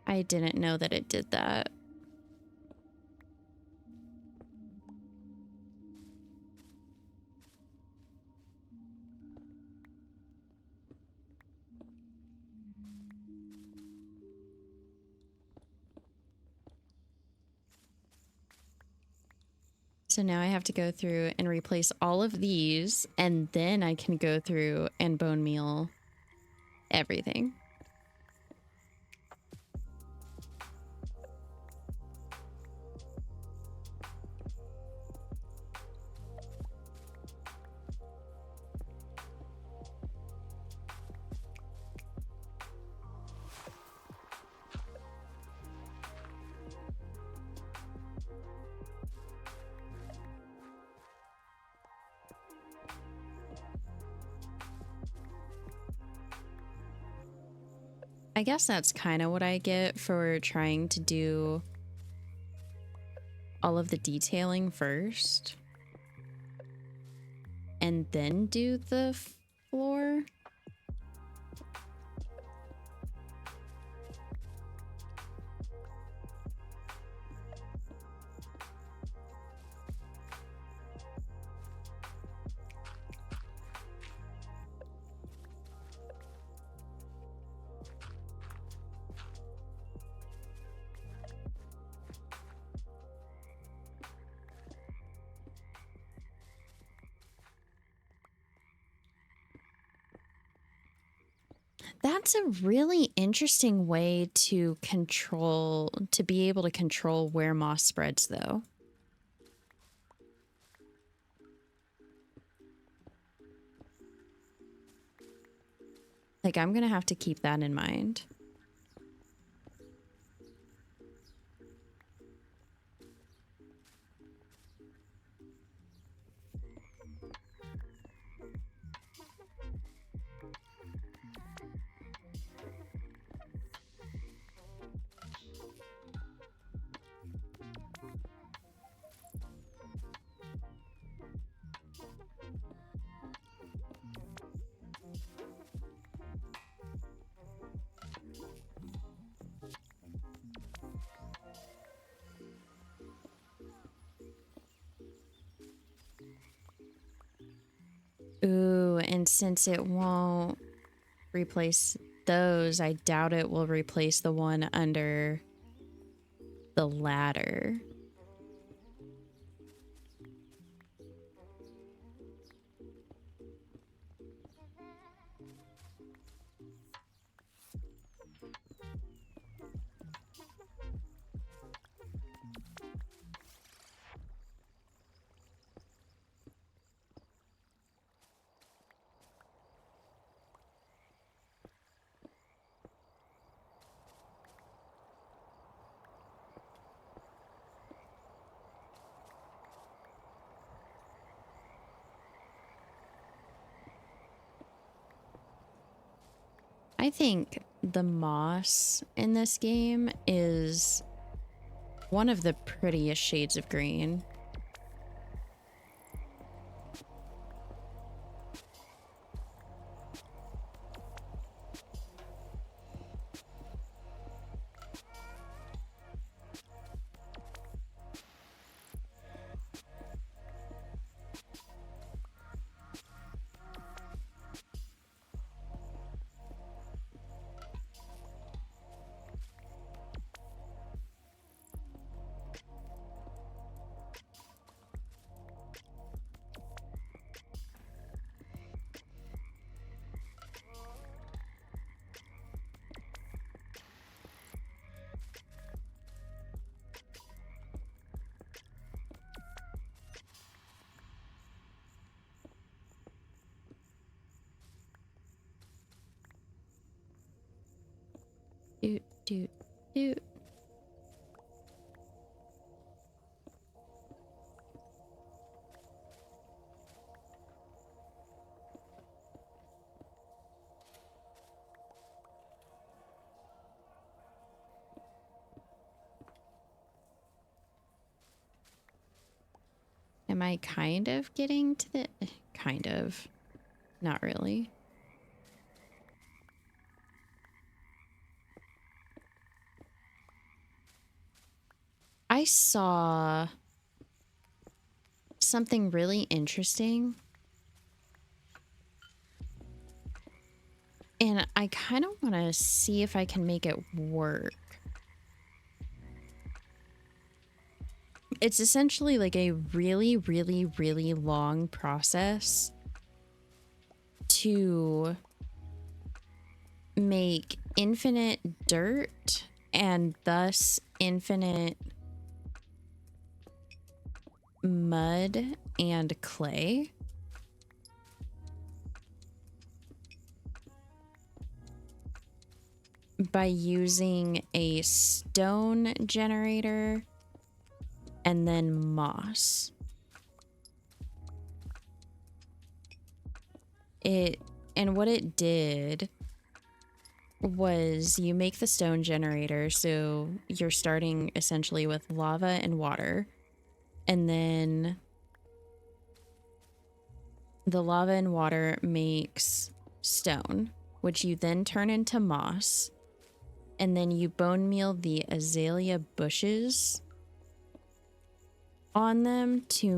Speaker 1: I didn't know that it did that. So now I have to go through and replace all of these, and then I can go through and bone meal everything. I guess that's kind of what I get for trying to do all of the detailing first and then do the floor. That's a really interesting way to be able to control where moss spreads, though. Like, I'm gonna have to keep that in mind. Ooh, and since it won't replace those, I doubt it will replace the one under the ladder. I think the moss in this game is one of the prettiest shades of green. Doot, doot, doot. Am I kind of getting to the... Kind of. Not really. I saw something really interesting. And I kind of want to see if I can make it work. It's essentially like a really, really, really long process to make infinite dirt and thus infinite mud and clay. By using a stone generator and then moss. And what it did was you make the stone generator, so you're starting essentially with lava and water, and then the lava and water makes stone, which you then turn into moss, and then you bone meal the azalea bushes on them to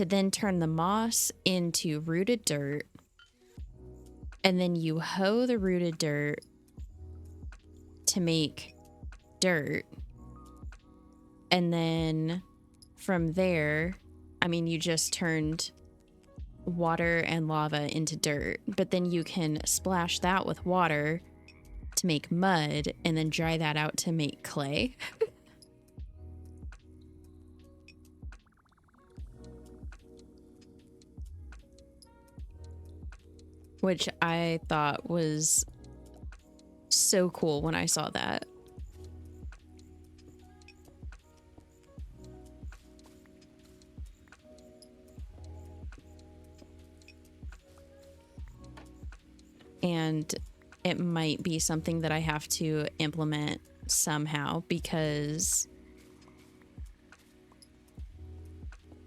Speaker 1: then turn the moss into rooted dirt, and then you hoe the rooted dirt to make dirt, and then from there, I mean, you just turned water and lava into dirt, but then you can splash that with water to make mud and then dry that out to make clay. Which I thought was so cool when I saw that. And it might be something that I have to implement somehow because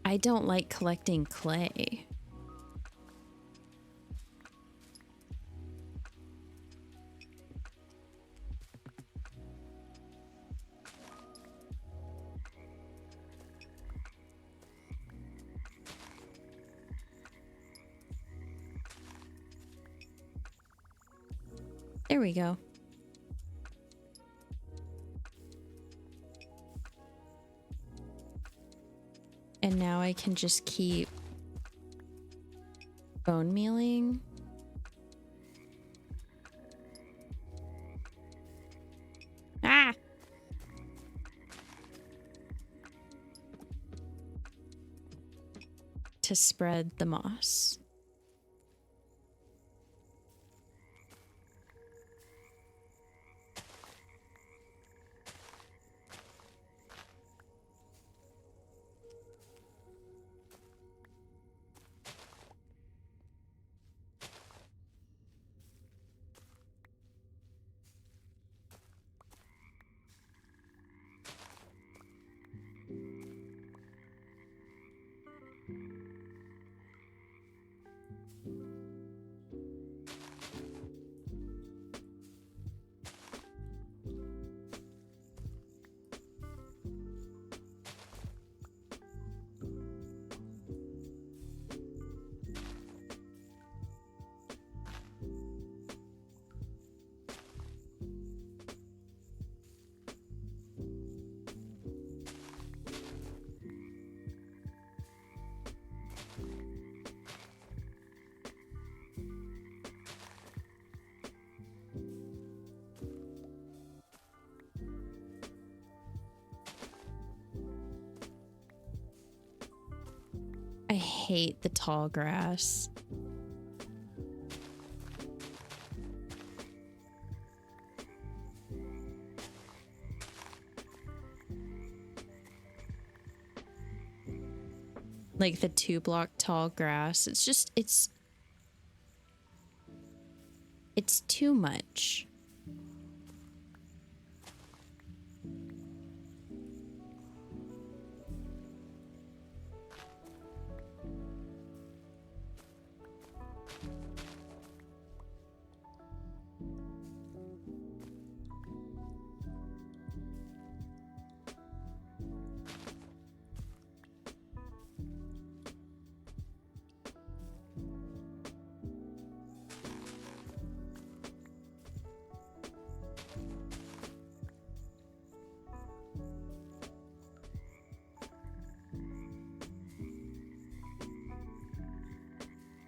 Speaker 1: I don't like collecting clay. There we go. And now I can just keep bone mealing. Ah! To spread the moss. I hate the tall grass. Like the 2-block tall grass. It's just, it's too much.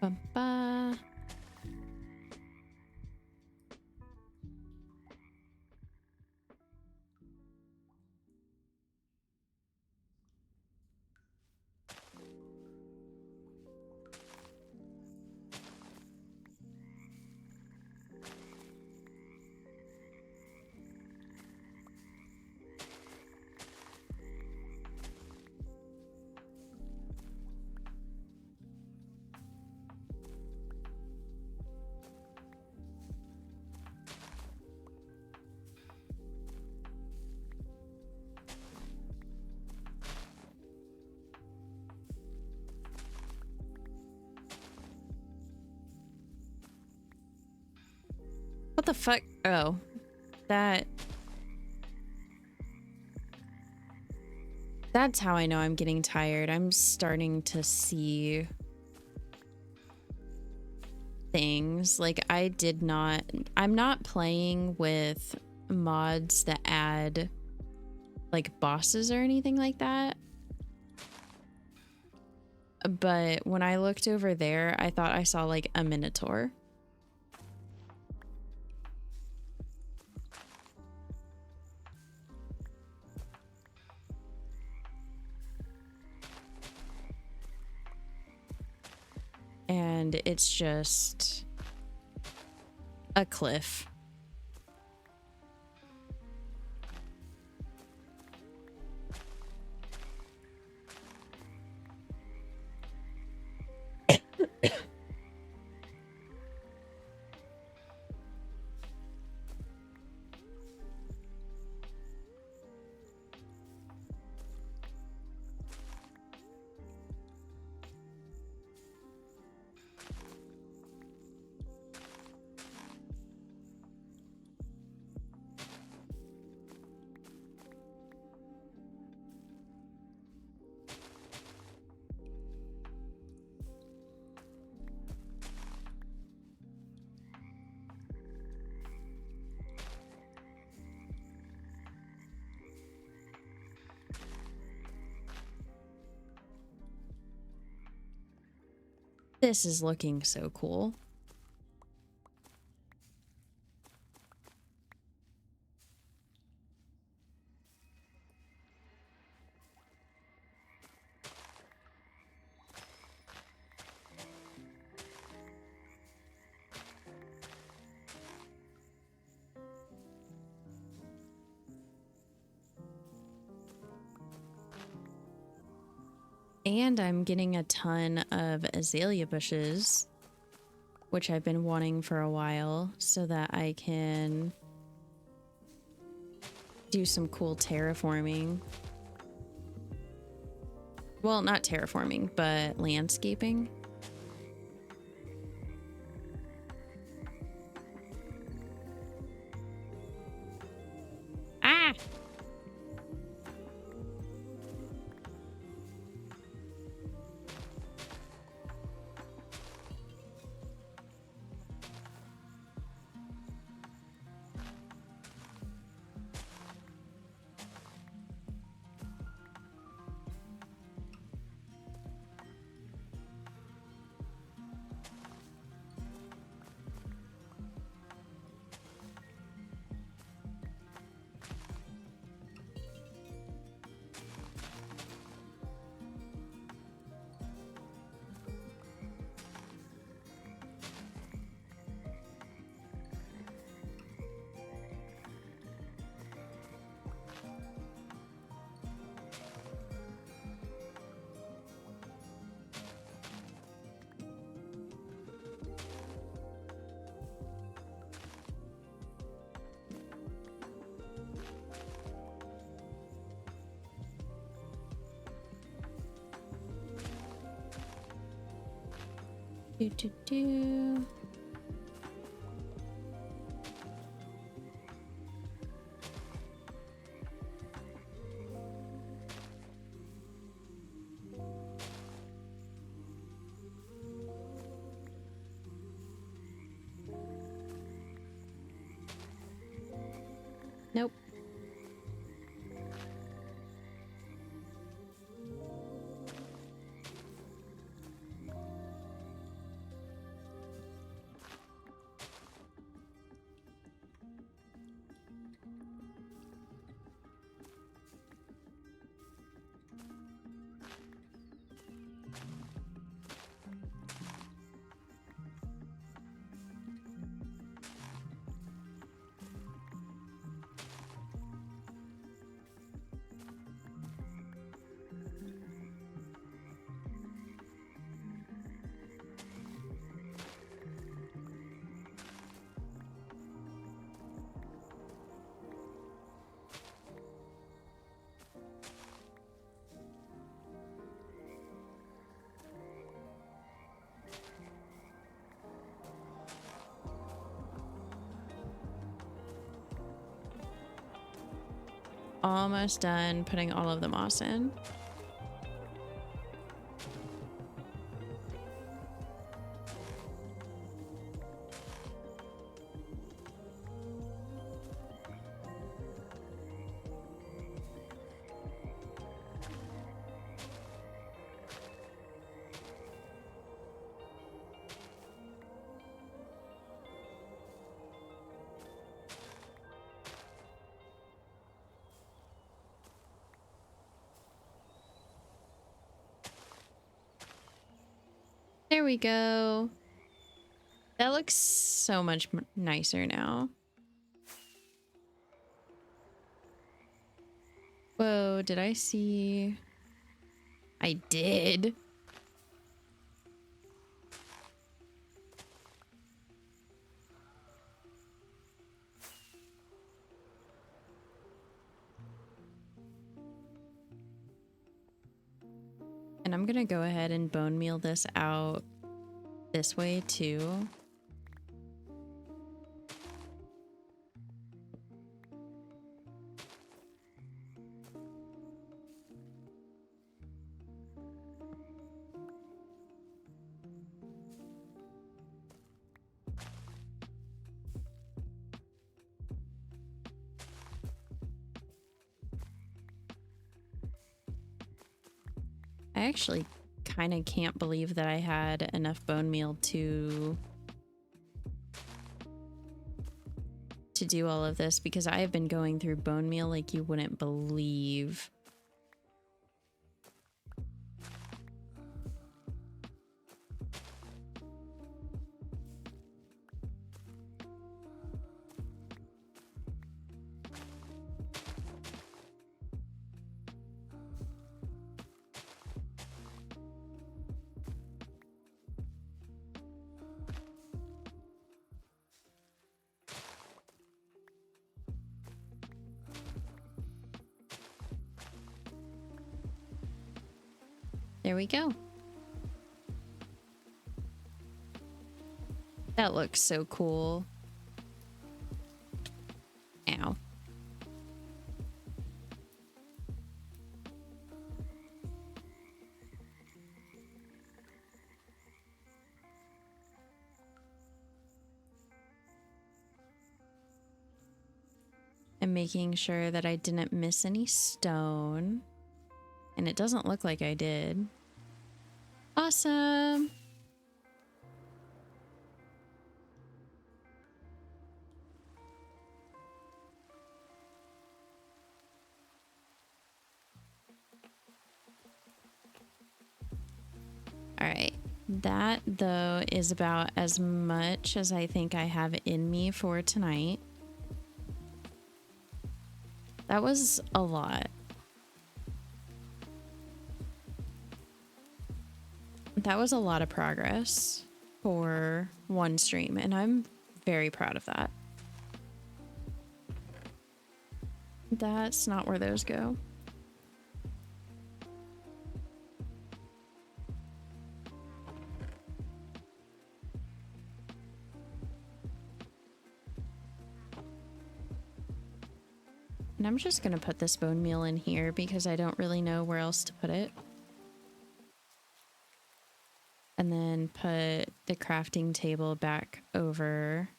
Speaker 1: Ba-ba. What the fuck? Oh, that's how I know I'm getting tired. I'm starting to see things like I'm not playing with mods that add like bosses or anything like that. But when I looked over there, I thought I saw like a minotaur. And it's just a cliff. This is looking so cool. And I'm getting a ton of azalea bushes, which I've been wanting for a while, so that I can do some cool terraforming. Well, not terraforming, but landscaping. Ah! Do. Nope. Almost done putting all of the moss in. There we go. That looks so much nicer now. Whoa, did I see? I did. And I'm gonna go ahead and bone meal this out this way too. I actually kind of can't believe that I had enough bone meal to do all of this, because I have been going through bone meal like you wouldn't believe. There we go. That looks so cool. Ow. And making sure that I didn't miss any stone. And it doesn't look like I did. Awesome. All right. That, though, is about as much as I think I have in me for tonight. That was a lot. That was a lot of progress for one stream, and I'm very proud of that. That's not where those go. And I'm just gonna put this bone meal in here because I don't really know where else to put it. And then put the crafting table back over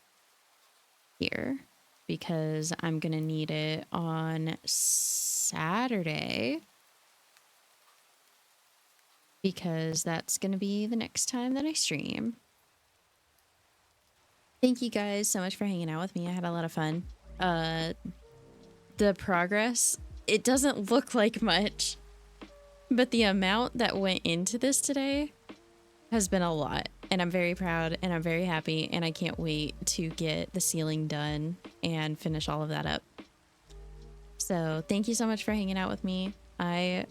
Speaker 1: here because I'm gonna need it on Saturday, because that's gonna be the next time that I stream. Thank you guys so much for hanging out with me. I had a lot of fun. The progress, it doesn't look like much, but the amount that went into this today has been a lot, and I'm very proud and I'm very happy, and I can't wait to get the ceiling done and finish all of that up. So thank you so much for hanging out with me. I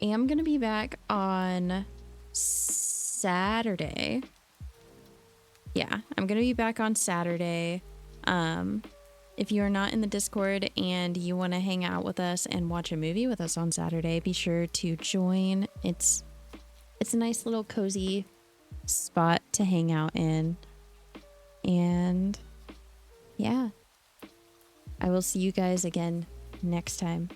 Speaker 1: am gonna be back on Saturday. Yeah, I'm gonna be back on Saturday. If you are not in the Discord and you want to hang out with us and watch a movie with us on Saturday, be sure to join. It's a nice little cozy spot to hang out in. And yeah, I will see you guys again next time.